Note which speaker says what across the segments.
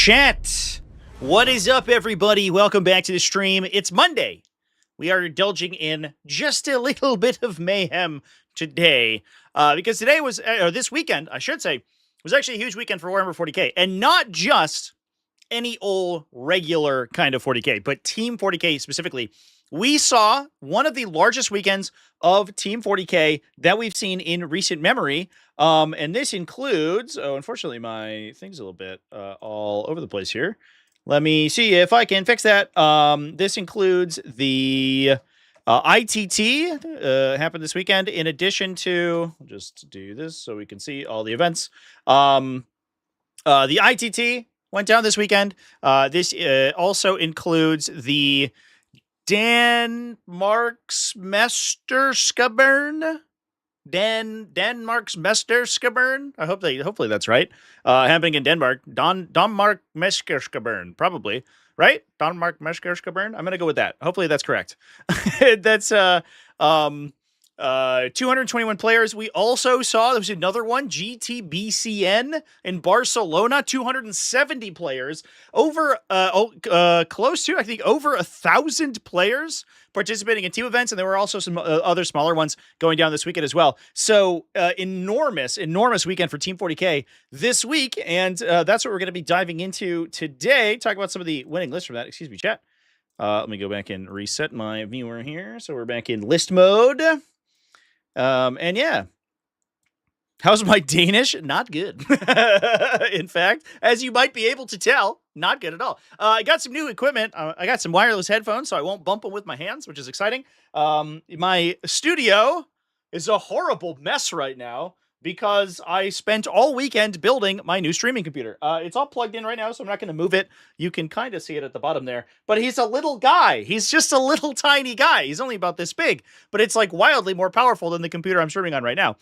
Speaker 1: Chat, what is up, everybody? Welcome back to the stream. It's Monday. We are indulging in just a little bit of mayhem today, because today was, or this weekend, I should say, was actually a huge weekend for Warhammer 40k, and not just any old regular kind of 40k, but Team 40k specifically. We saw one of the largest weekends of Team 40k that we've seen in recent memory. And this includes, unfortunately, my thing's a little bit all over the place here. Let me see if I can fix that. This includes the I.T.T. Happened this weekend. In addition to, I'll just do this so we can see all the events. The I.T.T. went down this weekend. This also includes the Danmarks Mesterskabern. Danmarks Mesterskabern. Hopefully that's right. Happening in Denmark. Danmark Mesterskabern, probably. Right? Danmark Mesterskabern. I'm gonna go with that. Hopefully that's correct. That's 221 players. We also saw there was another one, GTBCN in Barcelona, 270 players. Over close to, I think, over 1,000 players participating in team events, and there were also some other smaller ones going down this weekend as well. So enormous weekend for Team 40k this week, and that's what we're going to be diving into today. Talk about some of the winning lists from that. Excuse me, chat. Let me go back and reset my viewer here. So we're back in list mode. And yeah, how's my Danish? Not good. In fact, as you might be able to tell, not good at all. I got some new equipment. I got some wireless headphones, so I won't bump them with my hands, which is exciting. My studio is a horrible mess right now because I spent all weekend building my new streaming computer. It's all plugged in right now, so I'm not going to move it. You can kind of see it at the bottom there. But he's a little guy. He's just a little tiny guy. He's only about this big. But it's like wildly more powerful than the computer I'm streaming on right now.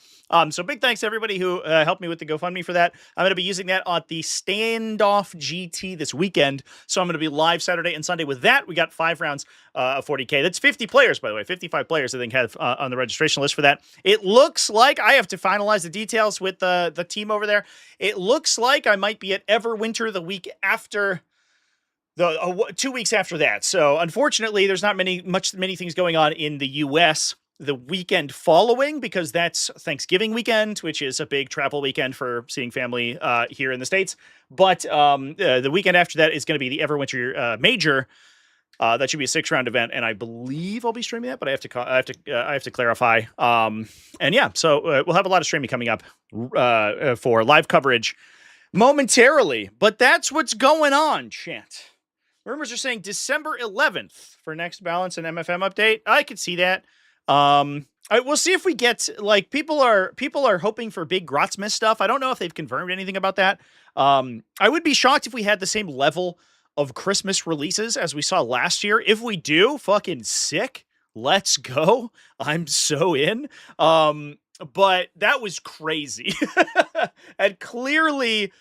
Speaker 1: So big thanks to everybody who helped me with the GoFundMe for that. I'm going to be using that on the Standoff GT this weekend. So I'm going to be live Saturday and Sunday with that. We got 5 rounds of 40k. That's 50 players, by the way. 55 players, I think, have on the registration list for that. It looks like I have to finalize the details with the team over there. It looks like I might be at Everwinter the week after, 2 weeks after that. So unfortunately, there's not many things going on in the US the weekend following, because that's Thanksgiving weekend, which is a big travel weekend for seeing family here in the States. But the weekend after that is going to be the Everwinter Major. That should be a 6-round event, and I believe I'll be streaming that, but I have to clarify. And yeah, so we'll have a lot of streaming coming up for live coverage momentarily. But that's what's going on, chat. Rumors are saying December 11th for next balance and MFM update. I could see that. We'll see if we get, like, people are hoping for big Grotsmith stuff. I don't know if they've confirmed anything about that. I would be shocked if we had the same level of Christmas releases as we saw last year. If we do, fucking sick. Let's go. I'm so in. But that was crazy. And clearly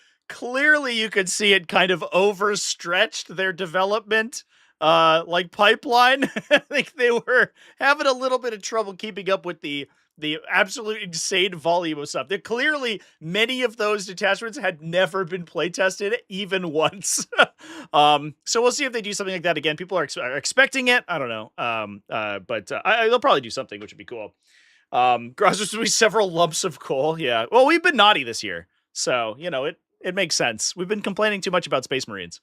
Speaker 1: you could see it kind of overstretched their development like pipeline. I think they were having a little bit of trouble keeping up with the absolute insane volume of stuff. That clearly many of those detachments had never been play tested even once. So we'll see if they do something like that again. People are expecting it. I don't know. But they'll probably do something, which would be cool. There's will be several lumps of coal. Yeah. Well, we've been naughty this year, so you know it makes sense. We've been complaining too much about Space Marines.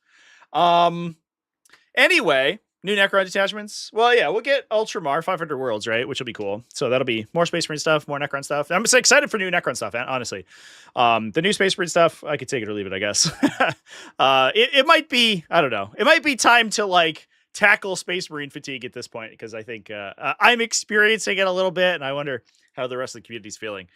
Speaker 1: Anyway. New Necron detachments. Well, yeah, we'll get Ultramar 500 Worlds, right? Which will be cool. So that'll be more Space Marine stuff, more Necron stuff. I'm so excited for new Necron stuff, honestly. The new Space Marine stuff, I could take it or leave it, I guess. It might be, I don't know. It might be time to, like, tackle Space Marine fatigue at this point, because I think I'm experiencing it a little bit, and I wonder how the rest of the community's feeling.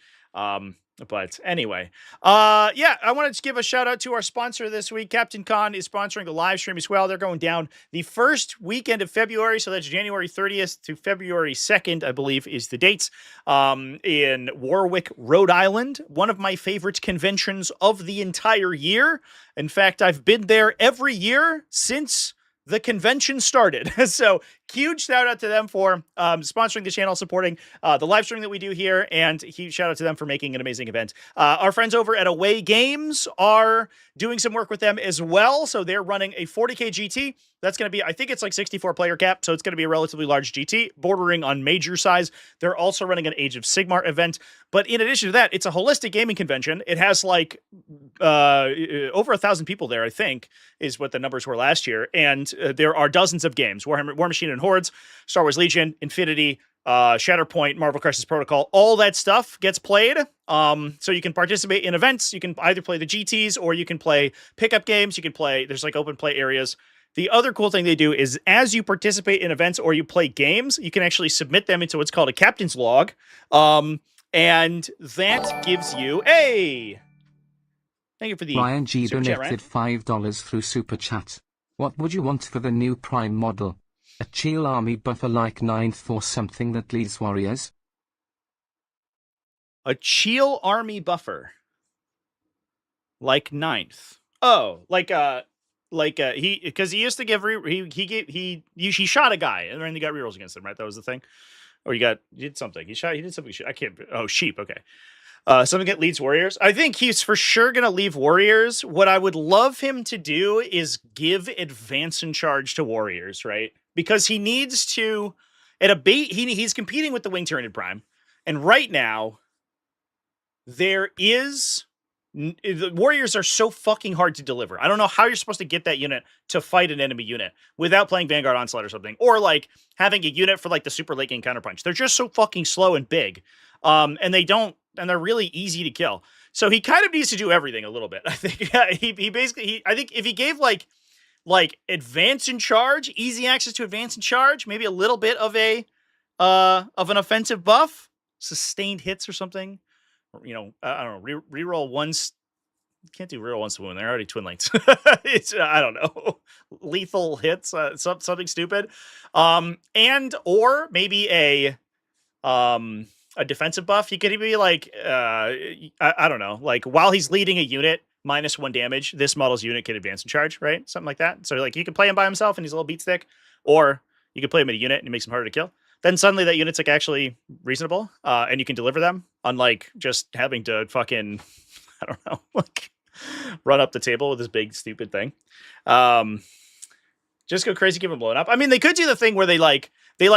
Speaker 1: But anyway, yeah, I wanted to give a shout out to our sponsor this week. Captain Con is sponsoring the live stream as well. They're going down the first weekend of February. So that's January 30th to February 2nd, I believe is the dates, in Warwick, Rhode Island. One of my favorite conventions of the entire year. In fact, I've been there every year since the convention started. So huge shout out to them for sponsoring the channel, supporting the live stream that we do here, and huge shout out to them for making an amazing event. Our friends over at Away Games are doing some work with them as well, so they're running a 40k GT. That's going to be, I think it's like 64 player cap, so it's going to be a relatively large GT, bordering on major size. They're also running an Age of Sigmar event, but in addition to that, it's a holistic gaming convention. It has like over 1,000 people there, I think, is what the numbers were last year, and there are dozens of games: War Machine and Hordes, Star Wars Legion, Infinity, Shatterpoint, Marvel Crisis Protocol. All that stuff gets played. So you can participate in events. You can either play the GTs or you can play pickup games. You can play, there's like open play areas. The other cool thing they do is as you participate in events or you play games, you can actually submit them into what's called a captain's log. And that gives you a... Thank you for the
Speaker 2: Ryan G
Speaker 1: super chat,
Speaker 2: donated $5 through Super Chat. What would you want for the new Prime model? A chill army buffer like 9th or something that leads warriors?
Speaker 1: A chill army buffer. Like 9th. Oh, he, because he used to give, he shot a guy and then he got rerolls against him, right? That was the thing. Or he did something. He did something. I can't, oh, sheep. Okay. Something that leads warriors. I think he's for sure going to leave warriors. What I would love him to do is give advance in charge to warriors, right? Because he needs to, at a bait, he's competing with the Wing Tyranid Prime. And right now, the warriors are so fucking hard to deliver. I don't know how you're supposed to get that unit to fight an enemy unit without playing Vanguard Onslaught or something. Or like having a unit for like the super late game counterpunch. They're just so fucking slow and big. And they're really easy to kill. So he kind of needs to do everything a little bit. I think he basically, I think if he gave like advance in charge, easy access to advance in charge, maybe a little bit of an offensive buff, sustained hits or something. You know, I don't know, reroll once. Can't do reroll once to wound. They're already twin lanes. It's, I don't know, lethal hits, something stupid. And or maybe a defensive buff. He could be like, I don't know, like while he's leading a unit, -1 damage, this model's unit can advance in charge, right? Something like that. So like you can play him by himself and he's a little beat stick, or you can play him in a unit and it makes him harder to kill. Then suddenly that unit's like actually reasonable, and you can deliver them, unlike just having to fucking, I don't know, like run up the table with this big stupid thing. Just go crazy, give him blown up. I mean, they could do the thing where they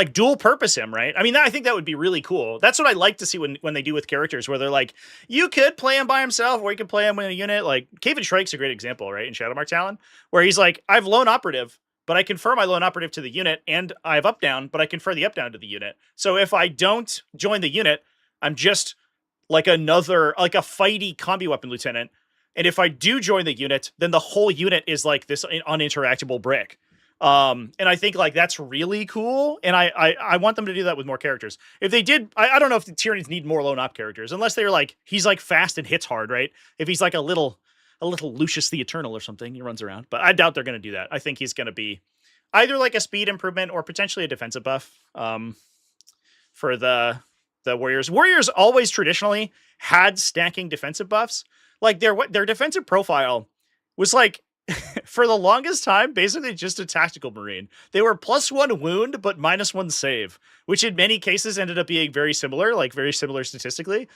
Speaker 1: dual purpose him, right? I mean, I think that would be really cool. That's what I like to see when they do with characters, where they're like, you could play him by himself, or you could play him in a unit. Like Caven Shrike's a great example, right? In Shadowmark Talon, where he's like, I have lone operative, but I confer my lone operative to the unit, and I have up down, but I confer the up down to the unit. So if I don't join the unit, I'm just like a fighty combi weapon lieutenant. And if I do join the unit, then the whole unit is like this uninteractable brick. And I think like that's really cool. And I want them to do that with more characters. If they did, I don't know if the Tyranids need more lone op characters, unless they're like, he's like fast and hits hard, right? If he's like a little Lucius the Eternal or something, he runs around, but I doubt they're going to do that. I think he's going to be either like a speed improvement or potentially a defensive buff, for the Warriors. Warriors always traditionally had stacking defensive buffs. Like their defensive profile was like, for the longest time, basically just a tactical marine. They were +1 wound, but -1 save, which in many cases ended up being very similar statistically.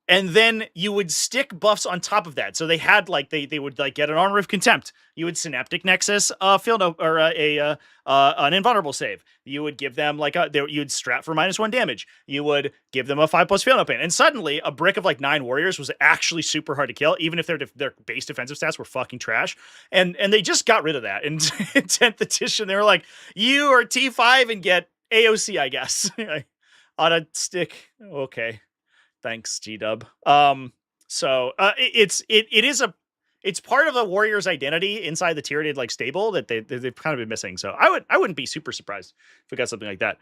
Speaker 1: And then you would stick buffs on top of that. So they had like they would like get an Armor of Contempt. You would Synaptic Nexus, field or an invulnerable save. You would give them like you'd strat for -1 damage. You would give them a 5+ field no pain. And suddenly a brick of like 9 warriors was actually super hard to kill, even if their base defensive stats were fucking trash. And they just got rid of that in 10th edition. They were like, you are T5 and get AOC, I guess, on a stick. Okay. Thanks, G-Dub. It's part of the Warriors' identity inside the Tyranid like stable that they've kind of been missing. So I wouldn't be super surprised if we got something like that.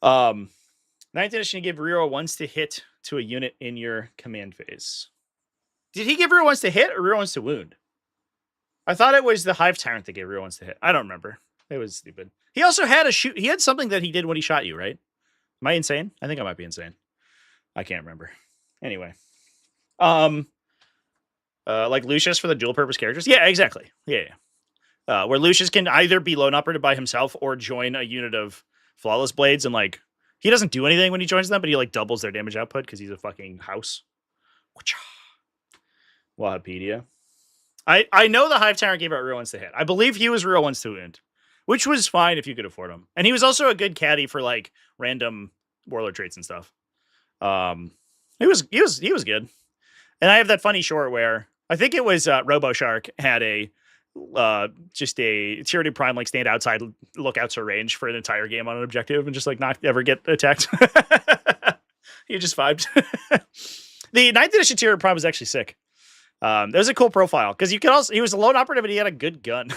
Speaker 1: 9th edition, you give reroll once to hit to a unit in your command phase. Did he give reroll once to hit or reroll once to wound? I thought it was the Hive Tyrant that gave reroll once to hit. I don't remember. It was stupid. He also had he had something that he did when he shot you, right? Am I insane? I think I might be insane. I can't remember. Anyway. Like Lucius for the dual purpose characters. Yeah, exactly. Yeah. where Lucius can either be lone operative by himself or join a unit of Flawless Blades, and like he doesn't do anything when he joins them, but he like doubles their damage output because he's a fucking house. Wahapedia. I know the Hive Tyrant gave out real ones to hit. I believe he was real ones to wound, which was fine if you could afford him. And he was also a good caddy for like random warlord traits and stuff. He was good. And I have that funny short where I think it was RoboShark had a just a Tyranid Prime like stand outside, look out to range for an entire game on an objective and just like not ever get attacked. He just vibed. The 9th edition Tyranid Prime was actually sick. That was a cool profile because you could also, he was a lone operative and he had a good gun.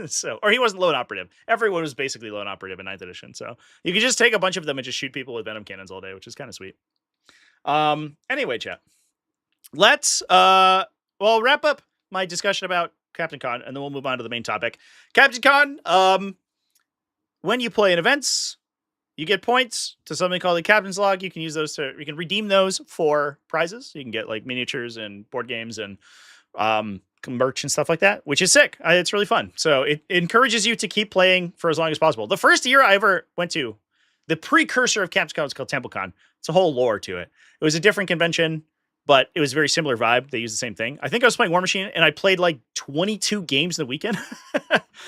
Speaker 1: So, or he wasn't lone operative. Everyone was basically lone operative in 9th edition. So you could just take a bunch of them and just shoot people with venom cannons all day, which is kind of sweet. Anyway, chat, let's, wrap up my discussion about Captain Con and then we'll move on to the main topic. Captain Con, when you play in events, you get points to something called the Captain's Log. You can use those you can redeem those for prizes. You can get like miniatures and board games and merch and stuff like that, which is sick. It's really fun. So it encourages you to keep playing for as long as possible. The first year I ever went to, the precursor of Captain Con was called TempleCon. It's a whole lore to it. It was a different convention, but it was a very similar vibe. They used the same thing. I think I was playing War Machine and I played like 22 games in the weekend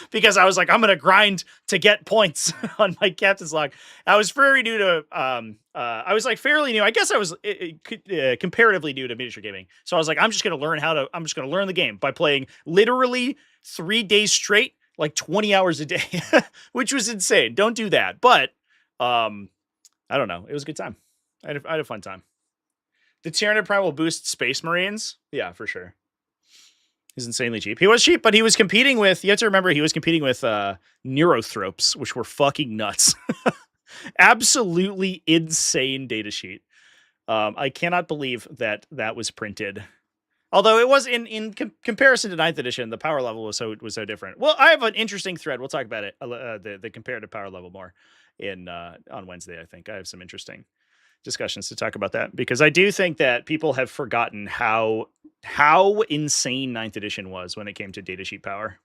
Speaker 1: because I was like, I'm going to grind to get points on my Captain's Log. I was very new to, I was like fairly new. I guess I was comparatively new to miniature gaming. So I was like, I'm just going to learn the game by playing literally 3 days straight, like 20 hours a day, which was insane. Don't do that. But I don't know. It was a good time. I had a fun time. The Tyranid Prime will boost Space Marines. Yeah, for sure. He's insanely cheap. He was cheap, but he was competing with, you have to remember, he was competing with Neurothropes, which were fucking nuts. Absolutely insane data sheet. I cannot believe that was printed. Although it was in comparison to 9th edition, the power level was so different. Well, I have an interesting thread. We'll talk about it, the comparative power level more on Wednesday, I think. I have some interesting discussions to talk about that because I do think that people have forgotten how insane 9th edition was when it came to datasheet power.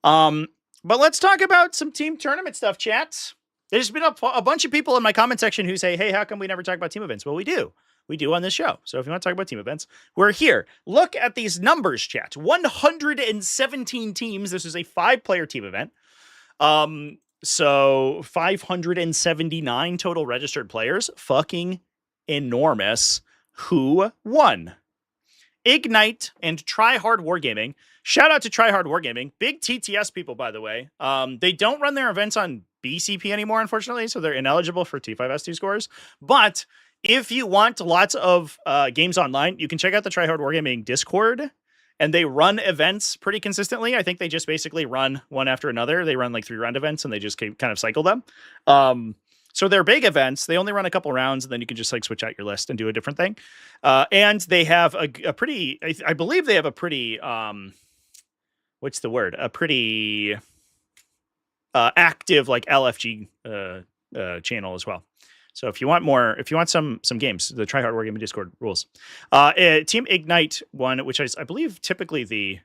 Speaker 1: But let's talk about some team tournament stuff, chat. There's been a bunch of people in my comment section who say, hey, how come we never talk about team events? Well, we do on this show. So if you want to talk about team events, we're here. Look at these numbers, chat. 117 teams. This is a 5-player team event. So 579 total registered players, fucking enormous. Who won? Ignite and Try Hard Wargaming. Shout out to Try Hard Wargaming. Big TTS people, by the way. They don't run their events on BCP anymore, unfortunately, so they're ineligible for T5S2 scores. But if you want lots of games online, you can check out the Try Hard Wargaming Discord. And they run events pretty consistently. I think they just basically run one after another. They run like 3-round events and they just kind of cycle them. So they're big events. They only run a couple rounds and then you can just like switch out your list and do a different thing. And they have a pretty, I believe they have a pretty, what's the word? A pretty active like LFG channel as well. So if you want some games, the Try Hard Wargaming Discord rules. Team Ignite won, which is, I believe, typically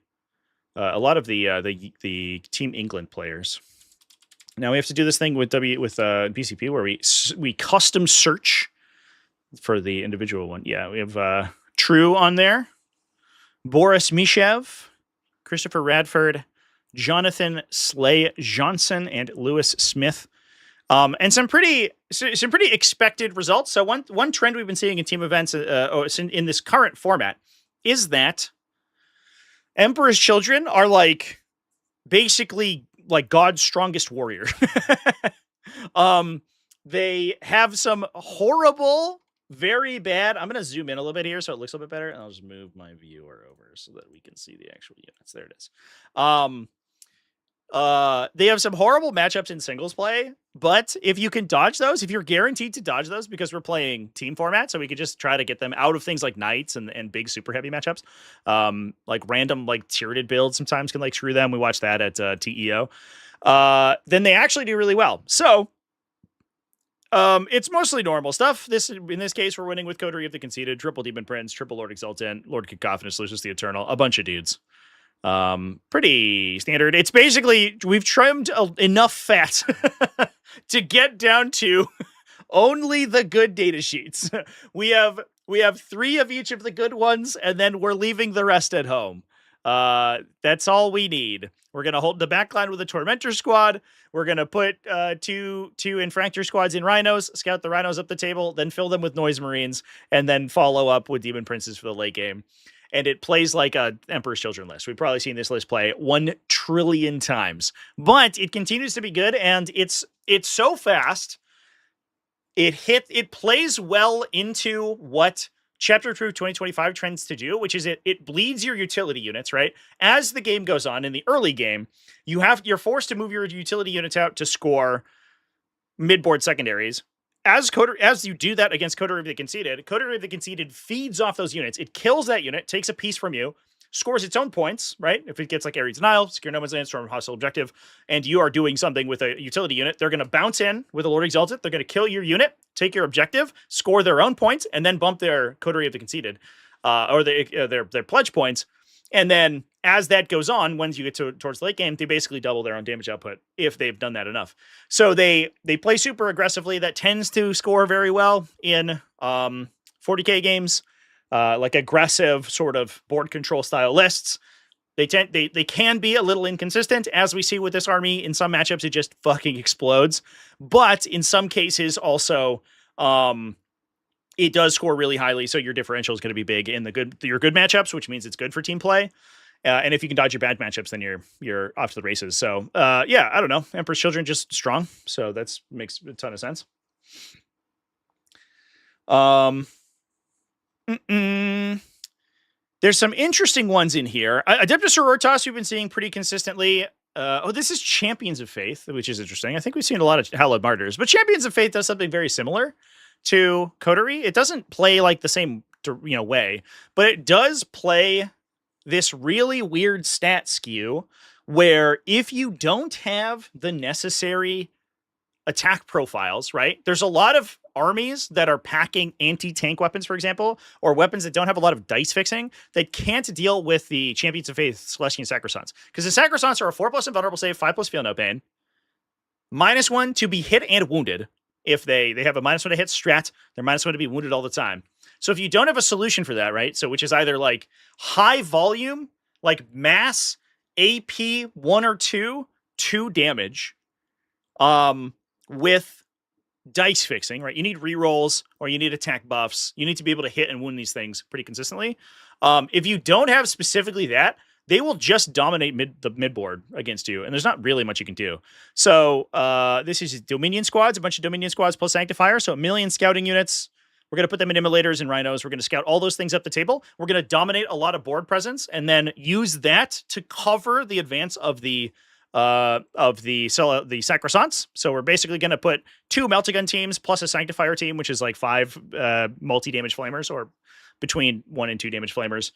Speaker 1: a lot of the Team England players. Now we have to do this thing with BCP where we custom search for the individual one. Yeah, we have True on there, Boris Mishev, Christopher Radford, Jonathan Slay Johnson, and Lewis Smith. And some pretty expected results. So one trend we've been seeing in team events in this current format is that Emperor's Children are like basically like God's strongest warrior. They have some horrible, very bad. I'm going to zoom in a little bit here so it looks a little bit better. And I'll just move my viewer over so that we can see the actual units. There it is. They have some horrible matchups in singles play, but if you can dodge those, if you're guaranteed to dodge those, because we're playing team format, so we could just try to get them out of things like knights and big super heavy matchups. Like random like Tyranid builds sometimes can like screw them. We watched that at TEO. Then they actually do really well. So it's mostly normal stuff. In this case, we're winning with Coterie of the Conceited, Triple Demon Prince, Triple Lord Exultant, Lord Cacophonous, Lucius the Eternal, a bunch of dudes. Pretty standard. It's basically, we've trimmed enough fat to get down to only the good data sheets. We have 3 of each of the good ones, and then we're leaving the rest at home. That's all we need. We're gonna hold the backline with a Tormentor squad. We're gonna put two Infractor squads in Rhinos, scout the Rhinos up the table, then fill them with Noise Marines, and then follow up with Demon Princes for the late game. And it plays like a Emperor's Children list. We've probably seen this list play 1 trillion times, but it continues to be good, and it's so fast. It plays well into what Chapter 2 2025 trends to do, which is it bleeds your utility units, right? As the game goes on, in the early game, you're forced to move your utility units out to score mid-board secondaries. As you do that against Coterie of the Conceded feeds off those units. It kills that unit, takes a piece from you, scores its own points, right? If it gets like Ares Denial, secure no man's land, storm hostile objective, and you are doing something with a utility unit, they're going to bounce in with a Lord Exalted. They're going to kill your unit, take your objective, score their own points, and then bump their Coterie of the Conceded, or their pledge points. And then as that goes on, once you get towards the late game, they basically double their own damage output if they've done that enough. So they play super aggressively. That tends to score very well in 40k games. Like aggressive sort of board control style lists. They can be a little inconsistent, as we see with this army. In some matchups, it just fucking explodes. But in some cases, also, it does score really highly. So your differential is going to be big in your good matchups, which means it's good for team play. And if you can dodge your bad matchups, then you're off to the races. So yeah, I don't know. Emperor's Children just strong. So that makes a ton of sense. There's some interesting ones in here. Adeptus Sororitas we've been seeing pretty consistently. This is Champions of Faith, which is interesting. I think we've seen a lot of Hallowed Martyrs, but Champions of Faith does something very similar to Coterie. It doesn't play like the same way, but it does play this really weird stat skew where if you don't have the necessary attack profiles, right? There's a lot of armies that are packing anti-tank weapons, for example, or weapons that don't have a lot of dice fixing that can't deal with the Champions of Faith Celestian Sacrosants. Because the Sacrosants are a 4+ invulnerable save, 5+ feel no pain, -1 to be hit and wounded. If they have a -1 to hit strat, they're -1 to be wounded all the time. So if you don't have a solution for that, right? So which is either like high volume, like mass, AP 1 or 2 damage, with dice fixing, right? You need rerolls or you need attack buffs. You need to be able to hit and wound these things pretty consistently. If you don't have specifically that, they will just dominate the mid board against you, and there's not really much you can do. So this is Dominion squads, a bunch of Dominion squads plus Sanctifier, so 1 million scouting units. We're going to put them in Immolators and Rhinos. We're going to scout all those things up the table. We're going to dominate a lot of board presence and then use that to cover the advance of the Sacrosants. So we're basically going to put 2 Meltagun teams plus a Sanctifier team, which is like 5 multi-damage flamers, or between 1 and 2 damage flamers.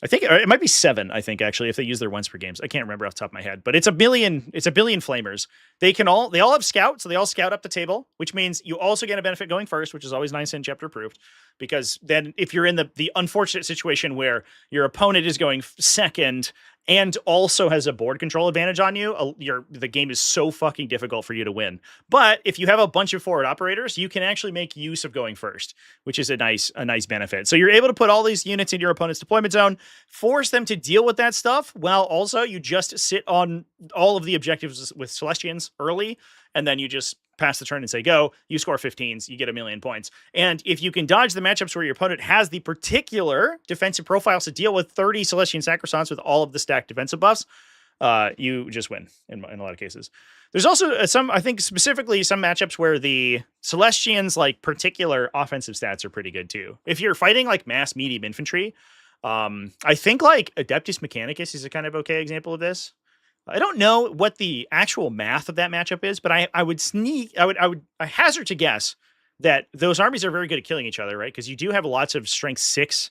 Speaker 1: I think it might be 7, I think, actually, if they use their once per games. I can't remember off the top of my head, but it's a billion flamers. They all have scout, so they all scout up the table, which means you also get a benefit going first, which is always nice and chapter approved. Because then if you're in the unfortunate situation where your opponent is going second and also has a board control advantage on you, the game is so fucking difficult for you to win. But if you have a bunch of forward operators, you can actually make use of going first, which is a nice benefit. So you're able to put all these units in your opponent's deployment zone, force them to deal with that stuff, while also you just sit on all of the objectives with Celestians early, and then you just pass the turn and say go. You score 15s, you get 1 million points. And if you can dodge the matchups where your opponent has the particular defensive profiles to deal with 30 Celestian Sacrosants with all of the stacked defensive buffs, you just win in a lot of cases. There's also I think specifically some matchups where the Celestians' like particular offensive stats are pretty good too. If you're fighting like mass medium infantry, I think like Adeptus Mechanicus is a kind of okay example of this. I don't know what the actual math of that matchup is, but I would hazard to guess that those armies are very good at killing each other, right? Because you do have lots of strength 6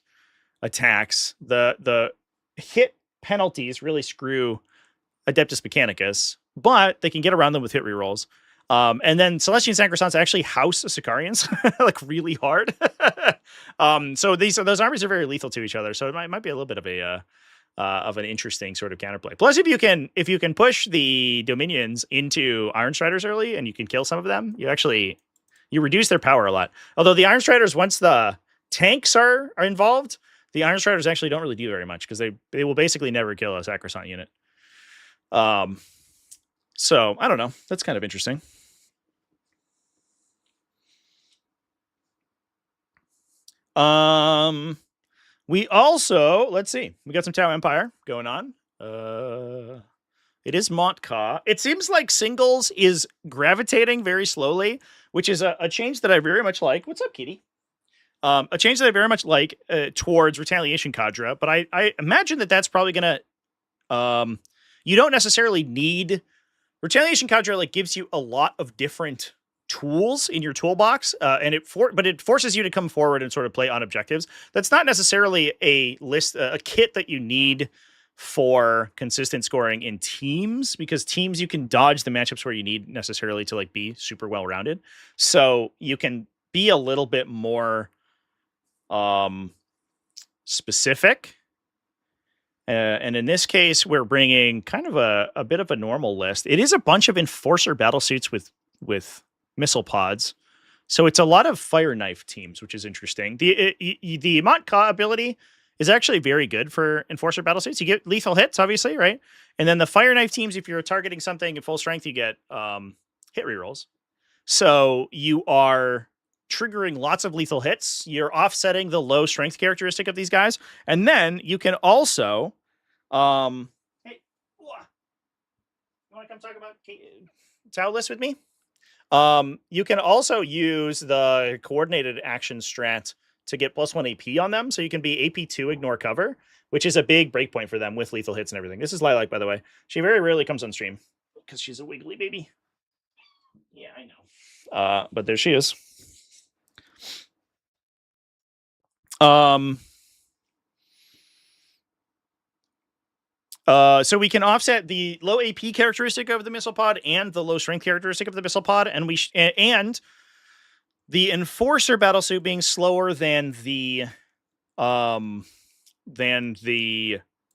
Speaker 1: attacks. The hit penalties really screw Adeptus Mechanicus, but they can get around them with hit rerolls. And then Celestian Sacrosants actually house Sicarians like really hard. So those armies are very lethal to each other. So it might be a little bit of of an interesting sort of counterplay. Plus, if you can push the Dominions into Iron Striders early and you can kill some of them, you reduce their power a lot. Although the Iron Striders, once the tanks are involved, the Iron Striders actually don't really do very much because they will basically never kill a Sacrosanct unit. So I don't know. That's kind of interesting. We also, let's see, we got some Tau Empire going on. It is Mont'ka. It seems like singles is gravitating very slowly, which is a change that I very much like. What's up, Kitty? A change that I very much like towards Retaliation Cadre, but I imagine that that's probably going to, you don't necessarily need, Retaliation Cadre like gives you a lot of different tools in your toolbox, and but it forces you to come forward and sort of play on objectives. That's not necessarily a kit that you need for consistent scoring in teams, because teams you can dodge the matchups where you need necessarily to like be super well rounded. So you can be a little bit more specific. And in this case, we're bringing kind of a bit of a normal list. It is a bunch of Enforcer battlesuits with missile pods. So it's a lot of Fire Knife teams, which is interesting. The Mont'ka ability is actually very good for Enforcer battlesuits. You get lethal hits, obviously, right? And then the Fire Knife teams, if you're targeting something at full strength, you get hit rerolls. So you are triggering lots of lethal hits. You're offsetting the low strength characteristic of these guys. And then you can also... hey, you want to come talk about Tau list with me? You can also use the coordinated action strat to get +1 AP on them. So you can be AP2 ignore cover, which is a big breakpoint for them with lethal hits and everything. This is Lilac, by the way. She very rarely comes on stream because she's a wiggly baby. Yeah, I know. But there she is. So we can offset the low AP characteristic of the missile pod and the low strength characteristic of the missile pod, and the Enforcer battlesuit being slower than the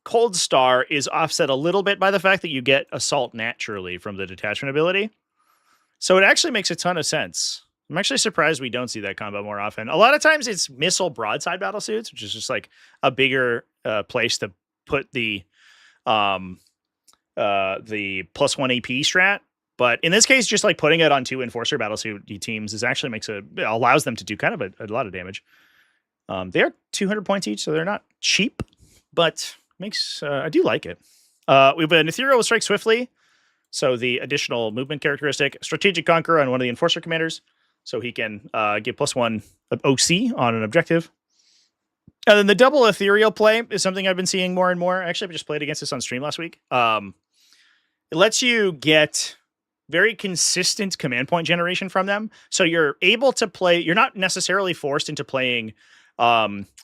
Speaker 1: Cold Star is offset a little bit by the fact that you get Assault naturally from the detachment ability. So it actually makes a ton of sense. I'm actually surprised we don't see that combo more often. A lot of times it's missile broadside battlesuits, which is just like a bigger place to put the +1 AP strat. But in this case, just like putting it on 2 Enforcer battlesuit teams is actually allows them to do kind of a lot of damage. They are 200 points each, so they're not cheap, but I do like it. We have an Ethereal Strike Swiftly, so the additional movement characteristic. Strategic Conqueror on one of the Enforcer commanders, so he can get +1 OC on an objective. And then the double Ethereal play is something I've been seeing more and more. Actually, I just played against this on stream last week. It lets you get very consistent command point generation from them. So you're able to play, you're not necessarily forced into playing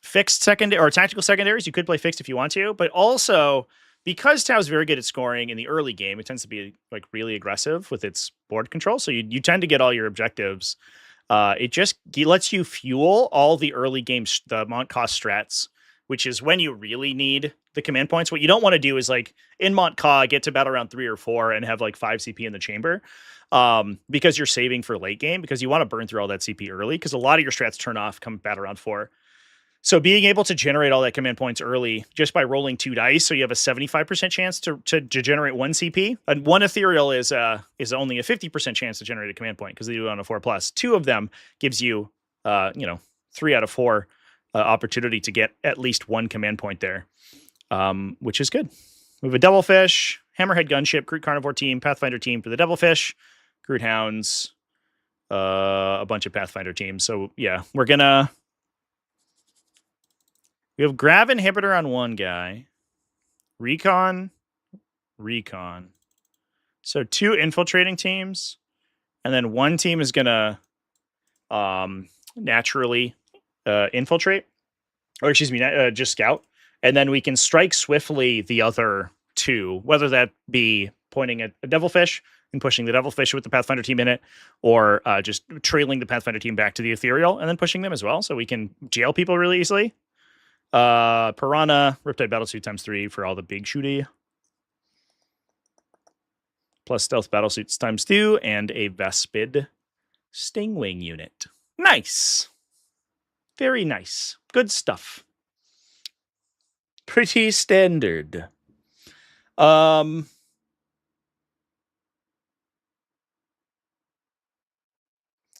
Speaker 1: fixed secondary or tactical secondaries. You could play fixed if you want to, but also because Tau is very good at scoring in the early game, it tends to be like really aggressive with its board control. So you tend to get all your objectives. It lets you fuel all the early games, the Mont'ka strats, which is when you really need the command points. What you don't want to do is like in Mont'ka, get to battle round 3 or 4 and have like 5 CP in the chamber, because you're saving for late game, because you want to burn through all that CP early, because a lot of your strats turn off come battle round 4. So being able to generate all that command points early just by rolling 2 dice, so you have a 75% chance to generate 1 CP. And 1 Ethereal is only a 50% chance to generate a command point because they do it on a 4+. 2 of them gives you 3 out of 4 opportunity to get at least 1 command point there, which is good. We have a Devilfish, Hammerhead Gunship, Groot Carnivore team, Pathfinder team for the Devilfish, Groot Hounds, a bunch of Pathfinder teams. So yeah, we have Grav Inhibitor on one guy, Recon. So 2 infiltrating teams, and then 1 team is gonna naturally infiltrate, or excuse me, just scout, and then we can strike swiftly the other 2, whether that be pointing at a Devilfish and pushing the Devilfish with the Pathfinder team in it, or just trailing the Pathfinder team back to the Ethereal and then pushing them as well, so we can jail people really easily. Piranha, Riptide Battlesuit ×3 for all the big shooty. Plus Stealth Battlesuits ×2 and a Vespid Stingwing unit. Nice. Very nice. Good stuff. Pretty standard.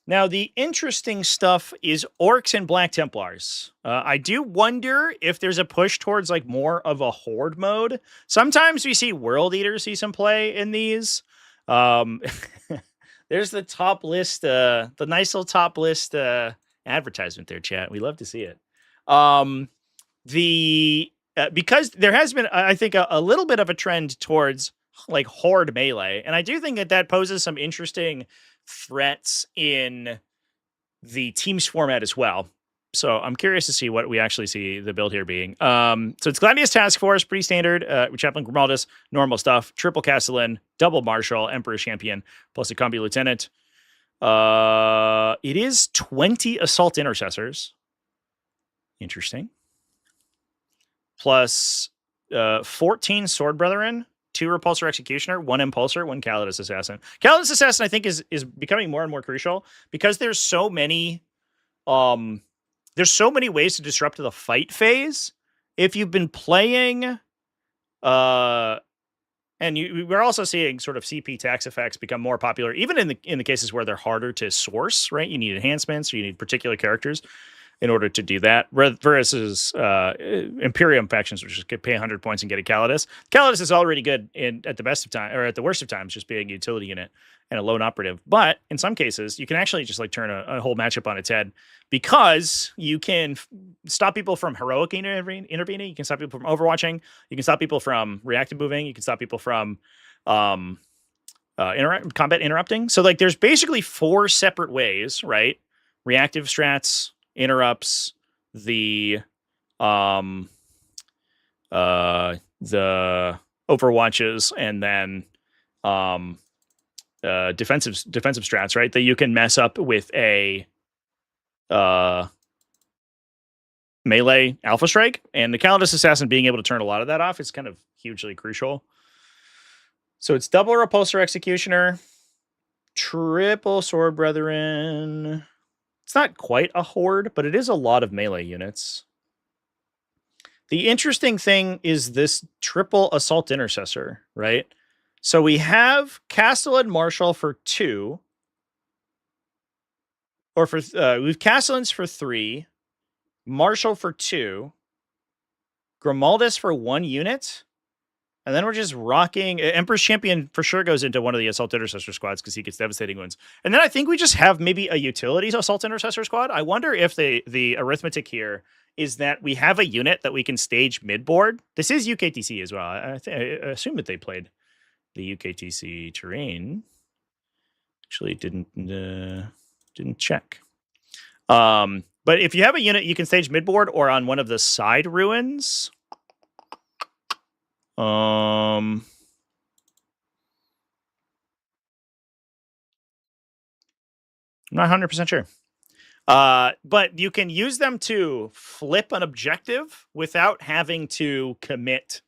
Speaker 1: Now, the interesting stuff is Orcs and Black Templars. I do wonder if there's a push towards like more of a horde mode. Sometimes we see World Eaters see some play in these. There's the top list, the nice little top list advertisement there, chat. We love to see it. Because there has been, I think, a little bit of a trend towards like horde melee, and I do think that poses some interesting threats in the teams format as well. So I'm curious to see what we actually see the build here being. So it's Gladius Task Force, pretty standard. Chaplain Grimaldus, normal stuff. Triple Castellan, double Marshal, Emperor Champion, plus a Combi Lieutenant. It is 20 Assault Intercessors. Interesting. Plus 14 Sword Brethren, 2 Repulsor Executioner, 1 Impulsor, 1 Calidus Assassin. Calidus Assassin, I think, is becoming more and more crucial because there's so many ways to disrupt the fight phase. If you've been playing, we're also seeing sort of CP tax effects become more popular, even in the cases where they're harder to source, right? You need enhancements or you need particular characters in order to do that, versus Imperium factions, which just pay 100 points and get a Calidus. Calidus is already good at the best of time, or at the worst of times, just being a utility unit and a lone operative. But in some cases, you can actually just like turn a whole matchup on its head, because you can stop people from heroic intervening. You can stop people from overwatching. You can stop people from reactive moving. You can stop people from combat interrupting. So like, there's basically 4 separate ways, right? Reactive strats, interrupts, the overwatches, and then defensive strats, right? That you can mess up with a melee Alpha Strike, and the Calidus Assassin being able to turn a lot of that off is kind of hugely crucial. So it's double Repulsor Executioner, triple Sword Brethren. It's not quite a horde, but it is a lot of melee units. The interesting thing is this triple Assault Intercessor, right? So we have Castellan Marshal for 2. Or for we've Castellans for 3, Marshal for 2, Grimaldus for 1 unit, and then we're just rocking. Emperor's Champion for sure goes into one of the Assault Intercessor squads because he gets devastating wounds. And then I think we just have maybe a utility Assault Intercessor squad. I wonder if the arithmetic here is that we have a unit that we can stage midboard. This is UKTC as well. I assume that they played the UKTC terrain. Actually, didn't check. But if you have a unit, you can stage midboard or on one of the side ruins. I'm not 100% sure. But you can use them to flip an objective without having to commit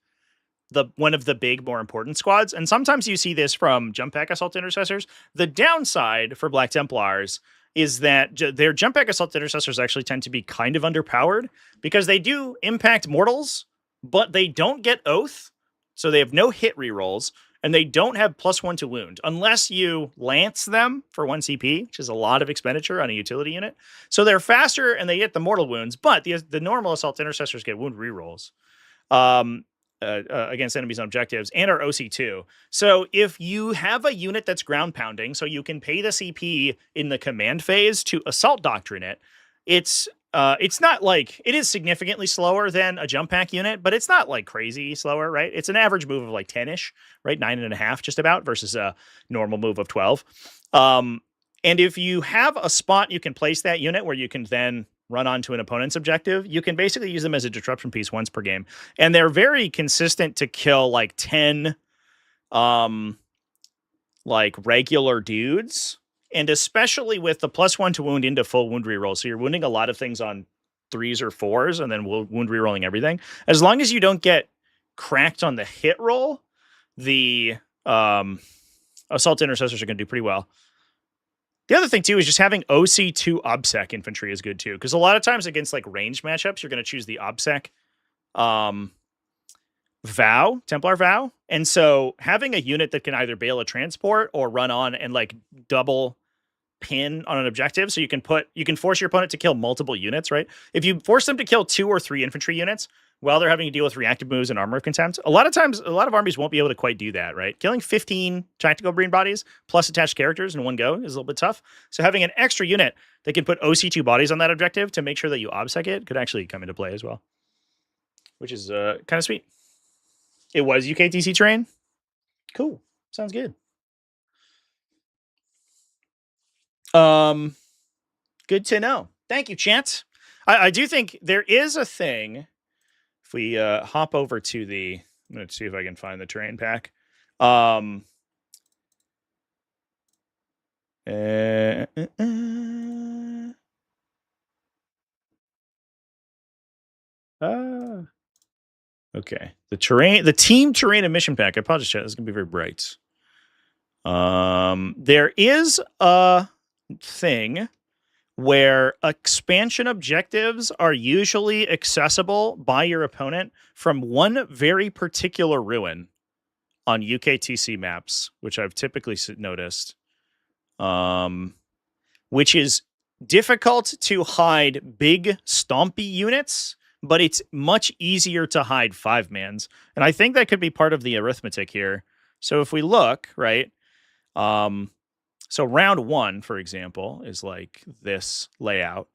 Speaker 1: one of the big, more important squads. And sometimes you see this from Jump Pack Assault Intercessors. The downside for Black Templars is that their Jump Pack Assault Intercessors actually tend to be kind of underpowered because they do impact mortals, but they don't get Oath, so they have no hit rerolls, and they don't have +1 to wound, unless you lance them for 1 CP, which is a lot of expenditure on a utility unit. So they're faster, and they get the mortal wounds, but the normal Assault Intercessors get wound rerolls against enemies on objectives, and are OC2. So if you have a unit that's ground pounding, so you can pay the CP in the command phase to Assault Doctrine it, it's not like, it is significantly slower than a Jump Pack unit, but it's not like crazy slower, right? It's an average move of like 10-ish, right? 9.5 just about, versus a normal move of 12. And if you have a spot you can place that unit where you can then run onto an opponent's objective, you can basically use them as a disruption piece once per game. And they're very consistent to kill like 10 like regular dudes. And especially with the +1 to wound into full wound reroll. So you're wounding a lot of things on 3s or 4s, and then wound rerolling everything. As long as you don't get cracked on the hit roll, the assault intercessors are going to do pretty well. The other thing, too, is just having OC2 OBSEC infantry is good, too. Because a lot of times against, like, ranged matchups, you're going to choose the OBSEC Vow, Templar Vow. And so having a unit that can either bail a transport or run on and, like, double pin on an objective, so you can force your opponent to kill multiple units, right? If you force them to kill 2 or 3 infantry units while they're having to deal with reactive moves and armor of contempt, a lot of times, a lot of armies won't be able to quite do that, right? Killing 15 tactical marine bodies plus attached characters in one go is a little bit tough. So having an extra unit that can put OC2 bodies on that objective to make sure that you OBSEC it could actually come into play as well, which is kind of sweet. It was UKTC terrain. Cool. Sounds good. Good to know. Thank you, Chance. I do think there is a thing. If we hop over to the, I'm going to see if I can find the terrain pack. Okay. The team terrain and mission pack. I apologize, chat. This is going to be very bright. There is a thing where expansion objectives are usually accessible by your opponent from one very particular ruin on UKTC maps, which I've typically noticed, which is difficult to hide big stompy units, but it's much easier to hide 5-mans. And I think that could be part of the arithmetic here. So if we look, right, so round 1, for example, is like this layout.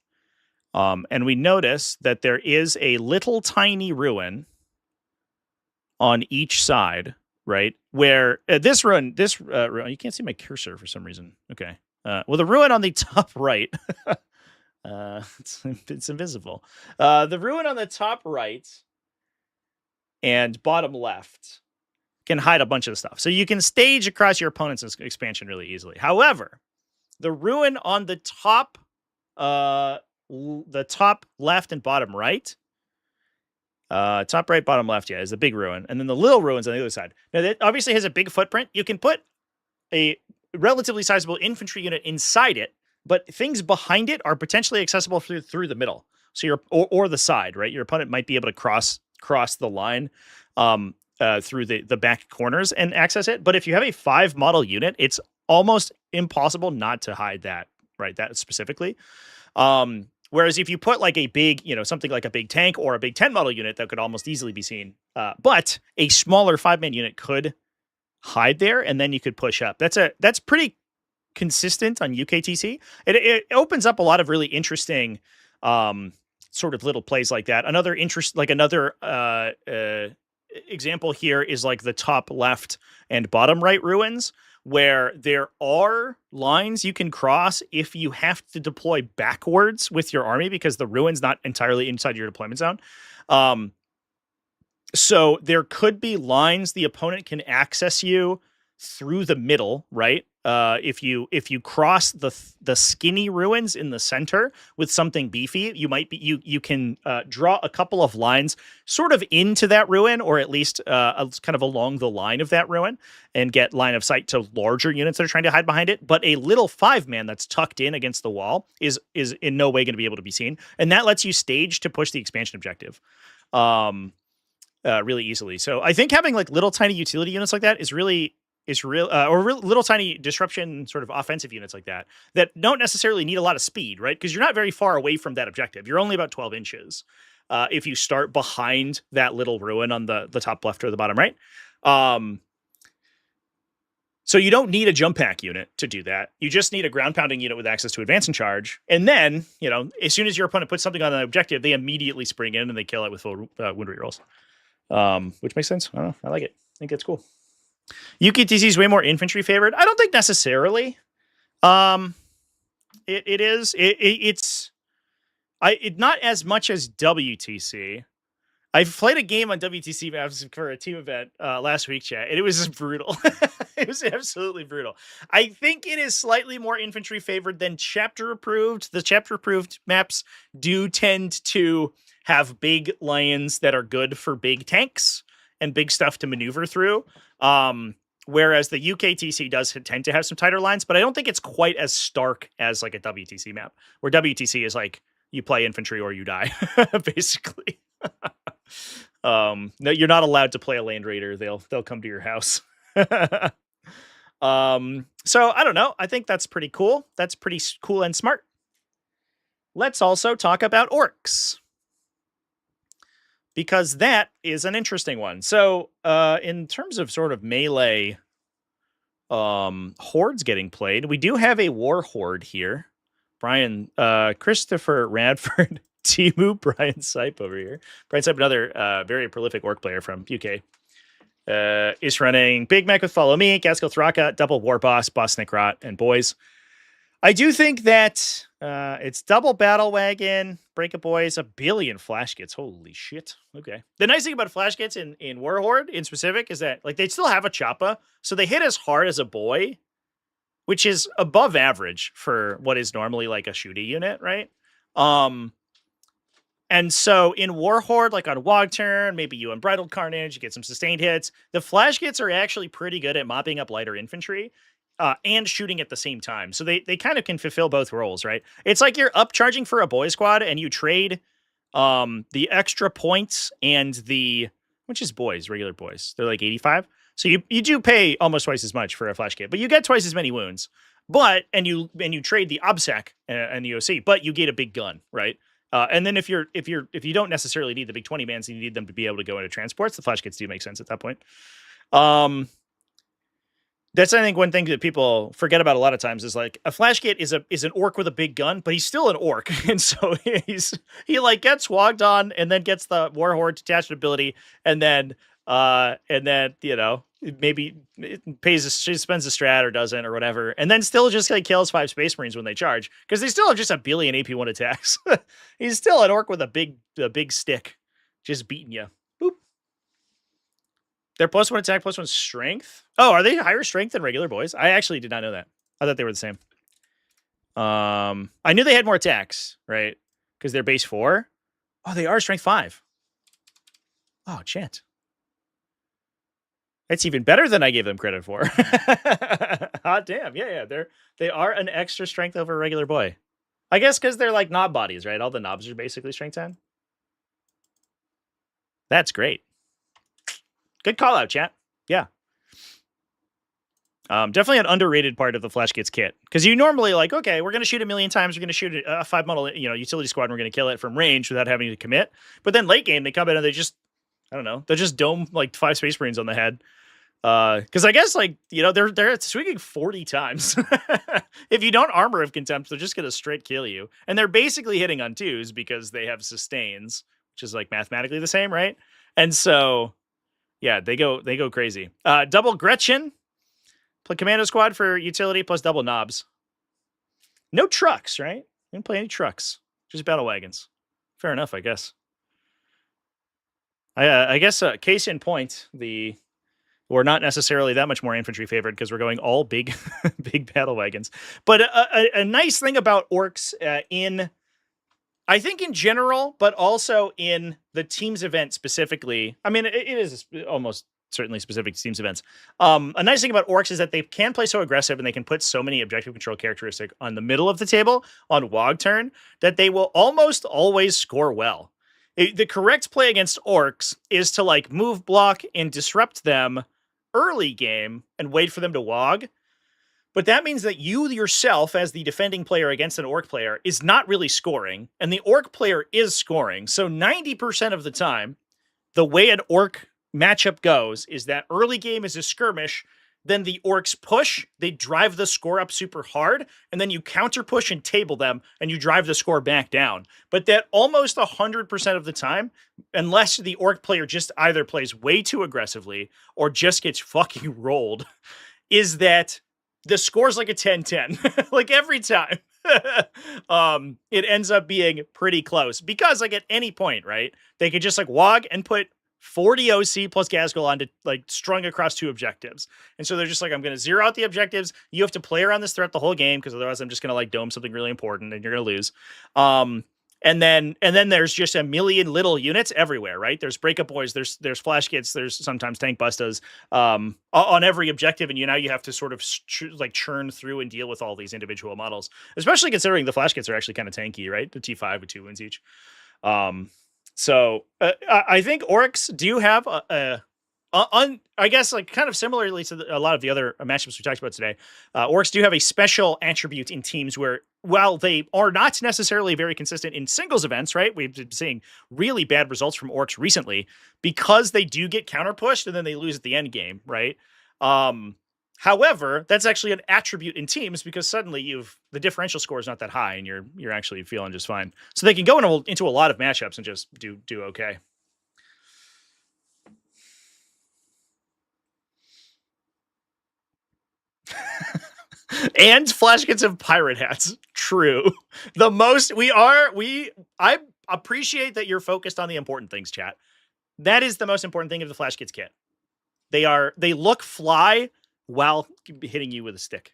Speaker 1: And we notice that there is a little tiny ruin on each side, right? Where this ruin, you can't see my cursor for some reason. Okay. Well, the ruin on the top right, it's invisible. The ruin on the top right and bottom left can hide a bunch of stuff. So you can stage across your opponent's expansion really easily. However, the ruin on the top left and bottom right, top right, bottom left, is the big ruin. And then the little ruins on the other side. Now, that obviously has a big footprint. You can put a relatively sizable infantry unit inside it, but things behind it are potentially accessible through the middle. So or the side, right? Your opponent might be able to cross the line through the back corners and access it. But if you have a 5 model unit, it's almost impossible not to hide that, right? That specifically. Whereas if you put like a big, something like a big tank or a big 10 model unit, that could almost easily be seen. But a smaller 5-man unit could hide there, and then you could push up. That's pretty consistent on UKTC. It opens up a lot of really interesting sort of little plays like that. Another example here is like the top left and bottom right ruins, where there are lines you can cross if you have to deploy backwards with your army because the ruin's not entirely inside your deployment zone. So there could be lines the opponent can access you through the middle, right? If you cross the skinny ruins in the center with something beefy, you can draw a couple of lines sort of into that ruin, or at least kind of along the line of that ruin, and get line of sight to larger units that are trying to hide behind it. But a little 5-man that's tucked in against the wall is in no way going to be able to be seen, and that lets you stage to push the expansion objective really easily. So I think having like little tiny utility units like that is little tiny disruption sort of offensive units like that don't necessarily need a lot of speed, right? Because you're not very far away from that objective. You're only about 12 inches if you start behind that little ruin on the top left or the bottom right. So you don't need a jump pack unit to do that. You just need a ground pounding unit with access to advance and charge. And then, as soon as your opponent puts something on the objective, they immediately spring in and they kill it with full wound rerolls. Which makes sense. I don't know. I like it. I think it's cool. UKTC is way more infantry favored. I don't think necessarily. It is. It's not as much as WTC. I played a game on WTC maps for a team event last week, chat, and it was just brutal. It was absolutely brutal. I think it is slightly more infantry favored than chapter approved. The chapter approved maps do tend to have big lions that are good for big tanks and big stuff to maneuver through. Whereas the UKTC does tend to have some tighter lines, but I don't think it's quite as stark as like a WTC map, where WTC is like you play infantry or you die, basically. No, you're not allowed to play a land raider. They'll come to your house. So I don't know. I think that's pretty cool. That's pretty cool and smart. Let's also talk about orcs, because that is an interesting one. So in terms of sort of melee hordes getting played, we do have a war horde here. Brian, Christopher Radford, Timu, Brian Sipe over here. Brian Sipe, another very prolific orc player from UK, is running Big Mac with Follow Me, Gaskell Thraka, Double War Boss, Boss Snickrot, and Boys. I do think that it's double Battle Wagon, Break a Boys, a billion Flash Kits. Holy shit. Okay. The nice thing about Flash Kits in War Horde in specific is that like they still have a Choppa, so they hit as hard as a boy, which is above average for what is normally like a shooty unit, right? And so in War Horde, like on Wog turn, maybe you Unbridled Carnage, you get some sustained hits. The Flash Kits are actually pretty good at mopping up lighter infantry and shooting at the same time. So they kind of can fulfill both roles, right? It's like you're upcharging for a boy squad and you trade the extra points and which is boys, regular boys. They're like 85. So you do pay almost twice as much for a Flash Kit, but you get twice as many wounds. And you trade the OBSEC and the OC, but you get a big gun, right? And then if you don't necessarily need the big 20 mans, you need them to be able to go into transports. The Flash Kits do make sense at that point. That's, I think, one thing that people forget about a lot of times is like a Flash Kit is an orc with a big gun, but he's still an orc. And so he like gets wogged on and then gets the War Horde detached ability. And then, you know, maybe it she spends a strat or doesn't or whatever. And then still just like kills 5 Space Marines when they charge, because they still have just a billion AP1 attacks. He's still an orc with a big stick just beating you. Boop. They're +1 attack, +1 strength. Oh, are they higher strength than regular boys? I actually did not know that. I thought they were the same. I knew they had more attacks, right? Because they're base 4. Oh, they are strength 5. Oh, shit. That's even better than I gave them credit for. Hot damn. Yeah. They are an extra strength over a regular boy. I guess because they're like knob bodies, right? All the knobs are basically strength 10. That's great. Good call out, chat. Yeah. Definitely an underrated part of the Flash Kits kit. Because you normally like, okay, we're going to shoot 1,000,000 times. We're going to shoot a 5-model, utility squad. And we're going to kill it from range without having to commit. But then late game, they come in and they just, I don't know, they just dome like 5 Space Marines on the head. Because I guess like, they're swinging 40 times. If you don't Armor of Contempt, they're just going to straight kill you. And they're basically hitting on 2s because they have sustains, which is like mathematically the same, right? And so, yeah, they go crazy. Double Gretchen. Play Commando Squad for utility plus double knobs. No trucks, right? Didn't play any trucks. Just battle wagons. Fair enough, I guess. I guess case in point, we're not necessarily that much more infantry favored because we're going all big, big battle wagons. But a nice thing about orcs I think in general, but also in the teams event specifically. I mean, it is almost certainly specific to teams events. A nice thing about orcs is that they can play so aggressive and they can put so many objective control characteristics on the middle of the table on Wog turn that they will almost always score well. The correct play against orcs is to like move, block, and disrupt them early game and wait for them to Wog. But that means that you yourself, as the defending player against an orc player, is not really scoring, and the orc player is scoring. So 90% of the time, the way an orc matchup goes is that early game is a skirmish, then the orcs push, they drive the score up super hard, and then you counter push and table them, and you drive the score back down. But that almost 100% of the time, unless the orc player just either plays way too aggressively or just gets fucking rolled, is that the score's like a 10-10, like every time. It ends up being pretty close because like at any point, right, they could just like Wog and put 40 OC plus Gasgul onto like strung across 2 objectives. And so they're just like, I'm going to zero out the objectives. You have to play around this threat the whole game, because otherwise I'm just going to like dome something really important and you're going to lose. And then there's just a million little units everywhere, right? There's breakup boys, there's flash kits, there's sometimes tank bustas on every objective, and now you have to sort of churn through and deal with all these individual models, especially considering the flash kits are actually kind of tanky, right? The T5 with 2 wins each. So I think Orks do have I guess like kind of similarly to a lot of the other matchups we talked about today, Orks do have a special attribute in teams where, while they are not necessarily very consistent in singles events, right? We've been seeing really bad results from Orks recently because they do get counter pushed and then they lose at the end game, right? However, that's actually an attribute in teams because suddenly the differential score is not that high and you're actually feeling just fine. So they can go into a lot of matchups and just do okay. And flash kits have pirate hats. True. I appreciate that you're focused on the important things, chat. That is the most important thing of the flash kits kit. They look fly while hitting you with a stick.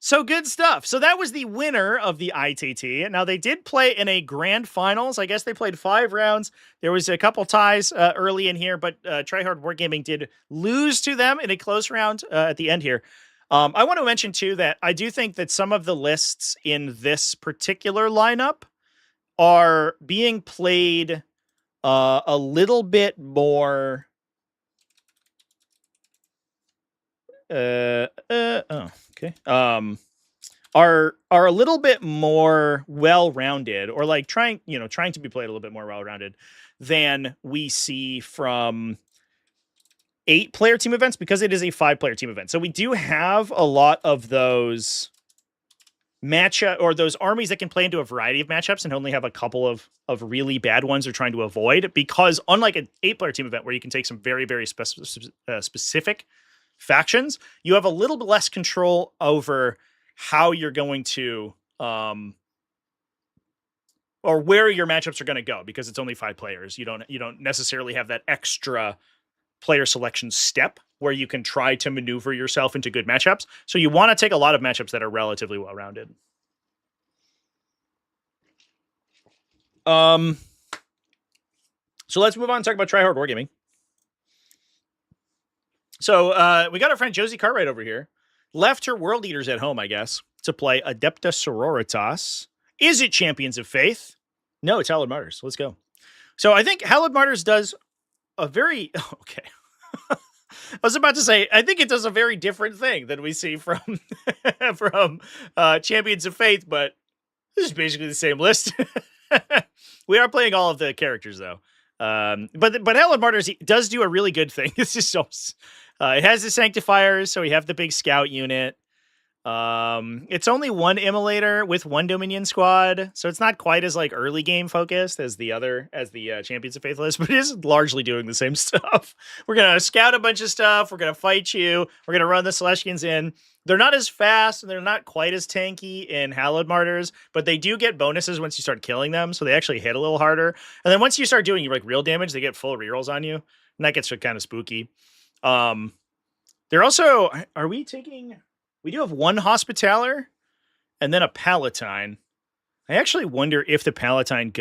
Speaker 1: So good stuff. So that was the winner of the I.T.T. Now they did play in a grand finals. I guess they played 5 rounds. There was a couple ties early in here, but Tryhard Wargaming did lose to them in a close round at the end here. I want to mention too that I do think that some of the lists in this particular lineup are being played a little bit more. Okay. Are a little bit more well-rounded, or like trying to be played a little bit more well-rounded than we see from 8-player team events, because it is a 5-player team event. So we do have a lot of those matchup or those armies that can play into a variety of matchups and only have a couple of really bad ones they're trying to avoid, because unlike an 8-player team event where you can take some very, very specific factions, you have a little bit less control over how you're going to or where your matchups are going to go, because it's only 5 players. You don't necessarily have that extra player selection step where you can try to maneuver yourself into good matchups. So you want to take a lot of matchups that are relatively well-rounded. So let's move on and talk about Tryhard Wargaming. So we got our friend Josie Cartwright over here. Left her world eaters at home, I guess, to play Adepta Sororitas. Is it Champions of Faith? No, it's Hallowed Martyrs. Let's go. So I think Hallowed Martyrs does a very... Okay. I was about to say, I think it does a very different thing than we see from Champions of Faith, but this is basically the same list. We are playing all of the characters, though. But Hallowed Martyrs does do a really good thing. It's just so... it has the Sanctifiers, so we have the big scout unit. It's only 1 Immolator with 1 Dominion squad, so it's not quite as like early game focused as the Champions of Faith list, but it is largely doing the same stuff. We're gonna scout a bunch of stuff. We're gonna fight you. We're gonna run the Celestians in. They're not as fast and they're not quite as tanky in Hallowed Martyrs, but they do get bonuses once you start killing them, so they actually hit a little harder. And then once you start doing like real damage, they get full rerolls on you, and that gets kind of spooky. They're also, we do have 1 Hospitaller and then a Palatine. I actually wonder if the Palatine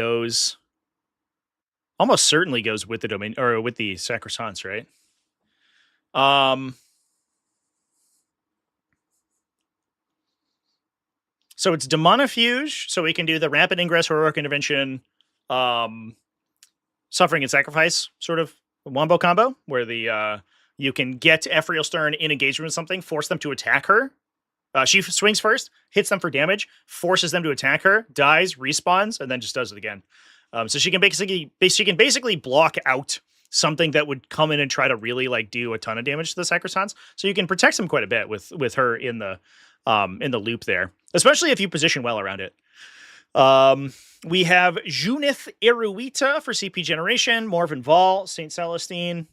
Speaker 1: almost certainly goes with the domain or with the Sacrosancts, right? So it's Demonifuge, so we can do the Rapid Ingress, Heroic Intervention, Suffering and Sacrifice sort of wombo combo, where you can get Ephriel Stern in engagement with something, force them to attack her. She swings first, hits them for damage, forces them to attack her, dies, respawns, and then just does it again. So she can basically block out something that would come in and try to really like do a ton of damage to the Sacrosancts. So you can protect them quite a bit with her in the loop there, especially if you position well around it. We have Junith Eruita for CP Generation, Morven Vol, St. Celestine.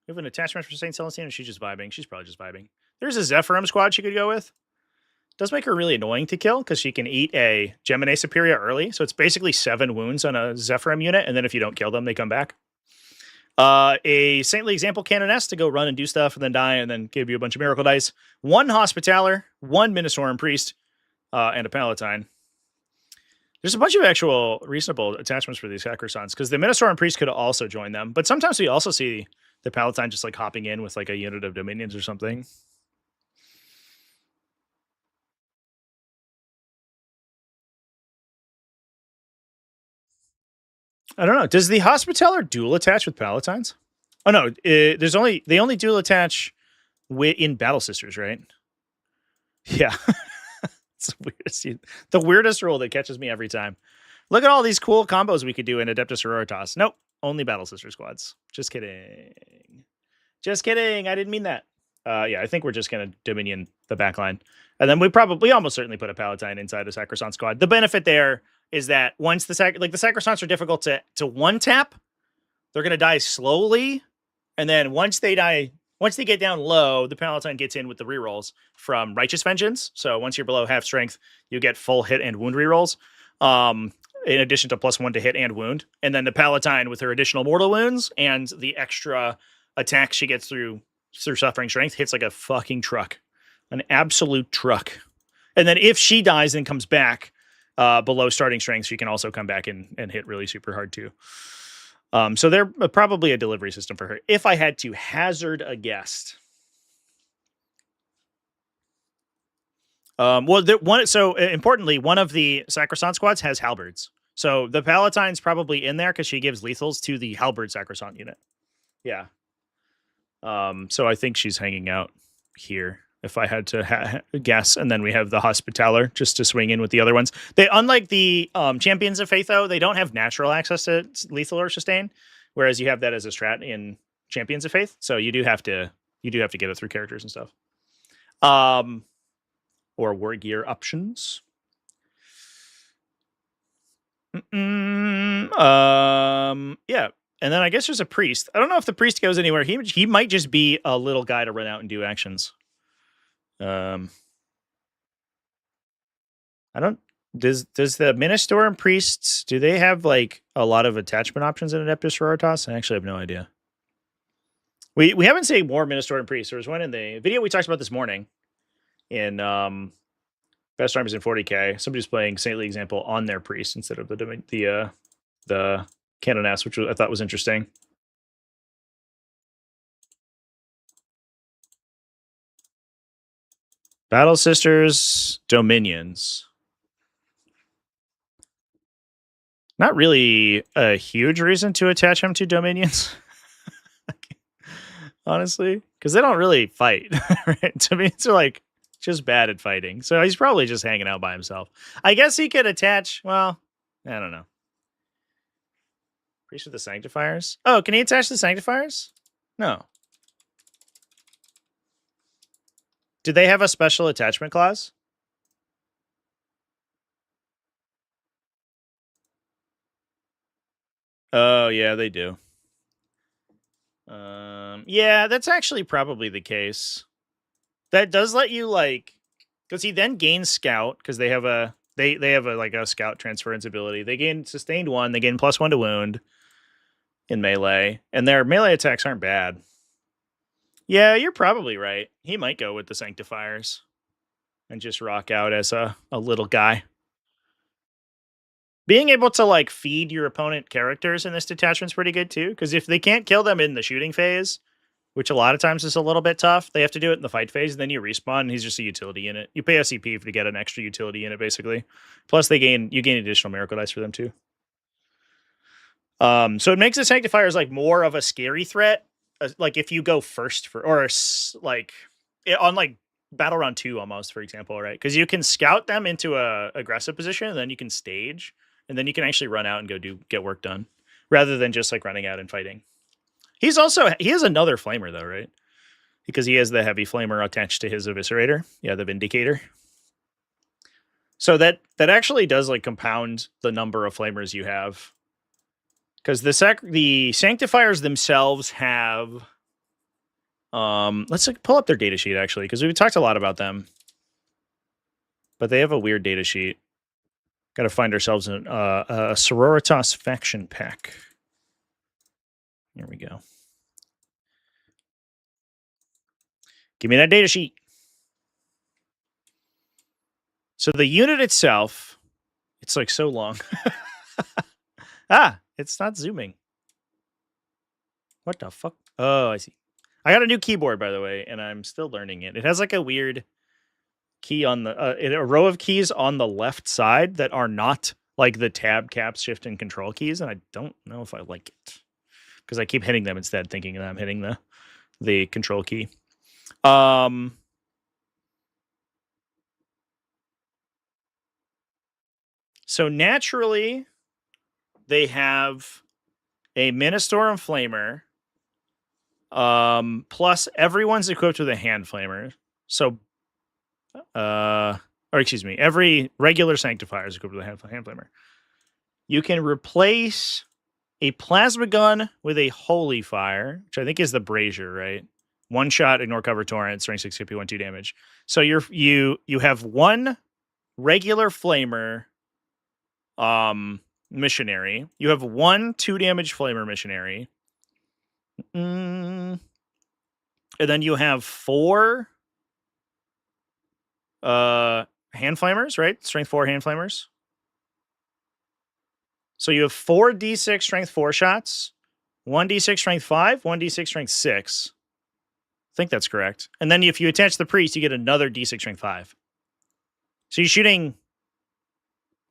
Speaker 1: You have an attachment for St. Celestine, or she's just vibing? She's probably just vibing. There's a Zephyrim squad she could go with. does make her really annoying to kill because she can eat a Gemini Superior early. So it's basically 7 wounds on a Zephyrim unit, and then if you don't kill them, they come back. A Saintly Example Canoness to go run and do stuff and then die and then give you a bunch of Miracle Dice. 1 Hospitaller, 1 Ministorum Priest, and a Palatine. There's a bunch of actual reasonable attachments for these Sacrosants because the Ministorum Priest could also join them. But sometimes we also see the Palatine just like hopping in with like a unit of Dominions or something. I don't know. Does the Hospitaller dual attach with Palatines? Oh no, they only dual attach in Battle Sisters, right? Yeah. It's the weirdest rule that catches me every time. Look at all these cool combos we could do in Adeptus Sororitas. Nope, only Battle Sister squads. Just kidding. Just kidding. I didn't mean that. Yeah, I think we're just going to Dominion the backline. And then we almost certainly put a Palatine inside a Sacrosant squad. The benefit there is that once the Sacrosants are difficult to one tap, they're going to die slowly. And then once they get down low, the Palatine gets in with the rerolls from Righteous Vengeance. So once you're below half strength, you get full hit and wound rerolls. In addition to +1 to hit and wound. And then the Palatine with her additional mortal wounds and the extra attacks she gets through Suffering Strength hits like a fucking truck. An absolute truck. And then if she dies and comes back below starting strength, she can also come back and hit really super hard too. So they're probably a delivery system for her. If I had to hazard a guess. Importantly, one of the Sacrosant squads has halberds. So the Palatine's probably in there because she gives lethals to the halberd Sacrosant unit. Yeah. So I think she's hanging out here if I had to guess. And then we have the Hospitaller just to swing in with the other ones. They, unlike the Champions of Faith, though, they don't have natural access to lethal or sustain, whereas you have that as a strat in Champions of Faith. So you do have to get it through characters and stuff. Or war gear options. Yeah. And then I guess there's a priest. I don't know if the priest goes anywhere. He might just be a little guy to run out and do actions. I don't. Does the Ministorum priests, do they have like a lot of attachment options in Adeptus Sororitas? I actually have no idea. We haven't seen more Ministorum priests. There was one in the video we talked about this morning in Best Armies in 40k. Somebody's playing Saintly Example on their priest instead of the Canoness, which I thought was interesting. Battle Sisters, Dominions. Not really a huge reason to attach him to Dominions. Honestly, because they don't really fight. Right? Dominions are like just bad at fighting. So he's probably just hanging out by himself. I guess he could attach, well, I don't know. Priest with the Sanctifiers? Oh, can he attach the Sanctifiers? No. Did they have a special attachment clause? Oh, yeah, they do. Yeah, that's actually probably the case. That does let you like, because he then gains Scout because they have a like a Scout transference ability. They gain Sustained 1. They gain +1 to wound in melee, and their melee attacks aren't bad. Yeah, you're probably right. He might go with the Sanctifiers and just rock out as a little guy. Being able to like feed your opponent characters in this detachment's pretty good too, because if they can't kill them in the shooting phase, which a lot of times is a little bit tough, they have to do it in the fight phase, and then you respawn, and he's just a utility unit. You pay a CP to get an extra utility unit, basically. Plus, you gain additional miracle dice for them too. So it makes the Sanctifiers like more of a scary threat, like if you go first on like Battle Round 2 almost, for example, right? Because you can scout them into a aggressive position, and then you can stage, and then you can actually run out and go get work done, rather than just like running out and fighting. He has another flamer though, right? Because he has the heavy flamer attached to his eviscerator. Yeah, the Vindicator. So that actually does like compound the number of flamers you have. Because the Sanctifiers themselves have let's pull up their datasheet actually, because we've talked a lot about them. but they have a weird data sheet. Got to find ourselves a Sororitas faction pack. Here we go. Give me that data sheet. So the unit itself, it's like so long. It's not zooming. What the fuck? Oh, I see. I got a new keyboard, by the way, and I'm still learning it. It has like a weird key on the a row of keys on the left side that are not like the tab, caps, shift, and control keys, and I don't know if I like it because I keep hitting them instead, thinking that I'm hitting the control key. So naturally, they have a Ministorum Flamer. Plus everyone's equipped with a hand flamer. So, or excuse me, every regular sanctifier is equipped with a hand flamer. You can replace a plasma gun with a holy fire, which I think is the brazier, right? One shot, ignore cover torrent, strength 6 HP, 1/2 damage. So you have one regular flamer, missionary. You have one 2 damage flamer missionary. And then you have 4 hand flamers, right? Strength 4 hand flamers. So you have 4 D6 strength 4 shots, 1 D6 strength 5, 1 D6 strength 6. I think that's correct. And then if you attach the priest, you get another D6 strength 5. So you're shooting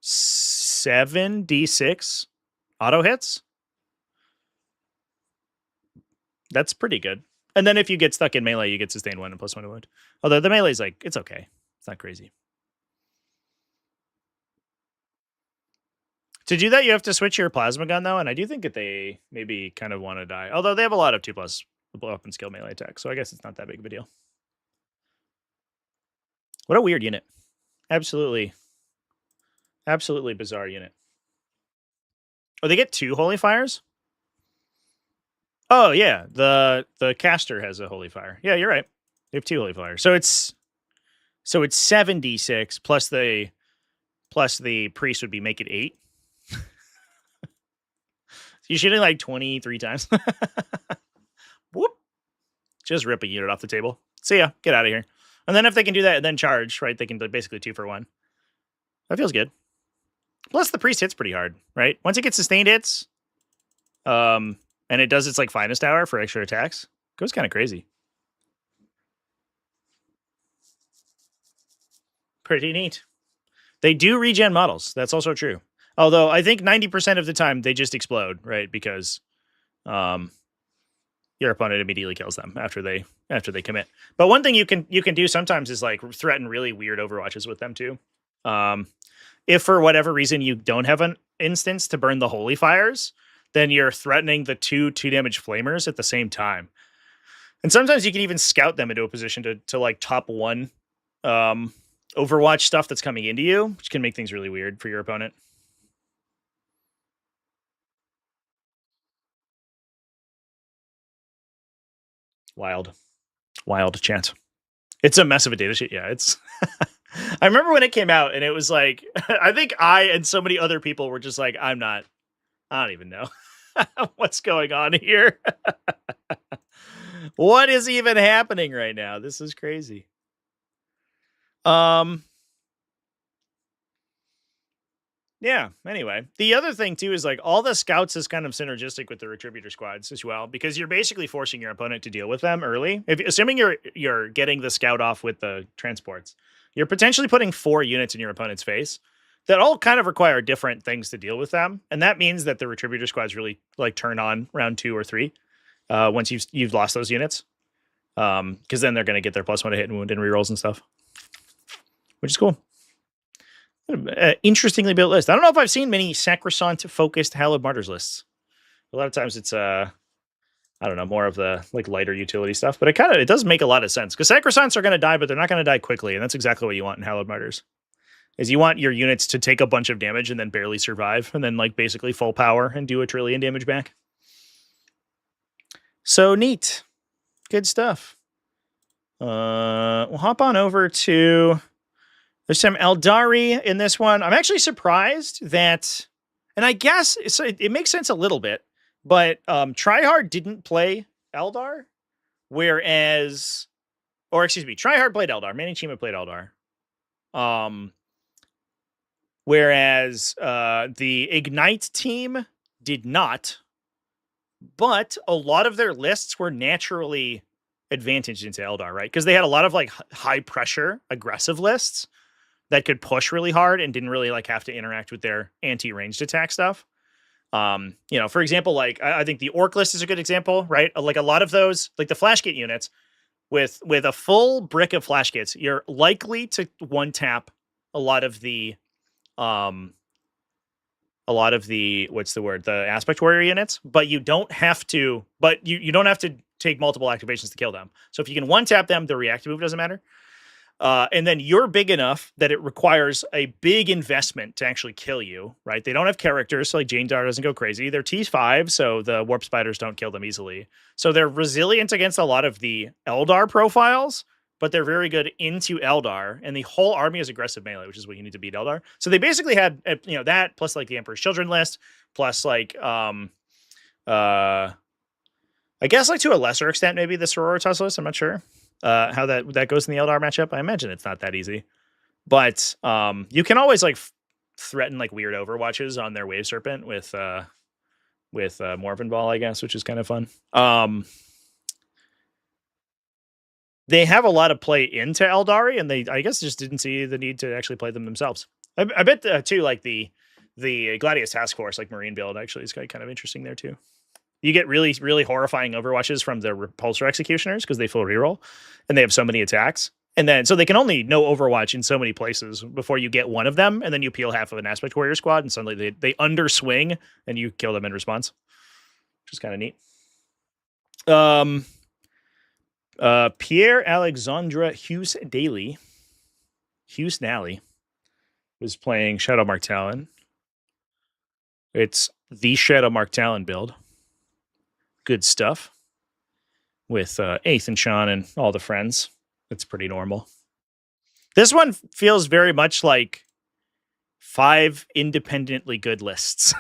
Speaker 1: 7 D6 auto hits. That's pretty good. And then if you get stuck in melee, you get sustained 1 and +1 to wound. Although the melee's like, it's okay. It's not crazy. To do that, you have to switch your plasma gun, though, and I do think that they maybe kind of want to die. Although they have a lot of 2+ blow up and skill melee attacks, so I guess it's not that big of a deal. What a weird unit. Absolutely bizarre unit. Oh, they get 2 holy fires? Oh, yeah. The caster has a holy fire. Yeah, you're right. They have 2 holy fires. So it's 7d6 plus the priest would make it 8. You're shooting like 23 times. Whoop. Just rip a unit off the table. See ya. Get out of here. And then if they can do that and then charge, right, they can do basically 2 for 1. That feels good. Plus the priest hits pretty hard, right? Once it gets sustained hits, and it does its like finest hour for extra attacks, goes kind of crazy. Pretty neat. They do regen models. That's also true. Although I think 90% of the time they just explode, right? Because your opponent immediately kills them after they commit. But one thing you can do sometimes is like threaten really weird overwatches with them too. If for whatever reason you don't have an instance to burn the holy fires, then you're threatening the 2 damage flamers at the same time. And sometimes you can even scout them into a position to like top 1 overwatch stuff that's coming into you, which can make things really weird for your opponent. Wild chat. It's a mess of a data sheet. Yeah, it's I remember when it came out and it was like, I think I and so many other people were just like, I don't even know what's going on here. What is even happening right now? This is crazy. Yeah, anyway. The other thing, too, is like all the scouts is kind of synergistic with the Retributor squads as well, because you're basically forcing your opponent to deal with them early. Assuming you're getting the scout off with the transports, you're potentially putting 4 units in your opponent's face that all kind of require different things to deal with them. And that means that the Retributor squads really like turn on round 2 or 3 once you've lost those units. Because then they're going to get their +1 to hit and wound and rerolls and stuff, which is cool. Interestingly built list. I don't know if I've seen many Sacrosanct-focused Hallowed Martyrs lists. A lot of times it's, I don't know, more of the like lighter utility stuff. But it does make a lot of sense. Because Sacrosancts are going to die, but they're not going to die quickly. And that's exactly what you want in Hallowed Martyrs. Is you want your units to take a bunch of damage and then barely survive. And then like basically full power and do 1 trillion damage back. So neat. Good stuff. We'll hop on over to There's some Eldari in this one. I'm actually surprised that, and I guess it makes sense a little bit, but Tryhard didn't play Eldar, whereas, or excuse me, Tryhard played Eldar. Manichima played Eldar. Whereas the Ignite team did not, but a lot of their lists were naturally advantaged into Eldar, right? Because they had a lot of like high pressure, aggressive lists that could push really hard and didn't really like have to interact with their anti-ranged attack stuff. For example, like I think the Orc list is a good example, right? Like a lot of those, like the flash kit units with a full brick of flash kits, you're likely to one tap a lot of the what's the word? The aspect warrior units, but you don't have to, you don't have to take multiple activations to kill them. So if you can one tap them, the reactive move doesn't matter. And then you're big enough that it requires a big investment to actually kill you, right? They don't have characters, so like Jane Dar doesn't go crazy. They're T5, so the warp spiders don't kill them easily. So they're resilient against a lot of the Eldar profiles, but they're very good into Eldar, and the whole army is aggressive melee, which is what you need to beat Eldar. So they basically had, that plus like the Emperor's Children list, plus like, I guess like to a lesser extent, maybe the Sororitas list. I'm not sure how that goes in the Eldar matchup. I imagine it's not that easy, but you can always like threaten like weird overwatches on their Wave Serpent with Morphin Ball, I guess, which is kind of fun. They have a lot of play into Eldari, and they, I guess, just didn't see the need to actually play them themselves. I bet too, like the Gladius Task Force, like Marine build, actually is kind of interesting there too. You get really, really horrifying overwatches from the Repulsor Executioners because they full reroll, and they have so many attacks. And then, so they can only know Overwatch in so many places before you get one of them, and then you peel half of an Aspect Warrior squad, and suddenly they underswing, and you kill them in response, which is kind of neat. Pierre Alexandre Hughes Daly, Hughes Nally, was playing Shadowmark Talon. It's the Shadowmark Talon build. Good stuff. With Eighth and Sean and all the friends. It's pretty normal. This one feels very much like 5 independently good lists.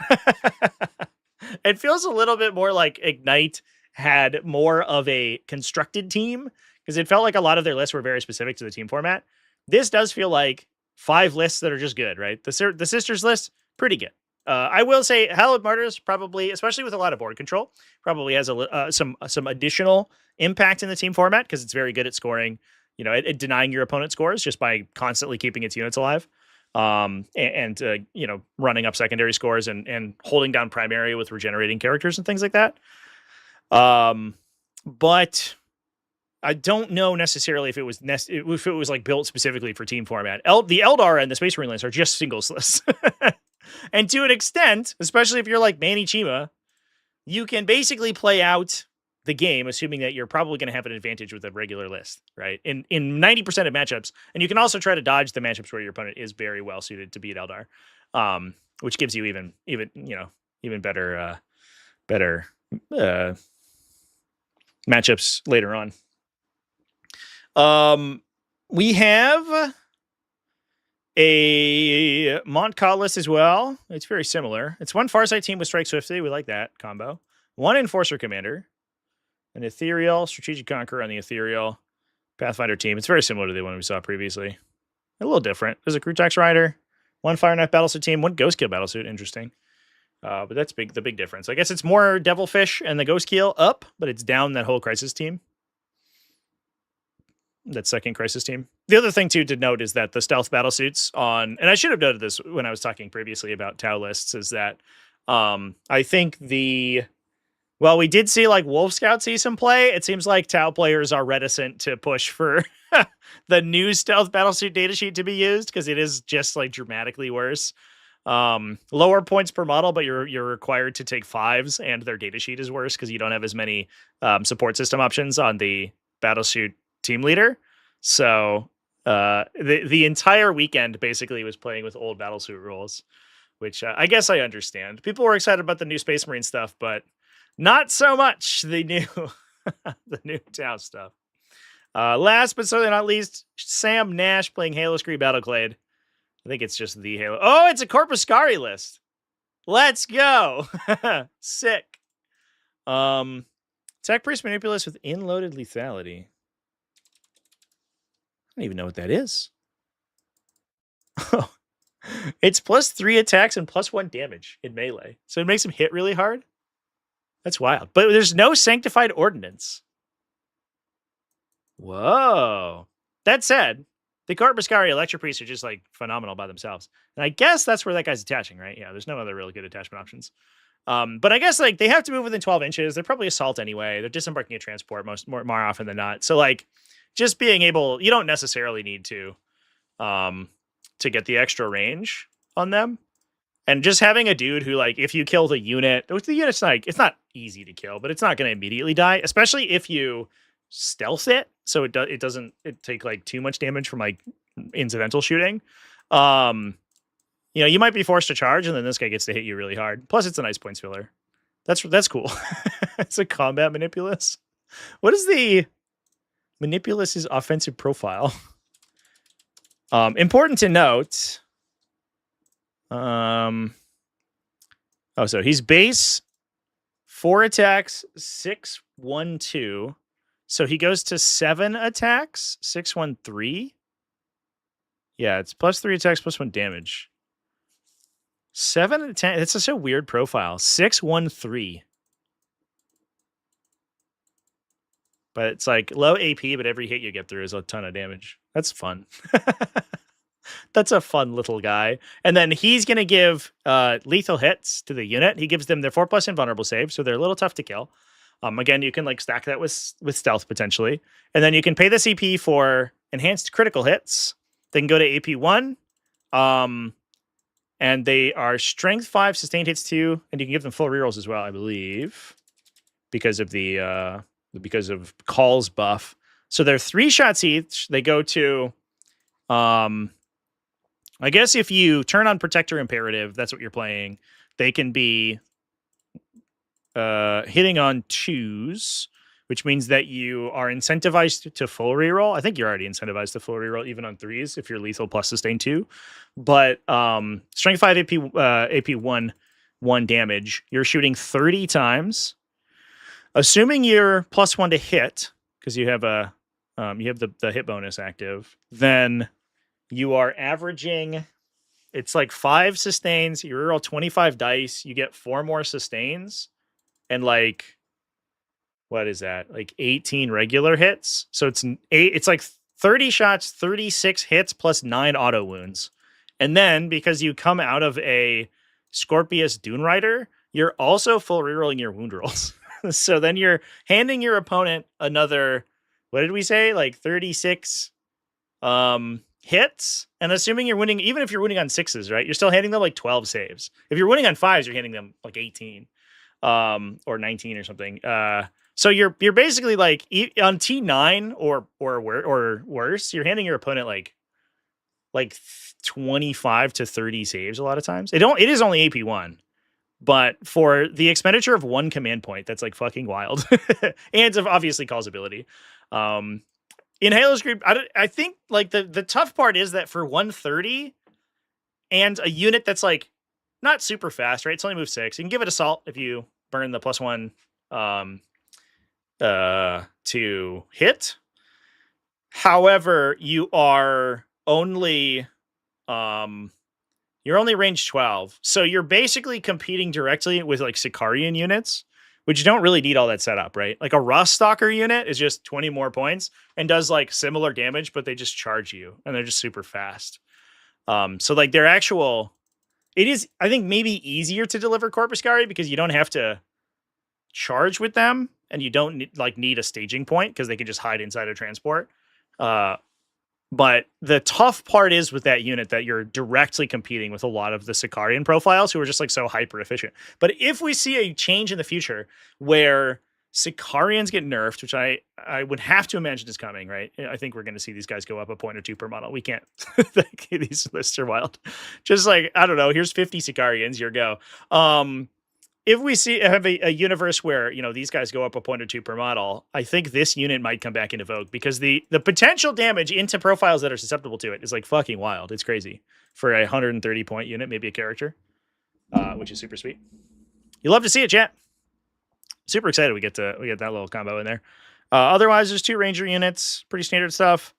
Speaker 1: It feels a little bit more like Ignite had more of a constructed team, because it felt like a lot of their lists were very specific to the team format. This does feel like 5 lists that are just good, right? The Sisters list, pretty good. I will say Hallowed Martyrs probably, especially with a lot of board control, probably has some additional impact in the team format, because it's very good at scoring, at denying your opponent scores just by constantly keeping its units alive. And running up secondary scores and holding down primary with regenerating characters and things like that. But I don't know necessarily if it was like built specifically for team format. The Eldar and the Space Marine lists are just singles lists. And to an extent, especially if you're like Manichima, you can basically play out the game, assuming that you're probably going to have an advantage with a regular list, right? In 90% of matchups, and you can also try to dodge the matchups where your opponent is very well suited to beat Eldar, which gives you even better matchups later on. We have a Mont'ka list as well. It's very similar. It's one Farsight team with Strike Swiftly. We like that combo. One Enforcer Commander. An Ethereal, Strategic Conqueror on the Ethereal Pathfinder team. It's very similar to the one we saw previously. A little different. There's a Crew Tax Rider, one Fire Knife Battlesuit team, one Ghost Kill Battlesuit. Interesting. But that's the big difference. I guess it's more Devilfish and the Ghost Kill up, but it's down that whole Crisis team. That second Crisis team. The other thing, too, to note is that the Stealth Battlesuits on... And I should have noted this when I was talking previously about Tau lists, is that I think Well, we did see like Wolf Scout see some play. It seems like Tau players are reticent to push for the new Stealth Battlesuit datasheet to be used, because it is just like dramatically worse. Lower points per model, but you're required to take 5s, and their datasheet is worse because you don't have as many support system options on the Battlesuit team leader. So the entire weekend basically was playing with old Battlesuit rules, which I guess I understand. People were excited about the new Space Marine stuff, but not so much the new Tau stuff. Last but certainly not least, Sam Nash playing Halo Scree Battleclade. I think it's just the Halo. Oh, it's a Corpuscari list. Let's go. Sick. Tech Priest Manipulus with inloaded lethality. I don't even know what that is. It's +3 attacks and +1 damage in melee. So it makes him hit really hard. That's wild. But there's no Sanctified Ordnance. Whoa. That said, the Corpuscari Electropriest are just like phenomenal by themselves. And I guess that's where that guy's attaching, right? Yeah, there's no other really good attachment options. But I guess like they have to move within 12 inches. They're probably assault anyway. They're disembarking a transport more often than not. So like just being able, you don't necessarily need to get the extra range on them. And just having a dude who, like, if you kill the unit, which the unit's like, it's not easy to kill, but it's not going to immediately die, especially if you stealth it. So it doesn't take like too much damage from like incidental shooting. You know, you might be forced to charge, and then this guy gets to hit you really hard. Plus, it's a nice points filler. That's cool. It's a combat manipulus. What is the manipulus's offensive profile? Important to note. So he's base 4 attacks, 6-1-2. So he goes to 7 attacks, 6-1-3. Yeah, it's +3 attacks, +1 damage. 7 attacks. That's such a weird profile. 6-1-3. But it's like low AP, but every hit you get through is a ton of damage. That's fun. That's a fun little guy. And then he's going to give lethal hits to the unit. He gives them their 4+ invulnerable save, so they're a little tough to kill. Again, you can like stack that with stealth potentially. And then you can pay the CP for enhanced critical hits. They can go to AP 1. And they are strength 5, sustained hits 2, and you can give them full rerolls as well, I believe, because of the Call's buff. So they're 3 shots each. They go to I guess if you turn on Protector Imperative, that's what you're playing. They can be hitting on 2s, which means that you are incentivized to full reroll. I think you're already incentivized to full reroll even on 3s if you're lethal plus sustain 2. But strength 5 AP 1 damage. You're shooting 30 times. Assuming you're +1 to hit, because you have the hit bonus active, then you are averaging, it's like 5 sustains, you reroll 25 dice, you get 4 more sustains, and like, what is that? Like 18 regular hits. So it's like 30 shots, 36 hits plus 9 auto wounds. And then because you come out of a Scorpius Dune Rider, you're also full rerolling your wound rolls. So then you're handing your opponent another, what did we say? Like 36 hits. And assuming you're winning, even if you're winning on 6s, right? You're still handing them like 12 saves. If you're winning on 5s, you're handing them like 18 or 19 or something. So you're basically like on T9 or worse, you're handing your opponent like 25 to 30 saves a lot of times. It is only AP 1. But for the expenditure of 1 command point, that's like fucking wild. And it's obviously Call's ability. In Halo Scree, I think like the tough part is that for 130 and a unit that's like not super fast, right? It's only move 6. You can give it assault if you burn the +1 to hit. However, you are only you're only range 12. So you're basically competing directly with like Sicarian units, which don't really need all that setup, right? Like a Rust Stalker unit is just 20 more points and does like similar damage, but they just charge you and they're just super fast. So like their actual, it is, I think, maybe easier to deliver Corpuscari because you don't have to charge with them and you don't need a staging point because they can just hide inside a transport. But the tough part is with that unit that you're directly competing with a lot of the Sicarian profiles who are just like so hyper efficient. But if we see a change in the future where Sicarians get nerfed, which I would have to imagine is coming, right? I think we're going to see these guys go up a point or 2 per model. We can't. These lists are wild. Just like, I don't know, here's 50 Sicarians, your go. if we have a universe where, you know, these guys go up a point or two per model, I think this unit might come back into vogue because the potential damage into profiles that are susceptible to it is like fucking wild. It's crazy for a 130 point unit, maybe a character, which is super sweet. You love to see it, chat. Super excited we get that little combo in there. Otherwise, there's 2 ranger units, pretty standard stuff.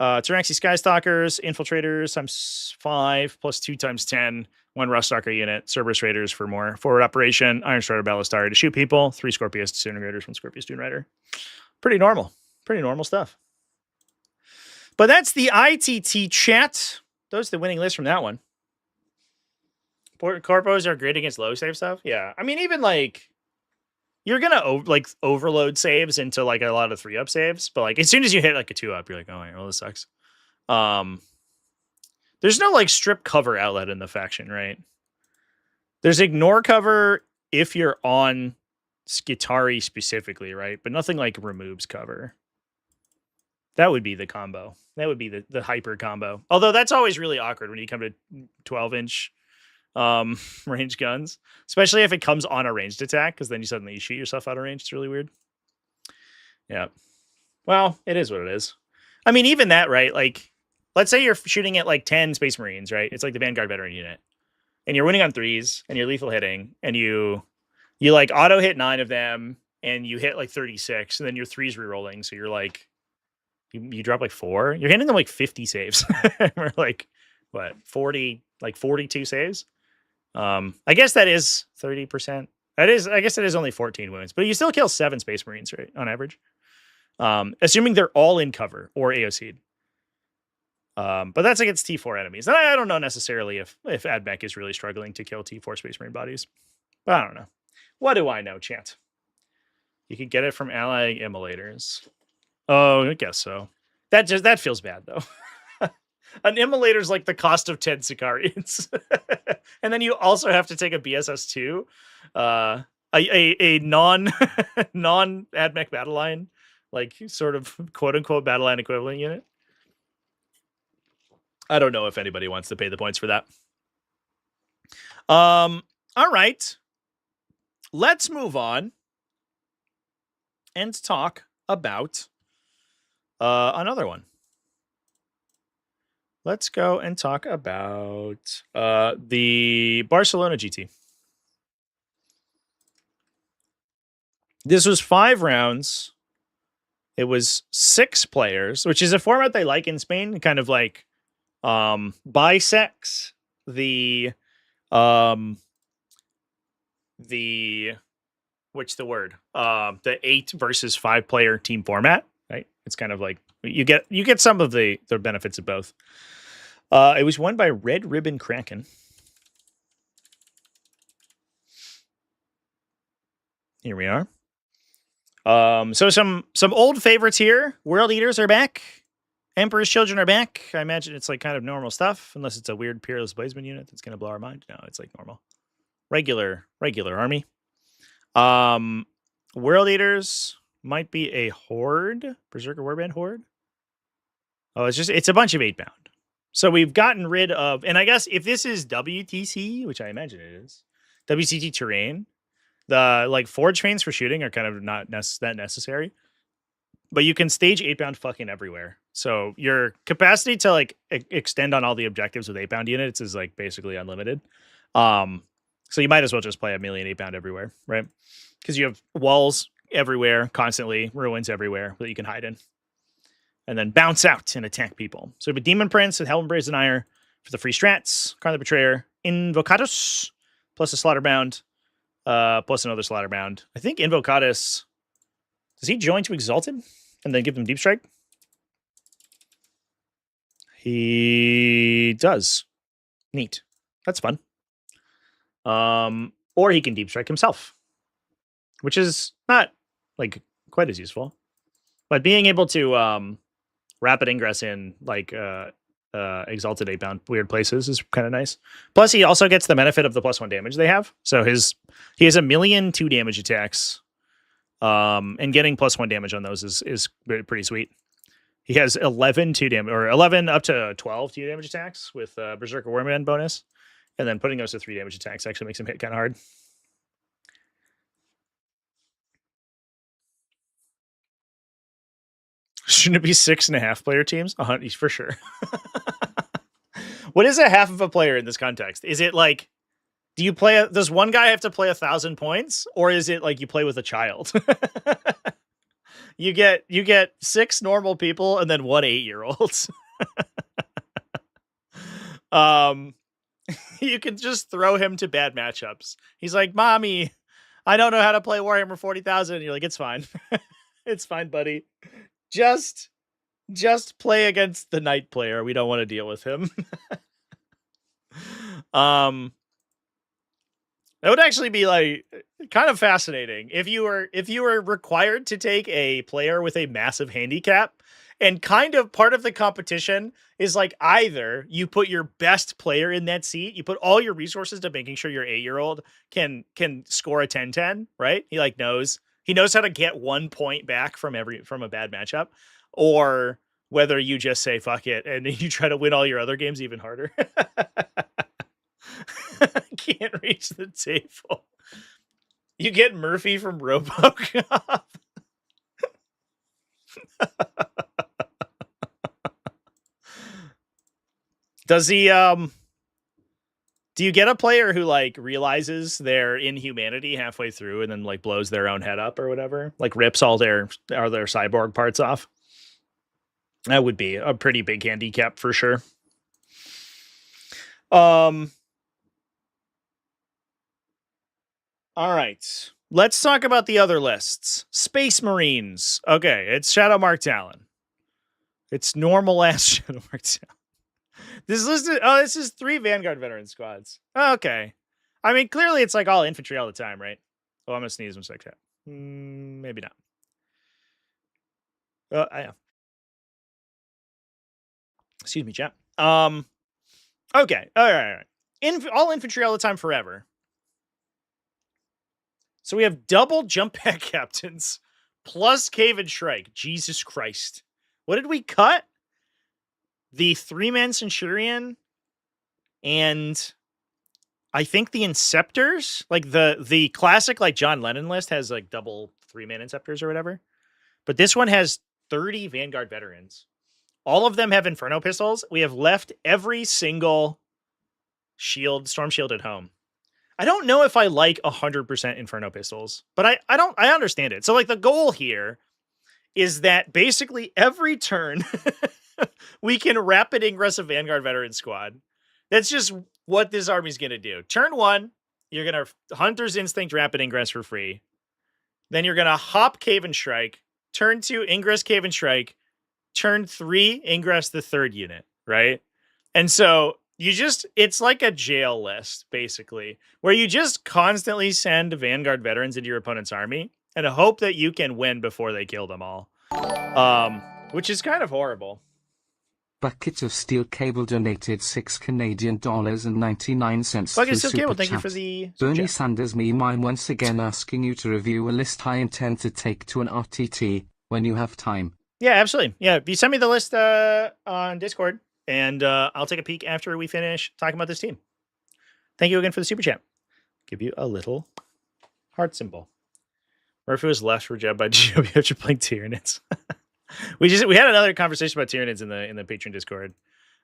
Speaker 1: Tyranxi Skystalkers, Infiltrators ×5 plus 2 × 10, 1 Ruststalker unit, Cerberus Raiders for more forward operation, Iron Strider Ballistari to shoot people, 3 Scorpius Disintegrators, 1 Scorpius Dune Rider. Pretty normal stuff. But that's the I.T.T. chat. Those are the winning list from that one. Important corpos are great against low save stuff. Yeah, I mean, even like you're gonna overload saves into like a lot of 3-up saves, but like as soon as you hit like a 2-up, you're like, oh, well, this sucks. There's no like strip cover outlet in the faction, right? There's ignore cover if you're on Skitarii specifically, right? But nothing like removes cover. That would be the combo. That would be the hyper combo. Although that's always really awkward when you come to 12-inch range guns, especially if it comes on a ranged attack, because then you suddenly shoot yourself out of range. It's really weird. Yeah. Well, it is what it is. I mean, even that, right? Like, let's say you're shooting at like 10 Space Marines, right? It's like the Vanguard veteran unit, and you're winning on 3s, and you're lethal hitting, and you like auto hit 9 of them, and you hit like 36, and then your 3s rerolling, so you're like, you drop like 4. You're hitting them like 50 saves. We're like, what, 40, like 42 saves? I guess that is 30%. I guess it is only 14 wounds, but you still kill 7 Space Marines, right, on average. Assuming they're all in cover or AOC'd. But that's against T4 enemies. And I don't know necessarily if AdMech is really struggling to kill T4 Space Marine bodies. But I don't know. What do I know, chat? You could get it from allying immolators. Oh, I guess so. That feels bad, though. An immolator's like the cost of 10 Sicarians. And then you also have to take a BSS2. A non AdMech battle line, like sort of quote unquote battle line equivalent unit. I don't know if anybody wants to pay the points for that. All right. Let's move on and talk about another one. Let's go and talk about the Barcelona GT. This was 5 rounds. It was 6 players, which is a format they like in Spain. It kind of like bisects the what's the word? The 8 versus 5 player team format, right? It's kind of like you get some of the benefits of both. It was won by Red Ribbon Kraken. Here we are. So some old favorites here. World Eaters are back. Emperor's Children are back. I imagine it's like kind of normal stuff, unless it's a weird Peerless Blazeman unit that's going to blow our mind. No, it's like normal. Regular army. World Eaters might be a Horde. Berserker Warband Horde. Oh, it's a bunch of 8-bound. So we've gotten rid of, and I guess if this is WTC, which I imagine it is, WTT terrain, the like forge trains for shooting are kind of not that necessary. But you can stage 8-bound fucking everywhere. So your capacity to like extend on all the objectives with 8-bound units is like basically unlimited. So you might as well just play a million 8-bound everywhere, right? Because you have walls everywhere, constantly, ruins everywhere that you can hide in. And then bounce out and attack people. So we have a Demon Prince with Helm Brazen Ire for the free strats, Karn the Betrayer, Invocatus, plus a Slaughterbound, plus another Slaughterbound. I think Invocatus, does he join to Exalted and then give them Deep Strike? He does. Neat. That's fun. Or he can Deep Strike himself, which is not like quite as useful. But being able to rapid ingress in like Exalted 8-bound weird places is kind of nice. Plus, he also gets the benefit of the +1 damage they have. So he has a million 2 damage attacks. And getting +1 damage on those is pretty sweet. He has 11 2 damage, or 11 up to 12 2 damage attacks with Berserker Warband bonus. And then putting those to 3 damage attacks actually makes him hit kind of hard. Shouldn't it be 6.5 player teams? For sure. What is a half of a player in this context? Is it like, does one guy have to play 1,000 points, or is it like you play with a child? You get 6 normal people and then 1 8-year-old. You can just throw him to bad matchups. He's like, "Mommy, I don't know how to play Warhammer 40,000." You're like, "It's fine." It's fine, buddy. Just play against the knight player. We don't want to deal with him. That would actually be like kind of fascinating if you were required to take a player with a massive handicap, and kind of part of the competition is like either you put your best player in that seat, you put all your resources to making sure your 8-year-old can score a 10-10, right? He knows how to get 1 point back from a bad matchup, or whether you just say fuck it and you try to win all your other games even harder. Can't reach the table. You get Murphy from RoboCop. Does he do you get a player who like realizes their inhumanity halfway through and then like blows their own head up or whatever? Like rips all their cyborg parts off? That would be a pretty big handicap for sure. All right. Let's talk about the other lists. Space Marines. Okay, it's Shadow Mark Talon. It's normal ass Shadow Mark Talon. This is 3 Vanguard veteran squads. Okay. I mean, clearly it's like all infantry all the time, right? Oh, I'm gonna sneeze in a second. Maybe not. Yeah. Excuse me, chat. Okay. All right. All infantry all the time forever. So we have double jump pack captains plus Cave and Shrike. Jesus Christ. What did we cut? The 3-man Centurion and I think the Inceptors, like the classic like John Lennon list has like double 3-man Inceptors or whatever. But this one has 30 Vanguard veterans. All of them have Inferno pistols. We have left every single storm shield at home. I don't know if I like 100% Inferno pistols, but I understand it. So like the goal here is that basically every turn we can rapid ingress a Vanguard veteran squad. That's just what this army's going to do. Turn 1, you're going to Hunter's Instinct rapid ingress for free. Then you're going to hop Cave and Strike. Turn 2, ingress Cave and Strike. Turn 3, ingress the 3rd unit, right? And so it's like a jail list, basically, where you just constantly send Vanguard veterans into your opponent's army and hope that you can win before they kill them all. Which is kind of horrible.
Speaker 2: Bucket of Steel Cable donated $6 Canadian and 99 cents.
Speaker 1: Bucket of Steel Cable, thank you for the
Speaker 2: Bernie Sanders meme. I'm once again asking you to review a list I intend to take to an I.T.T. when you have time.
Speaker 1: Yeah, absolutely. Yeah, you send me the list on Discord. And I'll take a peek after we finish talking about this team. Thank you again for the super chat. Give you a little heart symbol. Murphy was left for Jeb by GW after playing Tyranids. we had another conversation about Tyranids in the Patreon Discord.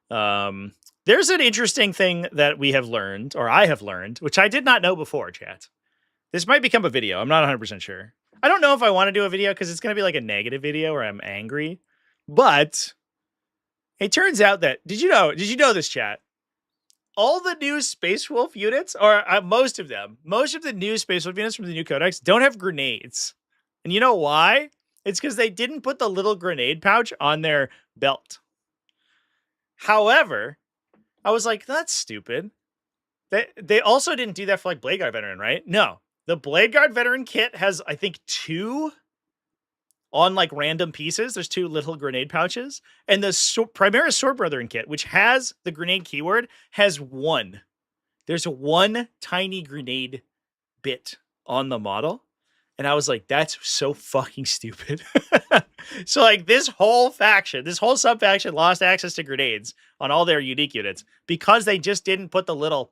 Speaker 1: There's an interesting thing that we have learned, or I have learned, which I did not know before, chat. This might become a video. I'm not 100% sure. I don't know if I want to do a video because it's going to be like a negative video where I'm angry. But it turns out that, did you know this, chat? All the new Space Wolf units, or most of the new Space Wolf units from the new codex don't have grenades. And you know why? It's because they didn't put the little grenade pouch on their belt. However, I was like, that's stupid. They also didn't do that for like Blade Guard Veteran, right? No. The Blade Guard Veteran kit has, I think, 2 on like random pieces. There's 2 little grenade pouches. And the Primaris Sword Brethren kit, which has the grenade keyword, has 1. There's 1 tiny grenade bit on the model. And I was like, that's so fucking stupid. So like this whole sub-faction lost access to grenades on all their unique units because they just didn't put the little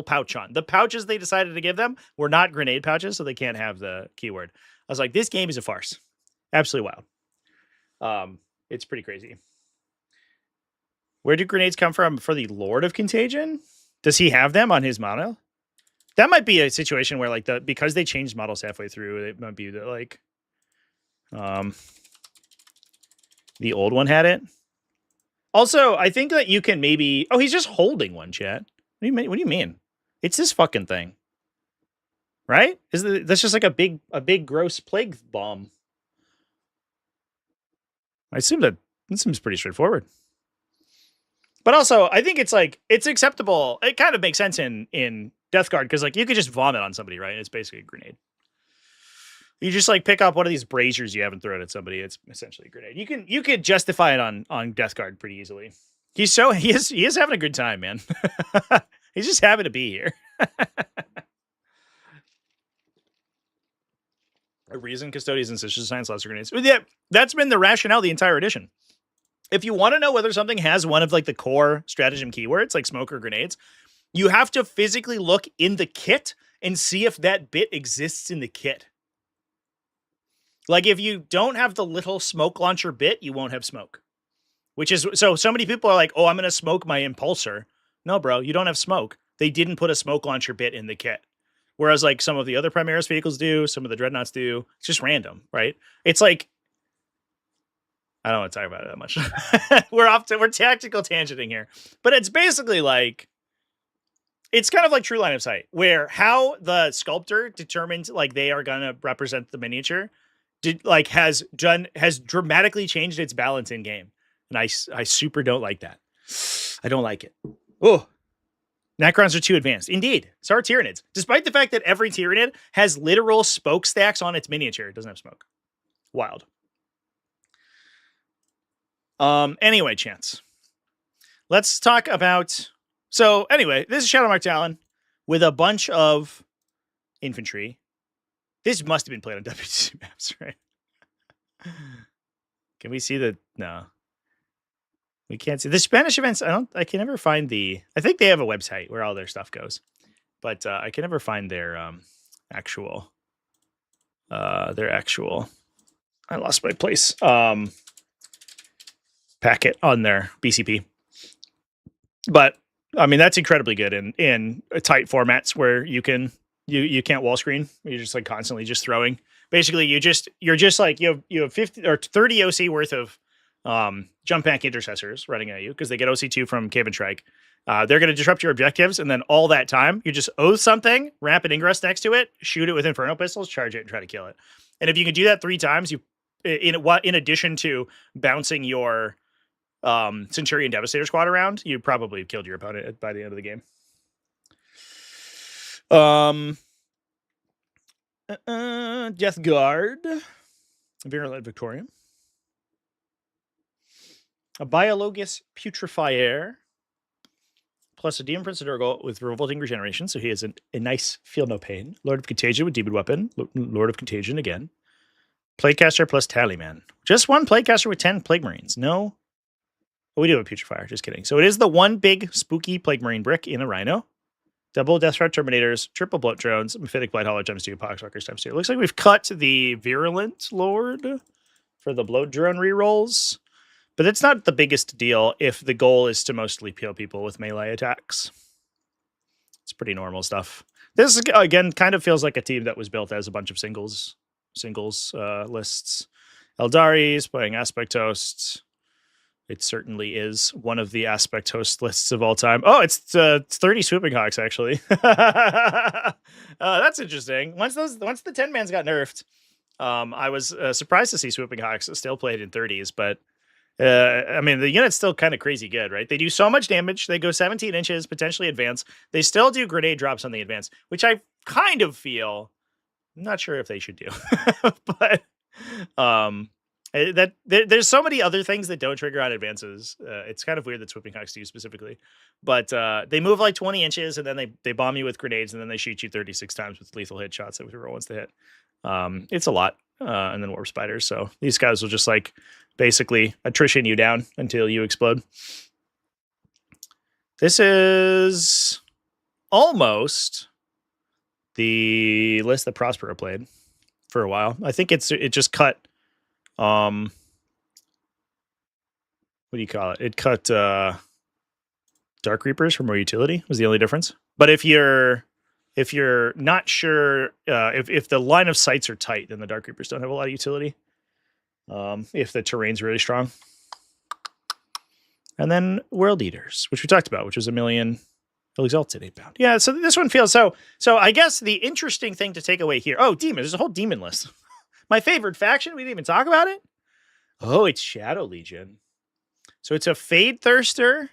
Speaker 1: pouch on. The pouches they decided to give them were not grenade pouches, so they can't have the keyword. I was like, this game is a farce. Absolutely wild. It's pretty crazy. Where do grenades come from for the Lord of Contagion? Does he have them on his model? That might be a situation where, like, because they changed models halfway through, it might be that, like, the old one had it. Also, I think that you can maybe... Oh, he's just holding one, chat. What do you mean? It's this fucking thing. Right? That's just like a big gross plague bomb. I assume that seems pretty straightforward. But also, I think it's like, it's acceptable. It kind of makes sense in Death Guard, because, like, you could just vomit on somebody, right? It's basically a grenade. You just, like, pick up one of these braziers you haven't thrown at somebody. It's essentially a grenade. You could justify it on Death Guard pretty easily. He is having a good time, man. He's just happy to be here. A reason custodians and sisters assign lesser grenades. Yeah, that's been the rationale the entire edition. If you want to know whether something has one of, like, the core stratagem keywords, like smoke or grenades, you have to physically look in the kit and see if that bit exists in the kit. Like, if you don't have the little smoke launcher bit, you won't have smoke. Which is, so many people are like, oh, I'm going to smoke my impulsor. No, bro, you don't have smoke. They didn't put a smoke launcher bit in the kit. Whereas, like, some of the other Primaris vehicles do, some of the Dreadnoughts do. It's just random, right? It's like, I don't want to talk about it that much. We're tactical tangenting here. But it's basically like, it's kind of like True Line of Sight, where how the sculptor determined, like, they are going to represent the miniature has dramatically changed its balance in game. And I super don't like that. I don't like it. Oh, Necrons are too advanced. Indeed. So are Tyranids. Despite the fact that every Tyranid has literal smoke stacks on its miniature, it doesn't have smoke. Wild. Anyway, Chance. Let's talk about... So, anyway, this is Shadowmark Talon with a bunch of infantry. This must have been played on WTC maps, right? Can we see the... No. We can't see. The Spanish events, I can never find the... I think they have a website where all their stuff goes. But I can never find their actual... I lost my place. Packet on their BCP. But, I mean, that's incredibly good in tight formats where you can't wall screen. You're just, like, constantly just throwing. Basically, you're just like, you have 50 or 30 OC worth of jump pack intercessors running at you because they get OC2 from Cave and Shrike. They're going to disrupt your objectives, and then all that time, you just oath something, rapid ingress next to it, shoot it with Inferno pistols, charge it, and try to kill it. And if you can do that 3 times, in addition to bouncing your Centurion Devastator squad around, you probably killed your opponent by the end of the game. Death Guard, Virulent Victorian, a Biologus Putrefier, plus a Demon Prince of Durgal with Revolting Regeneration, so he has a nice Feel No Pain. Lord of Contagion with Demon Weapon, Lord of Contagion again. Plaguecaster plus Tallyman. Just one Plaguecaster with 10 Plague Marines. No. Oh, we do have a Putrefier, just kidding. So it is the one big spooky Plague Marine brick in a Rhino. Double Deathstar Terminators, triple Bloat Drones, Mephitic Blight Hauler ×2, Poxwalkers ×2. It looks like we've cut the Virulent Lord for the Bloat Drone rerolls. But it's not the biggest deal if the goal is to mostly kill people with melee attacks. It's pretty normal stuff. This, again, kind of feels like a team that was built as a bunch of singles lists. Eldaris playing Aspect Hosts. It certainly is one of the Aspect Host lists of all time. Oh, it's 30 Swooping Hawks, actually. That's interesting. Once the 10-mans got nerfed, I was surprised to see Swooping Hawks still played in 30s, but I mean, the unit's still kind of crazy good, right? They do so much damage. They go 17 inches, potentially advance. They still do grenade drops on the advance, which I kind of feel... I'm not sure if they should do. But there's so many other things that don't trigger on advances. It's kind of weird that Swooping Hawks do specifically. But they move like 20 inches, and then they bomb you with grenades, and then they shoot you 36 times with lethal hit shots that whoever wants to hit. It's a lot. And then Warp Spiders. So these guys will just, like, basically attrition you down until you explode. This is almost the list that Prospero played for a while. I think it just cut what do you call it? It cut Dark Reapers for more utility was the only difference. But if you're not sure if the line of sights are tight, then the Dark Reapers don't have a lot of utility. If the terrain's really strong. And then World Eaters, which we talked about, which was 1 million Exalted 8-bound. Yeah, so this one feels so I guess the interesting thing to take away here. Oh, demons. There's a whole demon list. My favorite faction, we didn't even talk about it. Oh, it's Shadow Legion. So it's a Fade Thirster,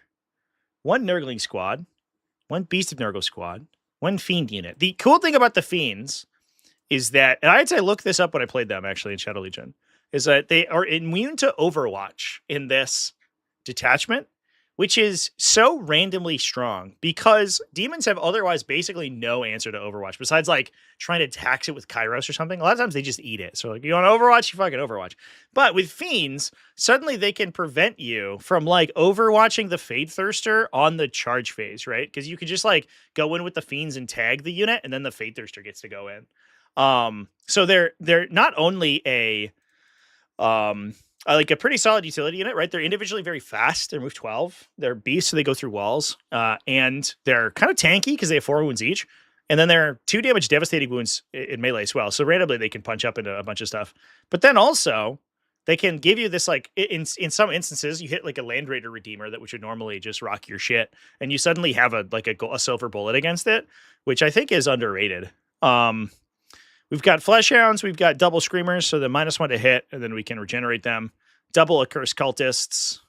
Speaker 1: 1 Nurgling squad, 1 Beast of Nurgle squad, 1 Fiend unit. The cool thing about the Fiends is that, and I looked this up when I played them actually in Shadow Legion, is that they are immune to Overwatch in this detachment, which is so randomly strong because demons have otherwise basically no answer to Overwatch besides like trying to tax it with Kairos or something. A lot of times they just eat it. So like, you want Overwatch, you fucking Overwatch. But with Fiends, suddenly they can prevent you from like Overwatching the Fade Thirster on the charge phase, right? Because you can just like go in with the Fiends and tag the unit, and then the Fade Thirster gets to go in. So they're not only like a pretty solid utility unit, right? They're individually very fast. They're move 12. They're beasts, so they go through walls. And they're kind of tanky because they have 4 wounds each. And then they're 2 damage devastating wounds in melee as well. So randomly they can punch up into a bunch of stuff. But then also they can give you this, like, in some instances, you hit like a Land Raider Redeemer that which would normally just rock your shit, and you suddenly have a silver bullet against it, which I think is underrated. We've got Fleshhounds, we've got double Screamers, so the -1 to hit, and then we can regenerate them. Double Accursed Cultists.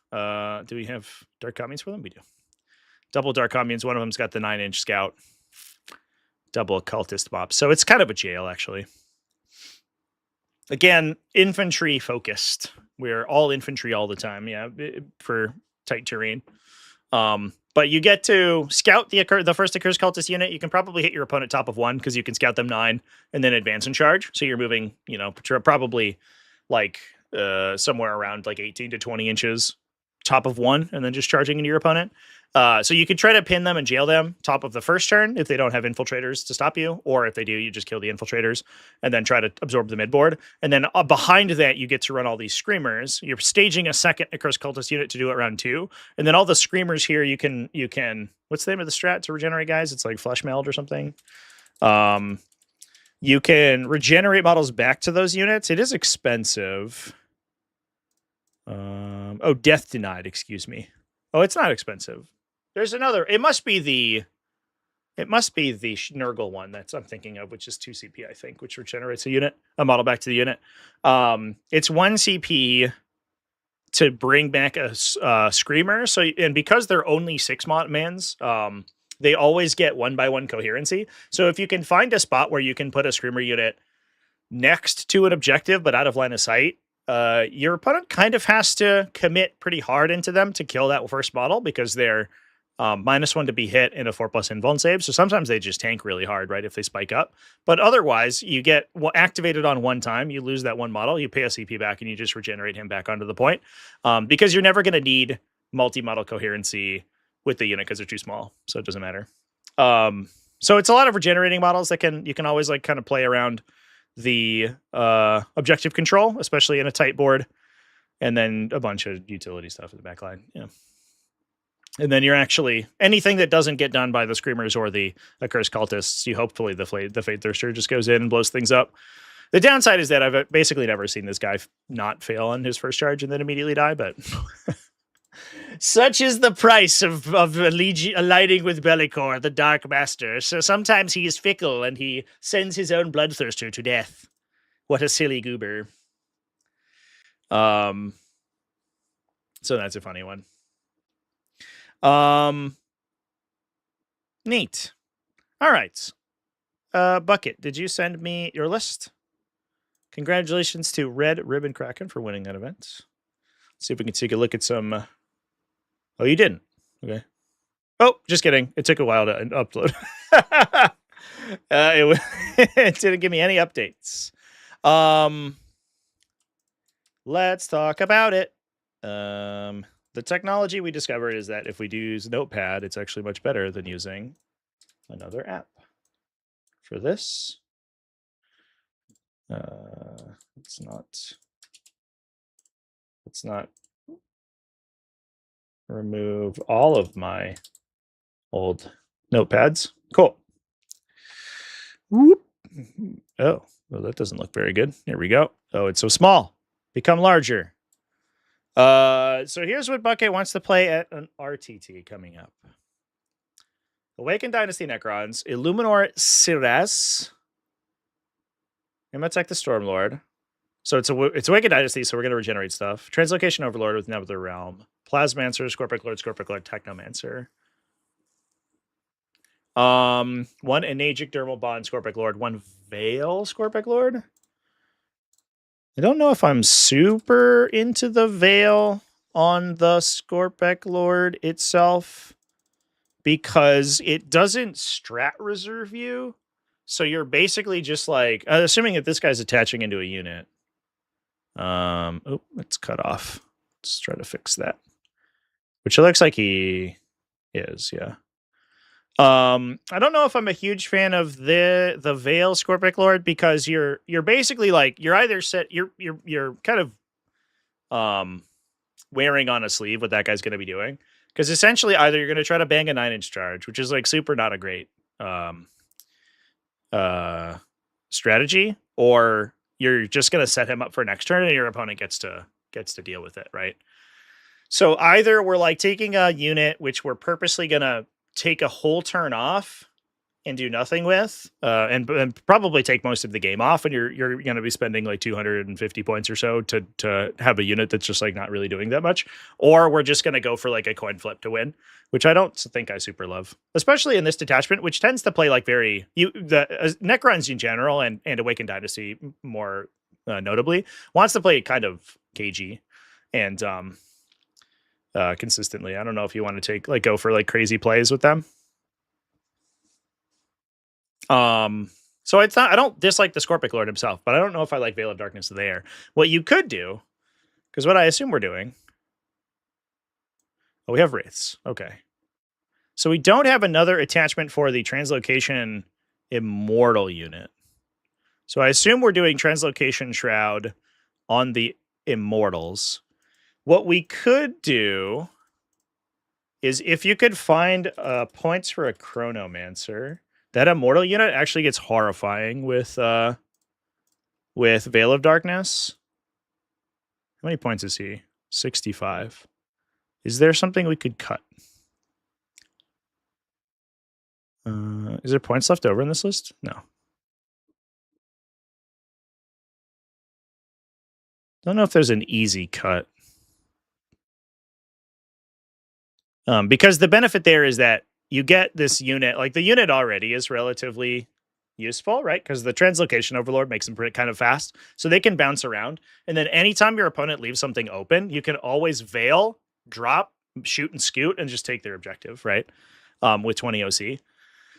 Speaker 1: Do we have Dark Communes for them? We do. Double Dark Communes. One of them's got the 9-inch Scout. Double Occultist Mob. So it's kind of a jail, actually. Again, infantry focused. We're all infantry all the time, yeah, for tight terrain. But you get to scout the first Accursed Cultist unit. You can probably hit your opponent top of 1 because you can scout them 9 and then advance and charge. So you're moving, probably like somewhere around like 18 to 20 inches top of 1 and then just charging into your opponent. So you could try to pin them and jail them top of the first turn if they don't have infiltrators to stop you, or if they do, you just kill the infiltrators and then try to absorb the midboard. And then behind that, you get to run all these Screamers. You're staging a second Accursed Cultist unit to do it round 2. And then all the Screamers here, you can, what's the name of the strat to regenerate guys? It's like Flesh Meld or something. You can regenerate models back to those units. It is expensive. Death Denied, excuse me. Oh, it's not expensive. There's another. It must be the Nurgle one that's I'm thinking of, which is 2 CP, I think, which regenerates a model back to the unit. It's 1 CP to bring back a Screamer. So, and because they're only 6 mans, they always get 1x1 coherency. So if you can find a spot where you can put a Screamer unit next to an objective but out of line of sight, your opponent kind of has to commit pretty hard into them to kill that first model because they're -1 to be hit in a 4+ invuln save. So sometimes they just tank really hard, right, if they spike up. But otherwise, you get activated on 1 time, you lose that 1 model, you pay a CP back, and you just regenerate him back onto the point. Because you're never going to need multi-model coherency with the unit because they're too small, so it doesn't matter. So it's a lot of regenerating models that you can always like kind of play around the objective control, especially in a tight board, and then a bunch of utility stuff in the back line. Yeah. And then you're actually anything that doesn't get done by the Screamers or the Accursed Cultists, you hopefully the Fade Thirster just goes in and blows things up. The downside is that I've basically never seen this guy not fail on his first charge and then immediately die, but such is the price of aligning with Bellicor, the Dark Master. So sometimes he is fickle and he sends his own Bloodthirster to death. What a silly goober. So that's a funny one. Neat. All right. Bucket, did you send me your list? Congratulations to Red Ribbon Kraken for winning that event. Let's see if we can take a look at some. Oh, you didn't. Okay. Oh, just kidding. It took a while to upload. It didn't give me any updates. Let's talk about it. The technology we discovered is that if we do use Notepad, it's actually much better than using another app. For this, let's not remove all of my old notepads. Cool. Whoop. Oh, well, that doesn't look very good. Here we go. Oh, it's so small. Become larger. So here's what Bucket wants to play at an I.T.T coming up. Awakened Dynasty Necrons, Illuminor Siras, Imatech the Stormlord. So it's Awakened Dynasty, so we're going to regenerate stuff. Translocation Overlord with Nebula Realm. Plasmancer, Scorpic Lord, Technomancer. One Enagic Dermal Bond, Scorpic Lord. One Veil, Scorpic Lord. I don't know if I'm super into the Veil on the Scorpic Lord itself, because it doesn't strat reserve you. So you're basically just like, assuming that this guy's attaching into a unit. Oh, it's cut off. Let's try to fix that. Which it looks like he is, yeah. I don't know if I'm a huge fan of the Veil Scorpic Lord, because you're basically like, you're either set, you're kind of wearing on a sleeve what that guy's going to be doing. Because essentially either you're going to try to bang a 9-inch charge, which is like super not a great strategy, or you're just going to set him up for next turn and your opponent gets to deal with it, right? So either we're like taking a unit which we're purposely going to take a whole turn off and do nothing with, and probably take most of the game off, and you're going to be spending like 250 points or so to have a unit that's just like not really doing that much, or we're just going to go for like a coin flip to win, which I don't think I super love, especially in this detachment, which tends to play like the Necrons in general, and Awakened Dynasty more notably, wants to play kind of cagey and consistently. I don't know if you want to go for like crazy plays with them. So I don't dislike the Scorpic Lord himself, but I don't know if I like Veil of Darkness there. What you could do, because what I assume we're doing, we have Wraiths. Okay. So we don't have another attachment for the Translocation Immortal unit. So I assume we're doing Translocation Shroud on the Immortals. What we could do is, if you could find points for a Chronomancer, that Immortal unit actually gets horrifying with Veil of Darkness. How many points is he? 65. Is there something we could cut? Is there points left over in this list? No. Don't know if there's an easy cut. Because the benefit there is that you get this unit, like the unit already is relatively useful, right? Because the Translocation Overlord makes them kind of fast, so they can bounce around. And then anytime your opponent leaves something open, you can always Veil, drop, shoot, and scoot, and just take their objective, right? With 20 OC.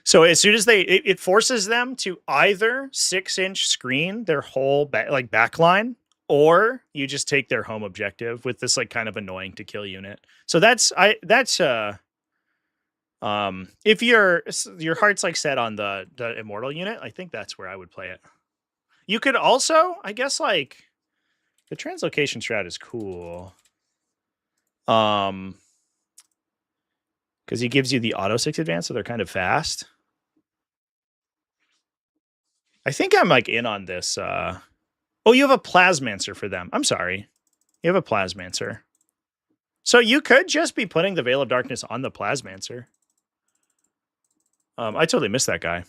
Speaker 1: So as soon as it forces them to either 6-inch screen their whole back line, or you just take their home objective with this like kind of annoying to kill unit. So that's if your heart's like set on the Immortal unit, I think that's where I would play it. You could also, I guess, like the Translocation Shroud is cool. Because he gives you the auto 6 advance, so they're kind of fast. I think I'm like in on this. Oh, you have a Plasmancer for them. I'm sorry. You have a Plasmancer. So you could just be putting the Veil of Darkness on the Plasmancer. I totally missed that guy.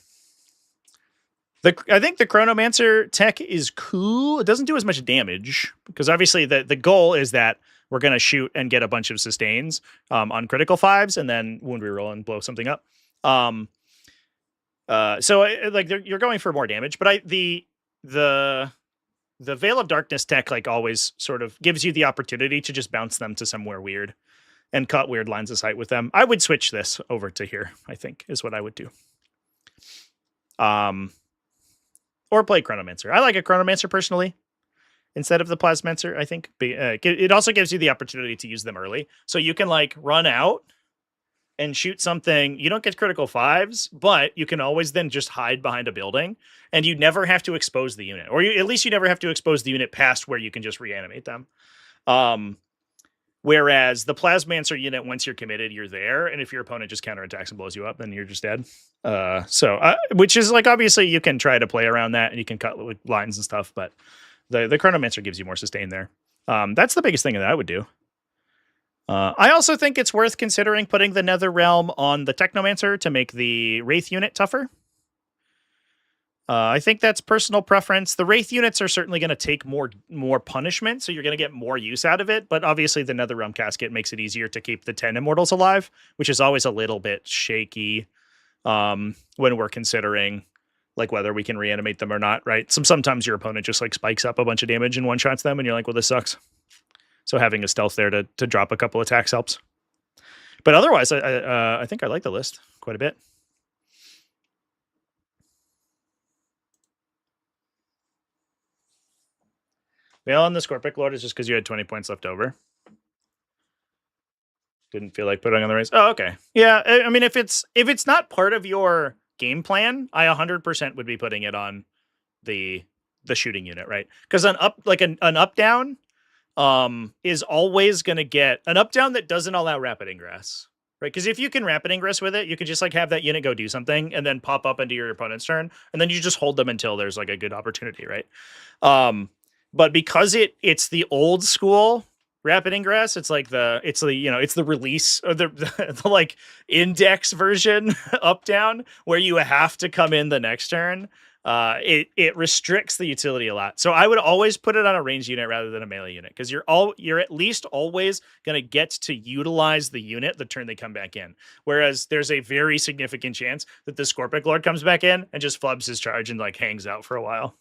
Speaker 1: I think the Chronomancer tech is cool. It doesn't do as much damage, because obviously the goal is that we're going to shoot and get a bunch of sustains on critical 5s and then wound reroll and blow something up. So like you're going for more damage, but the Veil of Darkness tech like always sort of gives you the opportunity to just bounce them to somewhere weird and cut weird lines of sight with them. I would switch this over to here, I think, is what I would do. Or play Chronomancer. I like a Chronomancer personally instead of the Plasmancer, I think. It also gives you the opportunity to use them early. So you can like run out and shoot something. You don't get critical 5s, but you can always then just hide behind a building, and you never have to expose the unit. Or at least you never have to expose the unit past where you can just reanimate them. Whereas the Plasmancer unit, once you're committed, you're there. And if your opponent just counterattacks and blows you up, then you're just dead. Which is like, obviously you can try to play around that and you can cut with lines and stuff, but the Chronomancer gives you more sustain there. That's the biggest thing that I would do. I also think it's worth considering putting the Nether Realm on the Technomancer to make the Wraith unit tougher. I think that's personal preference. The Wraith units are certainly going to take more punishment, so you're going to get more use out of it. But obviously, the Netherrealm Casket makes it easier to keep the 10 Immortals alive, which is always a little bit shaky when we're considering like whether we can reanimate them or not, right? Sometimes your opponent just like spikes up a bunch of damage and one-shots them, and you're like, well, this sucks. So having a stealth there to drop a couple attacks helps. But otherwise, I think I like the list quite a bit. Bail on the Scorpic Lord is just because you had 20 points left over. Didn't feel like putting on the race. Oh, okay. Yeah, I mean, if it's not part of your game plan, I 100% would be putting it on the shooting unit, right? Because an up down is always going to get an up down that doesn't allow rapid ingress, right? Because if you can rapid ingress with it, you could just like have that unit go do something and then pop up into your opponent's turn, and then you just hold them until there's like a good opportunity, right? But because it's the old school rapid ingress, it's the release or the like index version up down where you have to come in the next turn. It restricts the utility a lot. So I would always put it on a ranged unit rather than a melee unit, because you're at least always gonna get to utilize the unit the turn they come back in. Whereas there's a very significant chance that the Scorpic Lord comes back in and just flubs his charge and like hangs out for a while.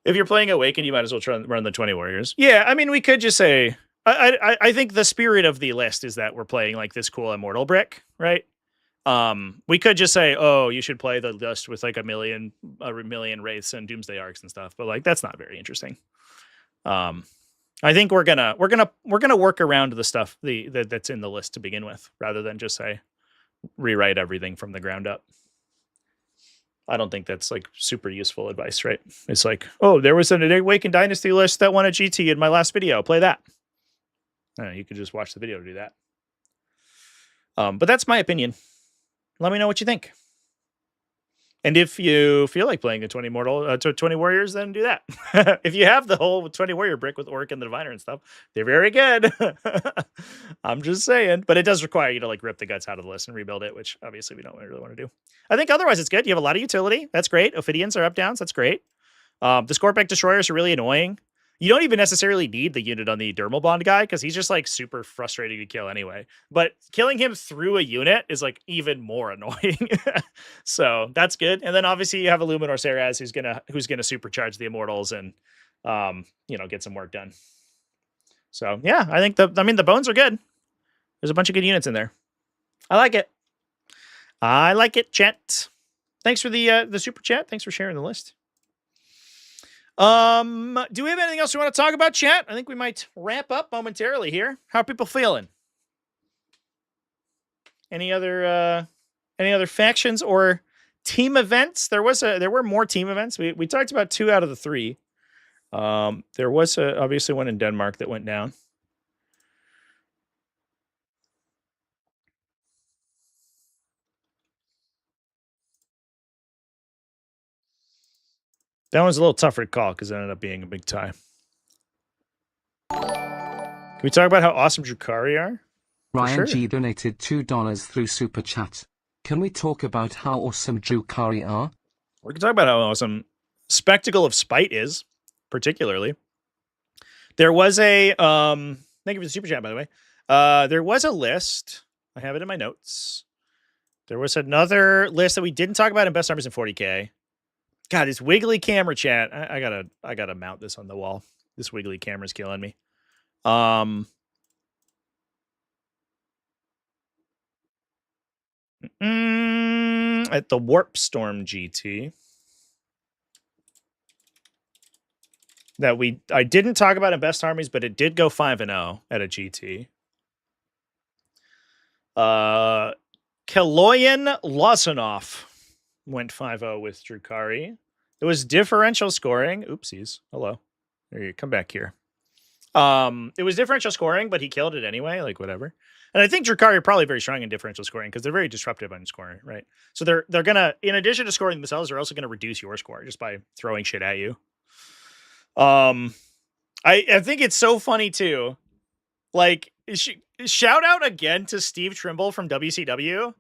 Speaker 1: If you're playing Awaken, you might as well run the 20 Warriors. Yeah, I mean, we could just say... I think the spirit of the list is that we're playing like this cool Immortal brick, right? We could just say, oh, you should play the list with like a million Wraiths and Doomsday Arcs and stuff, but like that's not very interesting. I think we're gonna work around the stuff that's in the list to begin with, rather than just say rewrite everything from the ground up. I don't think that's like super useful advice, right? It's like, oh, there was an Awakened Dynasty list that won a GT in my last video. Play that. You can just watch the video to do that. But that's my opinion. Let me know what you think. And if you feel like playing the 20 Warriors, then do that. If you have the whole 20 Warrior brick with Orc and the Diviner and stuff, they're very good. I'm just saying. But it does require you to like rip the guts out of the list and rebuild it, which obviously we don't really want to do. I think otherwise it's good. You have a lot of utility. That's great. Ophidians are up downs. That's great. The Scorpic Destroyers are really annoying. You don't even necessarily need the unit on the Dermal Bond guy, because he's just like super frustrating to kill anyway. But killing him through a unit is like even more annoying. So that's good. And then obviously you have Illuminor Seraz who's gonna supercharge the Immortals and get some work done. So yeah, I think the bones are good. There's a bunch of good units in there. I like it. I like it, chat. Thanks for the super chat. Thanks for sharing the list. Do we have anything else we want to talk about, chat? I think we might wrap up momentarily here. How are people feeling? Any other factions or team events? There were more team events. We talked about 2 out of the 3. There was obviously one in Denmark that went down. That one's a little tougher to call because it ended up being a big tie. Can we talk about how awesome Drukhari are?
Speaker 2: Ryan G donated $2 through Super Chat. Can we talk about how awesome Drukhari are?
Speaker 1: We can talk about how awesome Spectacle of Spite is, particularly. There was a... thank you for the Super Chat, by the way. There was a list. I have it in my notes. There was another list that we didn't talk about in Best Armies in 40K. God, this wiggly camera, chat. I gotta mount this on the wall. This wiggly camera's killing me. At the Warp Storm GT that I didn't talk about in Best Armies, but it did go 5-0 at a GT. Kaloyan Lawsonoff went 5-0 with Drukhari. It was differential scoring. Oopsies. Hello. There you come back here. It was differential scoring, but he killed it anyway, like whatever. And I think Drukhari are probably very strong in differential scoring because they're very disruptive on scoring, right? So they're gonna, in addition to scoring themselves, they're also gonna reduce your score just by throwing shit at you. I think it's so funny too. Like, shout out again to Steve Trimble from WCW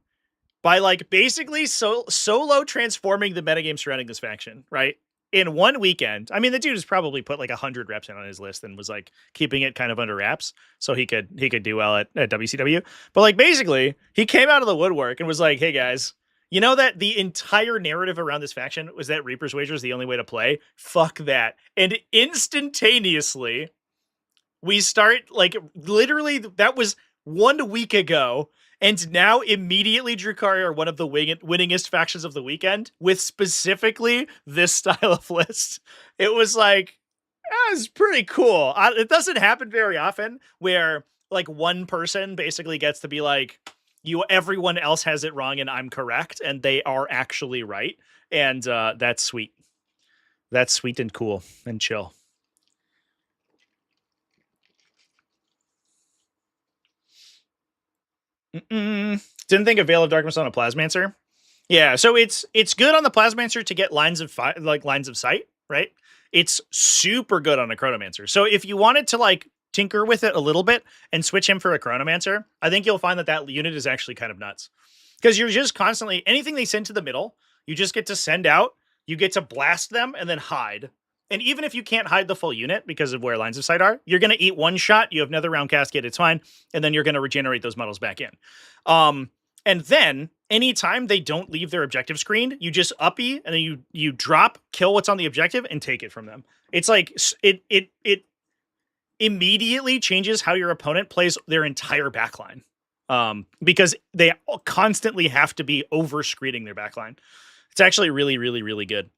Speaker 1: by like basically solo transforming the metagame surrounding this faction, right? In one weekend. I mean, the dude has probably put like 100 reps in on his list and was like keeping it kind of under wraps so he could do well at WCW. But like basically, he came out of the woodwork and was like, "Hey guys, you know that the entire narrative around this faction was that Reaper's Wager is the only way to play? Fuck that." And instantaneously, we start like literally that was 1 week ago. And now immediately Drukhari are one of the winningest factions of the weekend with specifically this style of list. It was like, it's pretty cool. It doesn't happen very often where like one person basically gets to be like, everyone else has it wrong and I'm correct. And they are actually right. And that's sweet. That's sweet and cool and chill. Didn't think of Veil of Darkness on a Plasmancer. Yeah, so it's good on the Plasmancer to get lines of sight, right? It's super good on a Chronomancer. So if you wanted to like tinker with it a little bit and switch him for a Chronomancer, I think you'll find that unit is actually kind of nuts. Because you're just constantly, anything they send to the middle, you just get to send out, you get to blast them and then hide. And even if you can't hide the full unit because of where lines of sight are, you're going to eat one shot. You have another round cascade. It's fine. And then you're going to regenerate those models back in. And then anytime they don't leave their objective screen, you just uppy and then you drop, kill what's on the objective and take it from them. It's like it immediately changes how your opponent plays their entire backline. Because they constantly have to be over screening their backline. It's actually really, really, really good.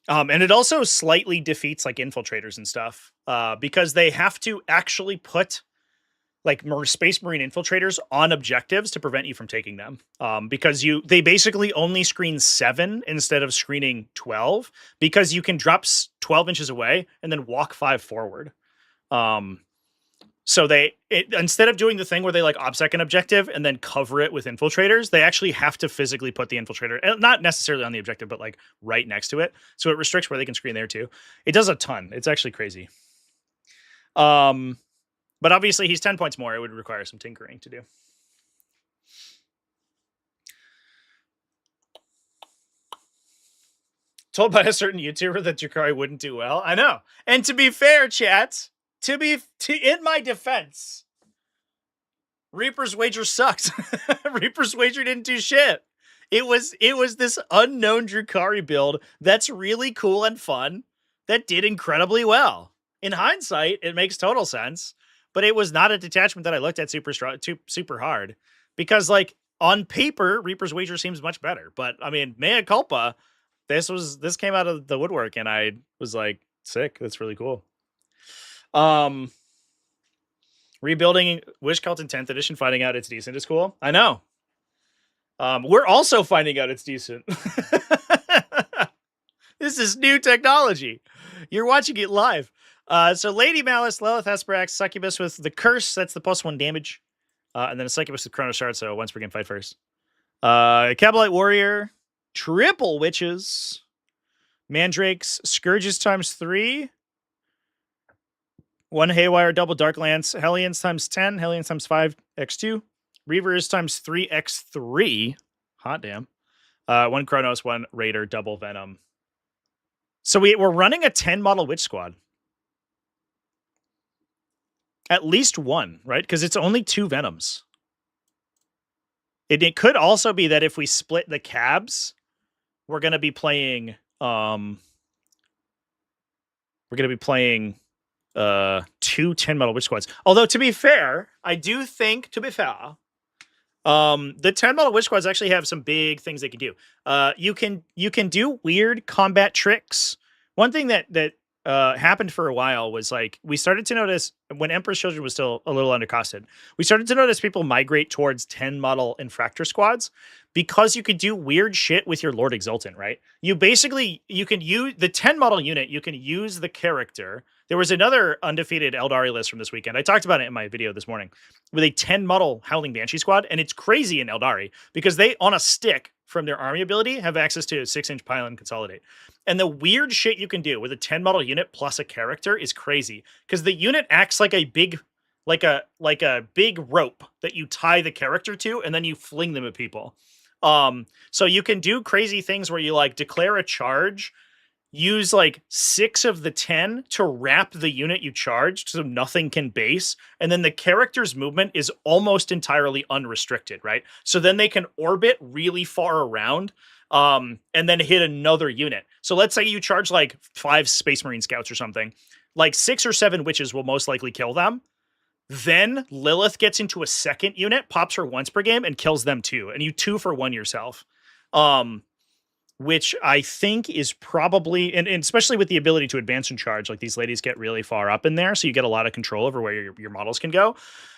Speaker 1: And it also slightly defeats like infiltrators and stuff because they have to actually put like Space Marine infiltrators on objectives to prevent you from taking them. Because they basically only screen 7 instead of screening 12 because you can drop 12 inches away and then walk 5 forward. So instead of doing the thing where they like obsec an objective and then cover it with infiltrators, they actually have to physically put the infiltrator, not necessarily on the objective, but like right next to it. So it restricts where they can screen there too. It does a ton. It's actually crazy. But obviously he's 10 points more. It would require some tinkering to do. Told by a certain YouTuber that Drukhari wouldn't do well. I know. And to be fair, chat, in my defense, Reaper's Wager sucked. Reaper's Wager didn't do shit. It was this unknown Drukhari build that's really cool and fun that did incredibly well. In hindsight, it makes total sense, but it was not a detachment that I looked at super hard because like on paper, Reaper's Wager seems much better. But I mean, mea culpa, this came out of the woodwork and I was like, sick. That's really cool. Rebuilding Wish Cult in 10th edition, finding out it's decent is cool. I know. We're also finding out it's decent. This is new technology. You're watching it live. So Lady Malice, Lilith Hesperax, Succubus with the Curse. That's the +1 damage. And then a Succubus with Chrono Shard. So once per game, fight first. Cabalite Warrior, Triple Witches, Mandrakes, Scourges ×3. 1 Haywire, double Dark Lance, Hellions ×10, Hellions ×5, x2, Reavers ×3, x3. Hot damn. 1 Chronos, 1 Raider, double Venom. So we're running a 10 model Witch Squad. At least one, right? Because it's only 2 Venoms. It could also be that if we split the cabs, we're going to be playing 2 10 model Witch Squads. Although to be fair, I do think the 10 model Witch Squads actually have some big things they can do. You can do weird combat tricks. One thing that happened for a while was like we started to notice when Emperor's Children was still a little undercosted. We started to notice people migrate towards 10 model Infractor squads because you could do weird shit with your Lord Exultant, right? You can use the 10 model unit. You can use the character There was another undefeated Eldari list from this weekend. I talked about it in my video this morning with a 10 model Howling Banshee squad. And it's crazy in Eldari because they, on a stick from their army ability, have access to a 6-inch pylon consolidate. And the weird shit you can do with a 10 model unit plus a character is crazy because the unit acts like a big, like a big rope that you tie the character to, and then you fling them at people. So you can do crazy things where you like declare a charge, use like 6 of the 10 to wrap the unit you charged so nothing can base, and then the character's movement is almost entirely unrestricted, right? So then they can orbit really far around, and then hit another unit. So let's say you charge like 5 Space Marine scouts or something, like 6 or 7 witches will most likely kill them. Then Lilith gets into a second unit, pops her once per game, and kills them too. And you 2-for-1 yourself. Which I think is probably, and especially with the ability to advance and charge, like these ladies get really far up in there, so you get a lot of control over where your models can go.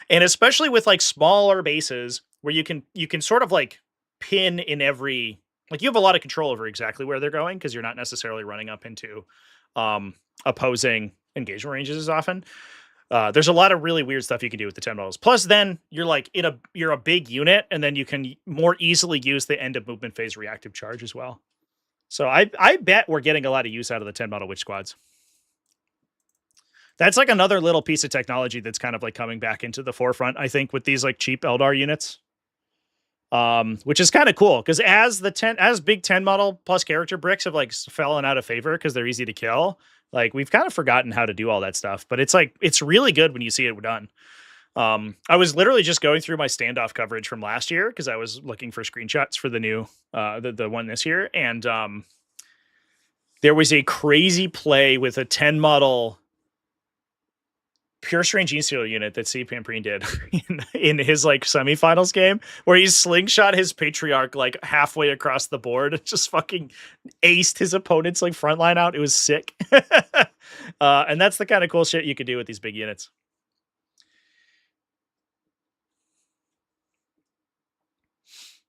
Speaker 1: And especially with like smaller bases where you can sort of like pin in every, like you have a lot of control over exactly where they're going because you're not necessarily running up into opposing engagement ranges as often. There's a lot of really weird stuff you can do with the 10 models. Plus, then you're like you're a big unit, and then you can more easily use the end of movement phase reactive charge as well. So I bet we're getting a lot of use out of the 10 model witch squads. That's like another little piece of technology that's kind of like coming back into the forefront, I think, with these like cheap Eldar units. Which is kind of cool because as big 10 model plus character bricks have like fallen out of favor because they're easy to kill. Like we've kind of forgotten how to do all that stuff, but it's like, it's really good when you see it done. I was literally just going through my standoff coverage from last year because I was looking for screenshots for the new, the one this year. And, there was a crazy play with a 10 model pure strange Genestealer unit that C. Pamprine did in his like semifinals game where he slingshot his Patriarch like halfway across the board and just fucking aced his opponent's like front line out. It was sick. And that's the kind of cool shit you could do with these big units.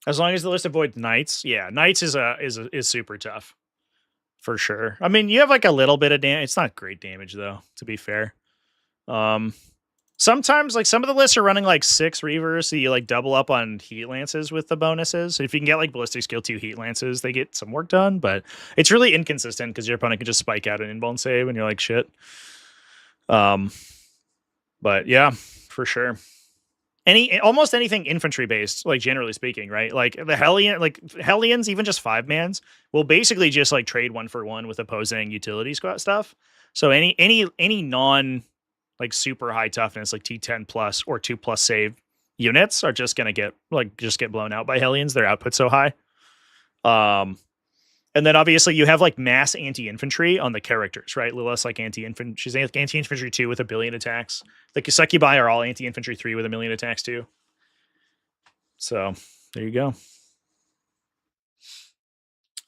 Speaker 1: As long as the list avoids knights. Yeah, knights is super tough for sure. I mean, you have like a little bit of damage. It's not great damage though, to be fair. Sometimes like some of the lists are running like 6 Reavers, so you like double up on Heat Lances with the bonuses. If you can get like Ballistic Skill 2 Heat Lances, they get some work done, but it's really inconsistent because your opponent can just spike out an invuln save and you're like shit. But yeah, for sure. Almost anything infantry based, like generally speaking, right? Like the Hellions, even just 5-mans, will basically just like trade 1-for-1 with opposing utility squad stuff. So any non like super high toughness, like T10 plus or 2+ save units are just going to get blown out by Hellions. Their output's so high. And then obviously you have like mass anti-infantry on the characters, right? Lilith's like anti-infantry. She's anti-infantry 2 with 1 billion attacks. The Succubi are all anti-infantry 3 with 1 million attacks too. So there you go.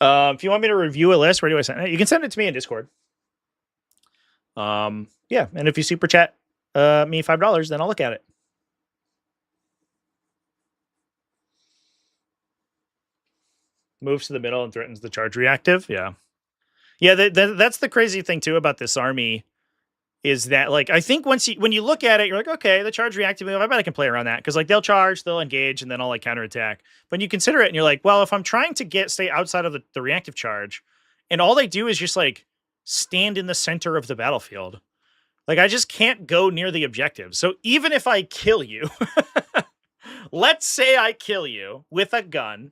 Speaker 1: If you want me to review a list, where do I send it? You can send it to me in Discord. Yeah, and if you super chat me $5, then I'll look at it. Moves to the middle and threatens the charge reactive. Yeah. That's the crazy thing too about this army is that like I think when you look at it, you're like, okay, the charge reactive move, I bet I can play around that because like they'll charge, they'll engage, and then I'll like counterattack. But you consider it and you're like, well, if I'm trying to stay outside of the reactive charge, and all they do is just like stand in the center of the battlefield. Like, I just can't go near the objective. So even if I kill you, let's say I kill you with a gun,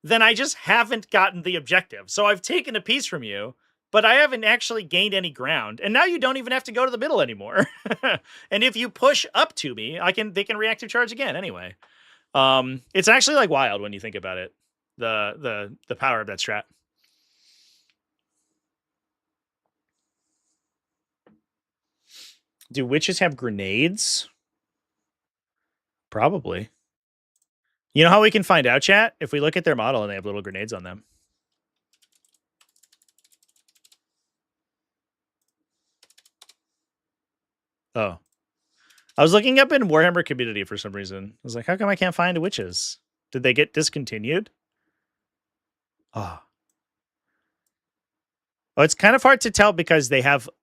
Speaker 1: then I just haven't gotten the objective. So I've taken a piece from you, but I haven't actually gained any ground. And now you don't even have to go to the middle anymore. And if you push up to me, they can reactive charge again anyway. It's actually like wild when you think about it. The power of that strat. Do witches have grenades? Probably. You know how we can find out, chat? If we look at their model and they have little grenades on them. Oh. I was looking up in Warhammer Community for some reason. I was like, how come I can't find witches? Did they get discontinued? Oh. Oh, it's kind of hard to tell because they have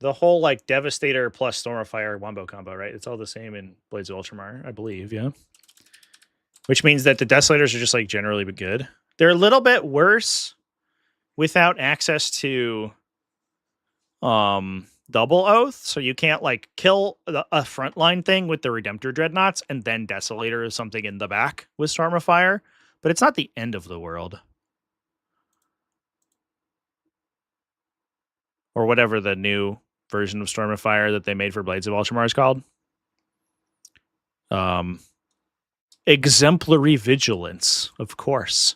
Speaker 1: the whole like Devastator plus Storm of Fire wombo combo, right? It's all the same in Blades of Ultramar, I believe, yeah. Which means that the Desolators are just like generally good. They're a little bit worse without access to double oath, so you can't like kill a frontline thing with the Redemptor Dreadnoughts and then Desolator or something in the back with Storm of Fire, but it's not the end of the world. Or whatever the new version of Storm of Fire that they made for Blades of Ultramar is called. Exemplary Vigilance, of course.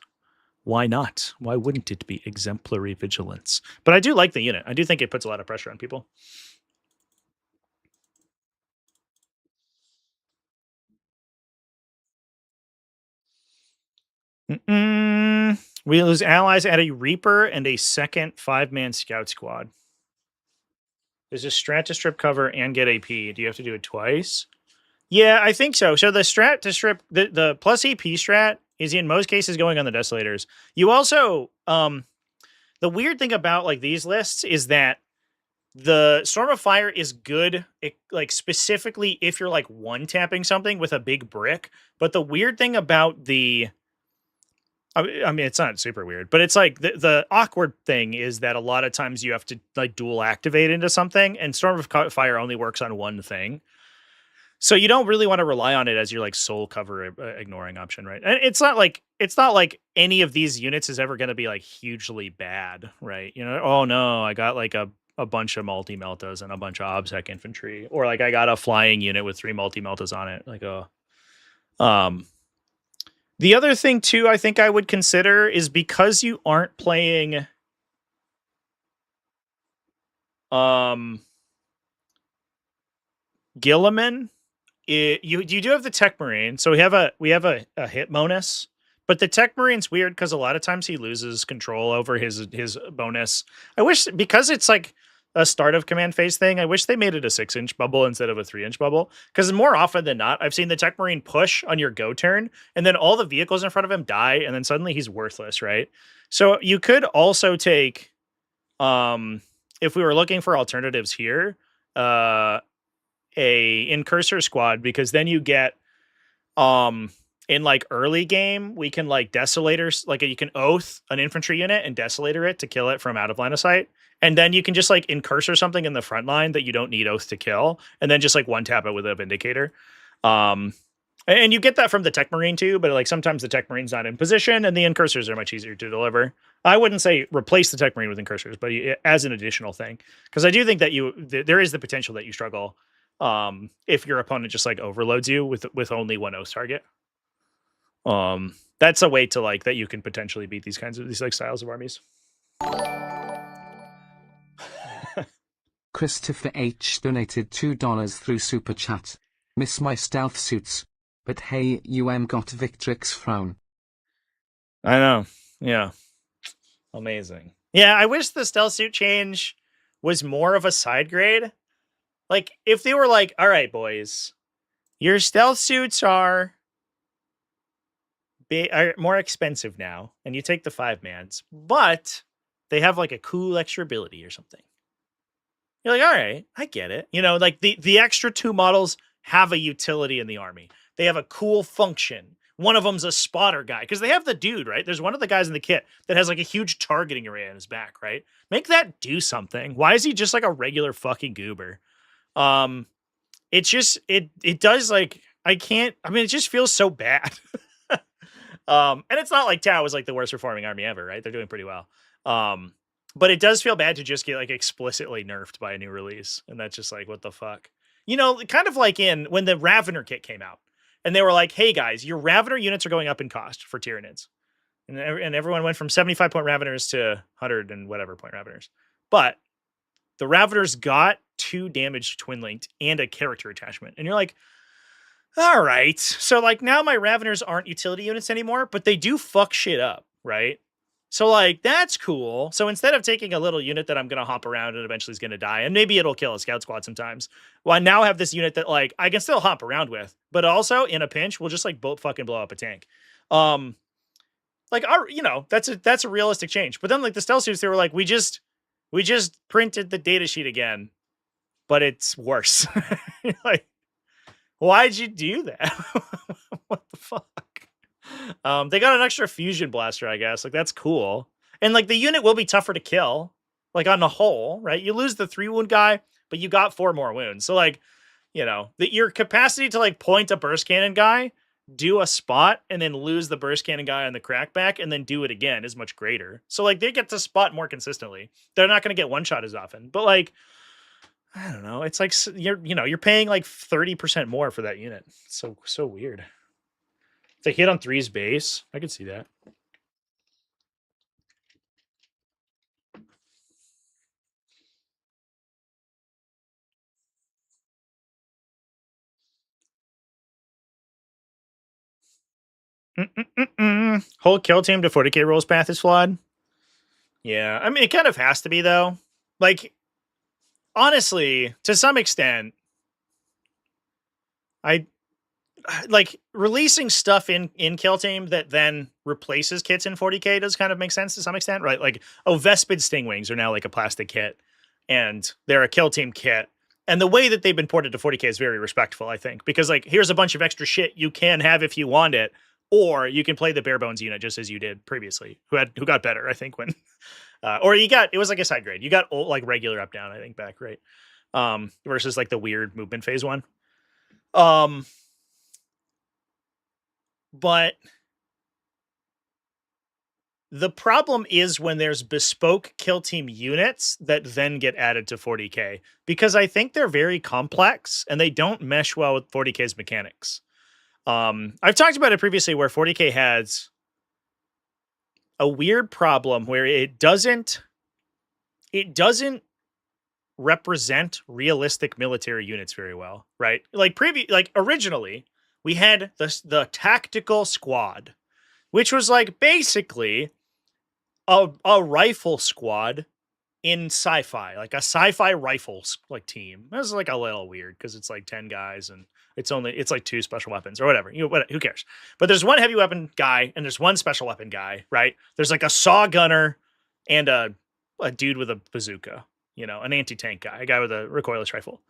Speaker 1: Why not? Why wouldn't it be Exemplary Vigilance? But I do like the unit. I do think it puts a lot of pressure on people. We lose allies at a Reaper and a second 5-man scout squad. There's a strat to strip cover and get AP. Do you have to do it twice? Yeah, I think so. So the strat to strip, the plus AP strat is in most cases going on the Desolators. You also, the weird thing about like these lists is that the Storm of Fire is good, like specifically if you're like one-tapping something with a big brick. But the weird thing about the, I mean, it's not super weird, but it's like the awkward thing is that a lot of times you have to like dual activate into something, and Storm of Fire only works on one thing. So you don't really want to rely on it as your like sole cover ignoring option, right? And it's not like any of these units is ever going to be like hugely bad, right? You know, oh no, I got like a bunch of multi-meltas and a bunch of obsec infantry, or like I got a flying unit with 3 multi-meltas on it. Like the other thing too, I think I would consider is because you aren't playing Gilliman. You do have the Tech Marine, so we have a hit bonus, but the Tech Marine's weird because a lot of times he loses control over his bonus. I wish, because it's like a start of command phase thing, I wish they made it a 6-inch bubble instead of a 3-inch bubble, because more often than not, I've seen the Tech Marine push on your go turn, and then all the vehicles in front of him die, and then suddenly he's worthless, right? So you could also take, if we were looking for alternatives here, a Incursor squad, because then you get in like early game we can like Desolators, like you can oath an infantry unit and Desolator it to kill it from out of line of sight, and then you can just like Incursor something in the front line that you don't need oath to kill, and then just like one tap it with a Vindicator. And you get that from the Tech Marine too, but like sometimes the Tech Marine's not in position and the Incursors are much easier to deliver. I wouldn't say replace the Tech Marine with Incursors, but as an additional thing, because I do think that there is the potential that you struggle if your opponent just like overloads you with only one oath target. That's a way to like that you can potentially beat these like styles of armies.
Speaker 2: Christopher H donated $2 through Super Chat. Miss my stealth suits, but hey, got Victrix frown.
Speaker 1: I know. Yeah. Amazing. Yeah, I wish the stealth suit change was more of a side grade. Like, if they were like, all right, boys, your stealth suits are more expensive now, and you take the 5-mans, but they have like a cool extra ability or something. You're like, all right, I get it. You know, like the extra 2 models have a utility in the army. They have a cool function. One of them's a spotter guy, because they have the dude, right? There's one of the guys in the kit that has like a huge targeting array on his back, right? Make that do something. Why is he just like a regular fucking goober? It's just, it does like, it just feels so bad. And it's not like Tau is like the worst performing army ever, right? They're doing pretty well. But it does feel bad to just get like explicitly nerfed by a new release. And that's just like, what the fuck? You know, kind of like when the Ravener kit came out and they were like, hey guys, your Ravener units are going up in cost for Tyranids. And everyone went from 75 point Raveners to 100 and whatever point Raveners. But the Raveners got 2 damaged twin linked and a character attachment. And you're like, all right. So like now my Raveners aren't utility units anymore, but they do fuck shit up, right? So like, that's cool. So instead of taking a little unit that I'm going to hop around and eventually is going to die, and maybe it'll kill a scout squad sometimes, well, I now have this unit that like I can still hop around with, but also in a pinch, we'll just like fucking blow up a tank. Like that's a realistic change. But then like the stealth suits, they were like, we just printed the data sheet again. but it's worse. Like, why'd you do that? What the fuck? They got an extra fusion blaster, I guess. Like, that's cool. And like the unit will be tougher to kill, like on the whole, right? You lose the 3-wound guy, but you got 4 more wounds. So like, you know, your capacity to like point a burst cannon guy, do a spot, and then lose the burst cannon guy on the crackback, and then do it again is much greater. So like they get to spot more consistently. They're not going to get one shot as often, but like, I don't know. It's like you're paying like 30% more for that unit. So weird. If they hit on 3's base, I could see that. Whole kill team to 40k rolls path is flawed. Yeah, I mean, it kind of has to be, though. Like, honestly, to some extent, I like releasing stuff in kill team that then replaces kits in 40k does kind of make sense to some extent, right? Like, Vespid Stingwings are now like a plastic kit, and they're a kill team kit. And the way that they've been ported to 40k is very respectful, I think, because like, here's a bunch of extra shit you can have if you want it, or you can play the bare bones unit just as you did previously, who got better, I think, when, or it was like a side grade. You got like regular up down, I think, back, right? Versus like the weird movement phase one. But the problem is when there's bespoke kill team units that then get added to 40k, because I think they're very complex and they don't mesh well with 40k's mechanics. I've talked about it previously where 40k has a weird problem where it doesn't represent realistic military units very well, right? Like originally we had the tactical squad, which was like basically a rifle squad in sci-fi, like a sci-fi rifles like team. That's like a little weird because it's like 10 guys and it's like 2 special weapons or whatever. Who cares? But there's one heavy weapon guy and there's one special weapon guy, right? There's like a saw gunner and a dude with a bazooka, an anti-tank guy, a guy with a recoilless rifle.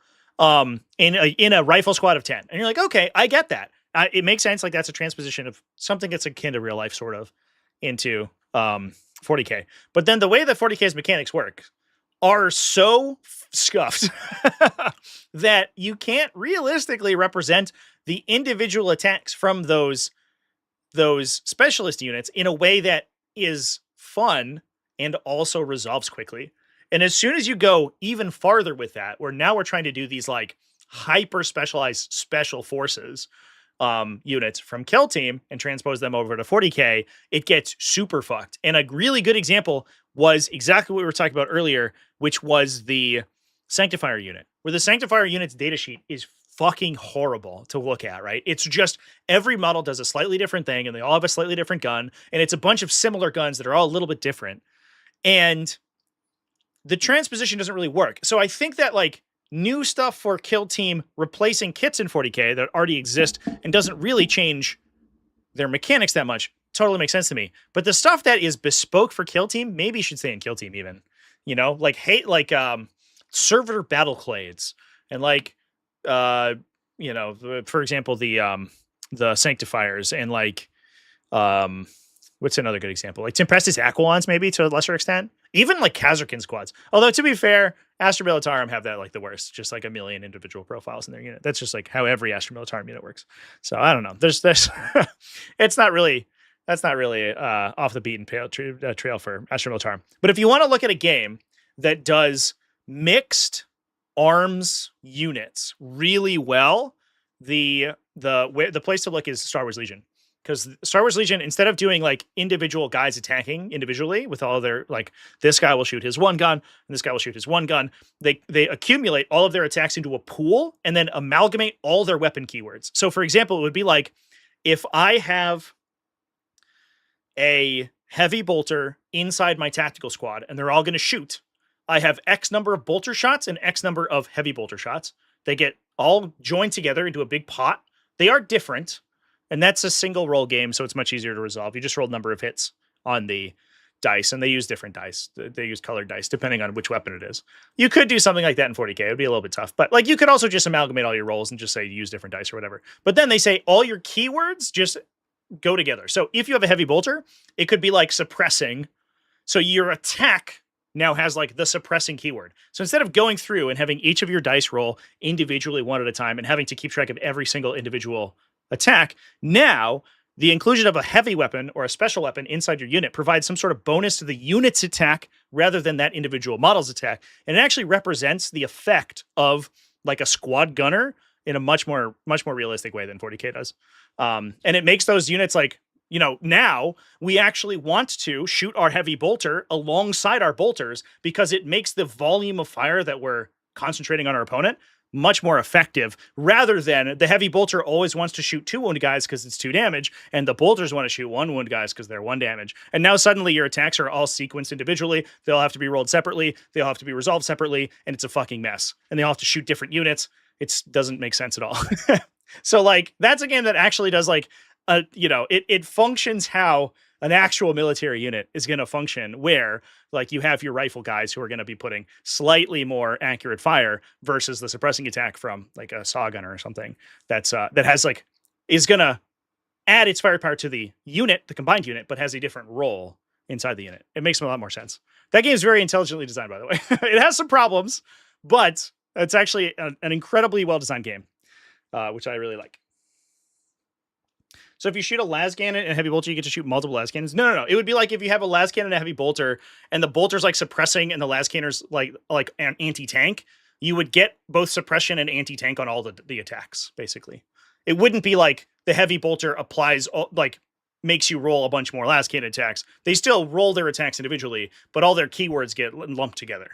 Speaker 1: In a rifle squad of 10. And you're like, okay, I get that. It makes sense. Like that's a transposition of something that's akin to real life sort of into 40k. But then the way that 40k's mechanics work are so scuffed that you can't realistically represent the individual attacks from those specialist units in a way that is fun and also resolves quickly. And as soon as you go even farther with that, where now we're trying to do these like hyper specialized special forces units from kill team and transpose them over to 40k, it gets super fucked. And a really good example was exactly what we were talking about earlier, which was the Sanctifier unit, where the Sanctifier unit's datasheet is fucking horrible to look at, right? It's just every model does a slightly different thing and they all have a slightly different gun. And it's a bunch of similar guns that are all a little bit different. And the transposition doesn't really work. So I think that like new stuff for kill team replacing kits in 40k that already exist and doesn't really change their mechanics that much totally makes sense to me. But the stuff that is bespoke for kill team maybe should stay in kill team even, like servitor battle clades and like for example the Sanctifiers and like what's another good example? Like Tempestus Aquilons, maybe to a lesser extent. Even like Kazarkin squads. Although to be fair, Astra Militarum have that like the worst, just like a million individual profiles in their unit. That's just like how every Astra Militarum unit works. So I don't know. There's that's not really off the beaten trail for Astra Militarum. But if you want to look at a game that does mixed arms units really well, the place to look is Star Wars Legion. Because Star Wars Legion, instead of doing like individual guys attacking individually with all their like this guy will shoot his one gun and this guy will shoot his one gun, they accumulate all of their attacks into a pool and then amalgamate all their weapon keywords. So for example, it would be like if I have a heavy bolter inside my tactical squad and they're all going to shoot, I have X number of bolter shots and X number of heavy bolter shots. They get all joined together into a big pot. They are different. And that's a single roll game, so it's much easier to resolve. You just roll number of hits on the dice, and they use different dice. They use colored dice depending on which weapon it is. You could do something like that in 40k. It'd be a little bit tough, but like you could also just amalgamate all your rolls and just say use different dice or whatever. But then they say all your keywords just go together. So if you have a heavy bolter, it could be like suppressing. So your attack now has like the suppressing keyword. So instead of going through and having each of your dice roll individually one at a time and having to keep track of every single individual attack, now the inclusion of a heavy weapon or a special weapon inside your unit provides some sort of bonus to the unit's attack rather than that individual model's attack. And it actually represents the effect of like a squad gunner in a much more realistic way than 40k does. And it makes those units like, you know, now we actually want to shoot our heavy bolter alongside our bolters because it makes the volume of fire that we're concentrating on our opponent much more effective, rather than the heavy bolter always wants to shoot 2 wound guys because it's 2 damage, and the bolters want to shoot 1 wound guys because they're 1 damage. And now suddenly your attacks are all sequenced individually. They'll have to be rolled separately. They'll have to be resolved separately, and it's a fucking mess. And they all have to shoot different units. It doesn't make sense at all. So like that's a game that actually does like, you know, it functions how an actual military unit is going to function, where like you have your rifle guys who are going to be putting slightly more accurate fire versus the suppressing attack from like a saw gunner or something that's that has like is going to add its firepower to the unit, the combined unit, but has a different role inside the unit. It makes a lot more sense. That game is very intelligently designed, by the way. It has some problems, but it's actually an incredibly well-designed game, which I really like. So if you shoot a las cannon and a heavy bolter, you get to shoot multiple las cannons. No. It would be like if you have a las cannon and a heavy bolter, and the bolter's like suppressing, and the las cannoner's like an anti-tank. You would get both suppression and anti-tank on all the attacks, basically. It wouldn't be like the heavy bolter applies like makes you roll a bunch more las cannon attacks. They still roll their attacks individually, but all their keywords get lumped together.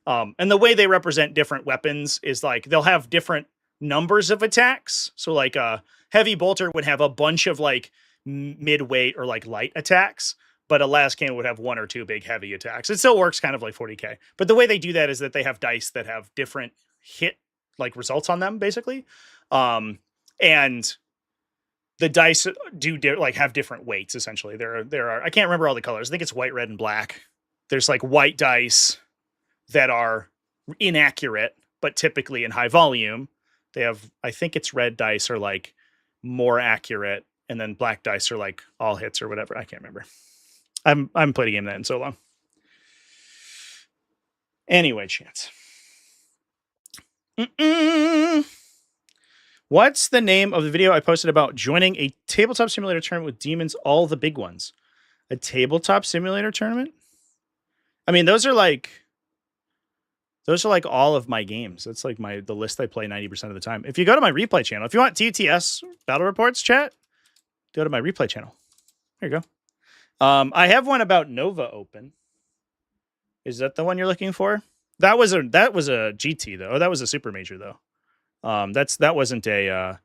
Speaker 1: And the way they represent different weapons is like they'll have different numbers of attacks. So like heavy bolter would have a bunch of like mid-weight or like light attacks, but a las cannon would have 1 or 2 big heavy attacks. It still works kind of like 40k, but the way they do that is that they have dice that have different hit like results on them, basically. And the dice do like have different weights. Essentially, there are I can't remember all the colors. I think it's white, red, and black. There's like white dice that are inaccurate, but typically in high volume. They have, I think it's red dice are like more accurate, and then black dice are like all hits or whatever. I can't remember. I haven't played a game that in so long. Anyway, chance. What's the name of the video I posted about joining a tabletop simulator tournament with demons, all the big ones? A tabletop simulator tournament? I mean, those are like all of my games. That's like the list I play 90% of the time. If you go to my replay channel, if you want TTS battle reports, chat, go to my replay channel. There you go. I have one about Nova Open. Is that the one you're looking for? That was a GT though. That was a super major though. That wasn't a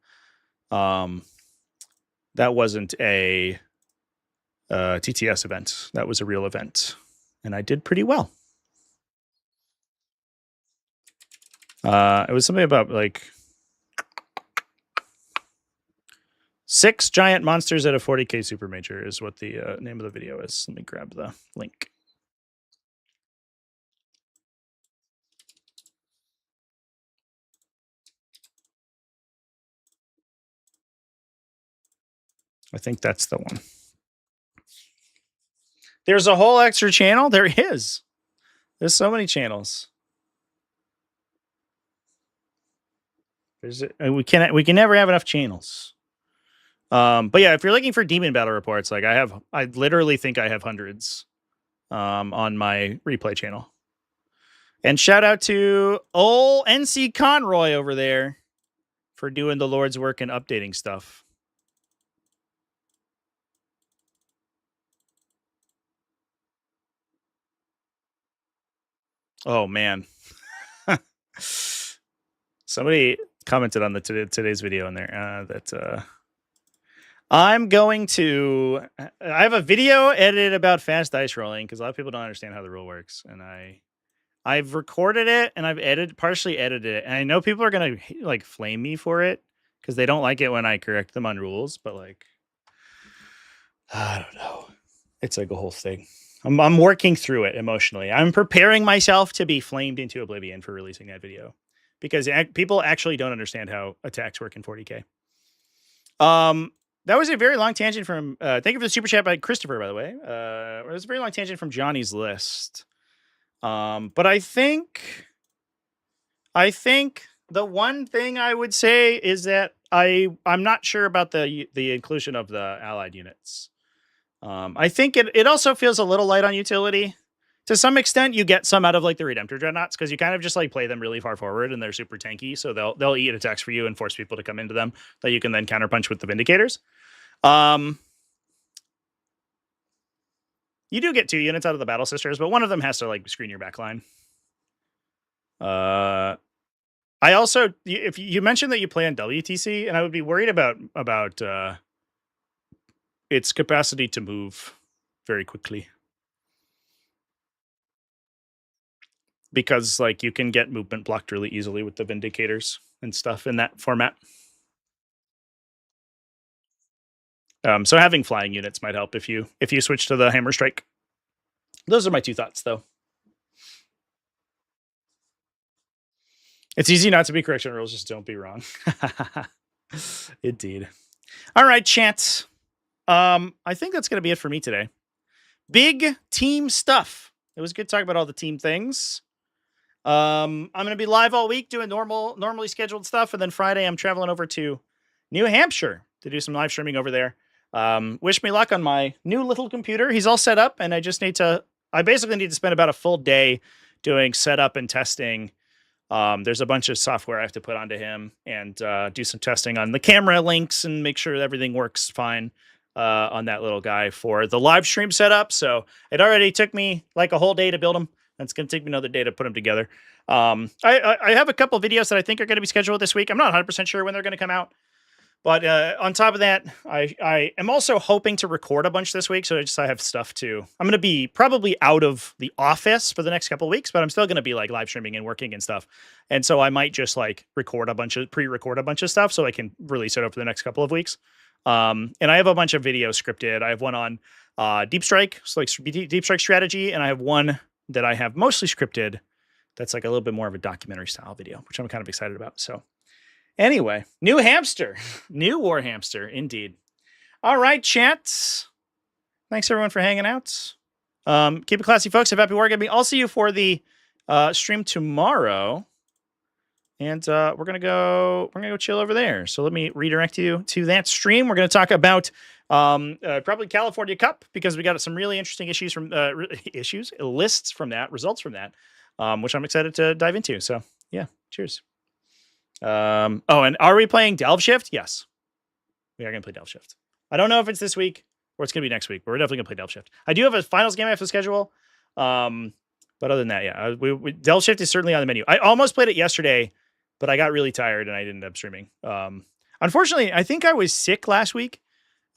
Speaker 1: TTS event. That was a real event, and I did pretty well. It was something about like 6 giant monsters at a 40k super major is what the name of the video is. Let me grab the link. I think that's the one. There's a whole extra channel. There is. There's so many channels. We can never have enough channels. But yeah, if you're looking for demon battle reports, like I literally think I have hundreds on my replay channel. And shout out to old NC Conroy over there for doing the Lord's work and updating stuff. Oh man. Somebody commented on the today's video in there that I have a video edited about fast dice rolling because a lot of people don't understand how the rule works, and I've recorded it and I've partially edited it, and I know people are gonna like flame me for it because they don't like it when I correct them on rules, but like I don't know. It's like a whole thing. I'm working through it emotionally. I'm preparing myself to be flamed into oblivion for releasing that video because people actually don't understand how attacks work in 40K. That was a very long tangent from, thank you for the super chat by Christopher, by the way. It was a very long tangent from Johnny's list. But I think the one thing I would say is that I'm not sure about the inclusion of the allied units. I think it also feels a little light on utility. To some extent, you get some out of like the Redemptor Dreadnoughts because you kind of just like play them really far forward and they're super tanky, so they'll eat attacks for you and force people to come into them that you can then counterpunch with the Vindicators. You do get 2 units out of the Battle Sisters, but one of them has to like screen your backline. I also, if you mentioned that you play on WTC, and I would be worried about its capacity to move very quickly. Because like you can get movement blocked really easily with the Vindicators and stuff in that format. So having flying units might help if you switch to the Hammer Strike. Those are my 2 thoughts, though. It's easy not to be correction rules, just don't be wrong. Indeed. All right, chat. I think that's going to be it for me today. Big team stuff. It was good talking about all the team things. I'm going to be live all week doing normally scheduled stuff. And then Friday, I'm traveling over to New Hampshire to do some live streaming over there. Wish me luck on my new little computer. He's all set up and I basically need to spend about a full day doing setup and testing. There's a bunch of software I have to put onto him and do some testing on the camera links and make sure everything works fine on that little guy for the live stream setup. So it already took me like a whole day to build him. It's going to take me another day to put them together. I have a couple videos that I think are going to be scheduled this week. I'm not 100% sure when they're going to come out. But on top of that, I am also hoping to record a bunch this week. So I have stuff to... I'm going to be probably out of the office for the next couple of weeks, but I'm still going to be like live streaming and working and stuff. And so I might just like pre-record a bunch of stuff so I can release it over the next couple of weeks. And I have a bunch of videos scripted. I have one on Deep Strike, so like Deep Strike strategy, and I have one that I have mostly scripted that's like a little bit more of a documentary style video, which I'm kind of excited about. So anyway, new war hamster, indeed. All right, chat. Thanks everyone for hanging out. Keep it classy, folks. Have happy wargaming. I'll see you for the stream tomorrow. And we're gonna go chill over there. So let me redirect you to that stream. We're gonna talk about probably California Cup because we got some really interesting issues from lists from that, results from that, which I'm excited to dive into. So yeah, cheers. And are we playing Delve Shift? Yes, we are gonna play Delve Shift. I don't know if it's this week or it's gonna be next week, but we're definitely gonna play Delve Shift. I do have a finals game I have to schedule. But other than that, yeah, Delve Shift is certainly on the menu. I almost played it yesterday, but I got really tired and I didn't end up streaming. Unfortunately, I think I was sick last week.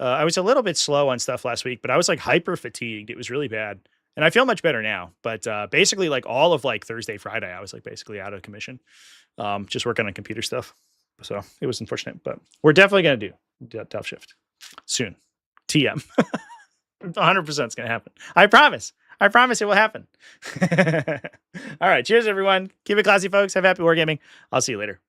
Speaker 1: I was a little bit slow on stuff last week, but I was like hyper fatigued. It was really bad. And I feel much better now. But basically like all of like Thursday, Friday, I was like basically out of commission. Just working on computer stuff. So it was unfortunate, but we're definitely going to do Delve Shift soon. TM. 100% it's going to happen. I promise it will happen. All right. Cheers, everyone. Keep it classy, folks. Have happy wargaming. I'll see you later.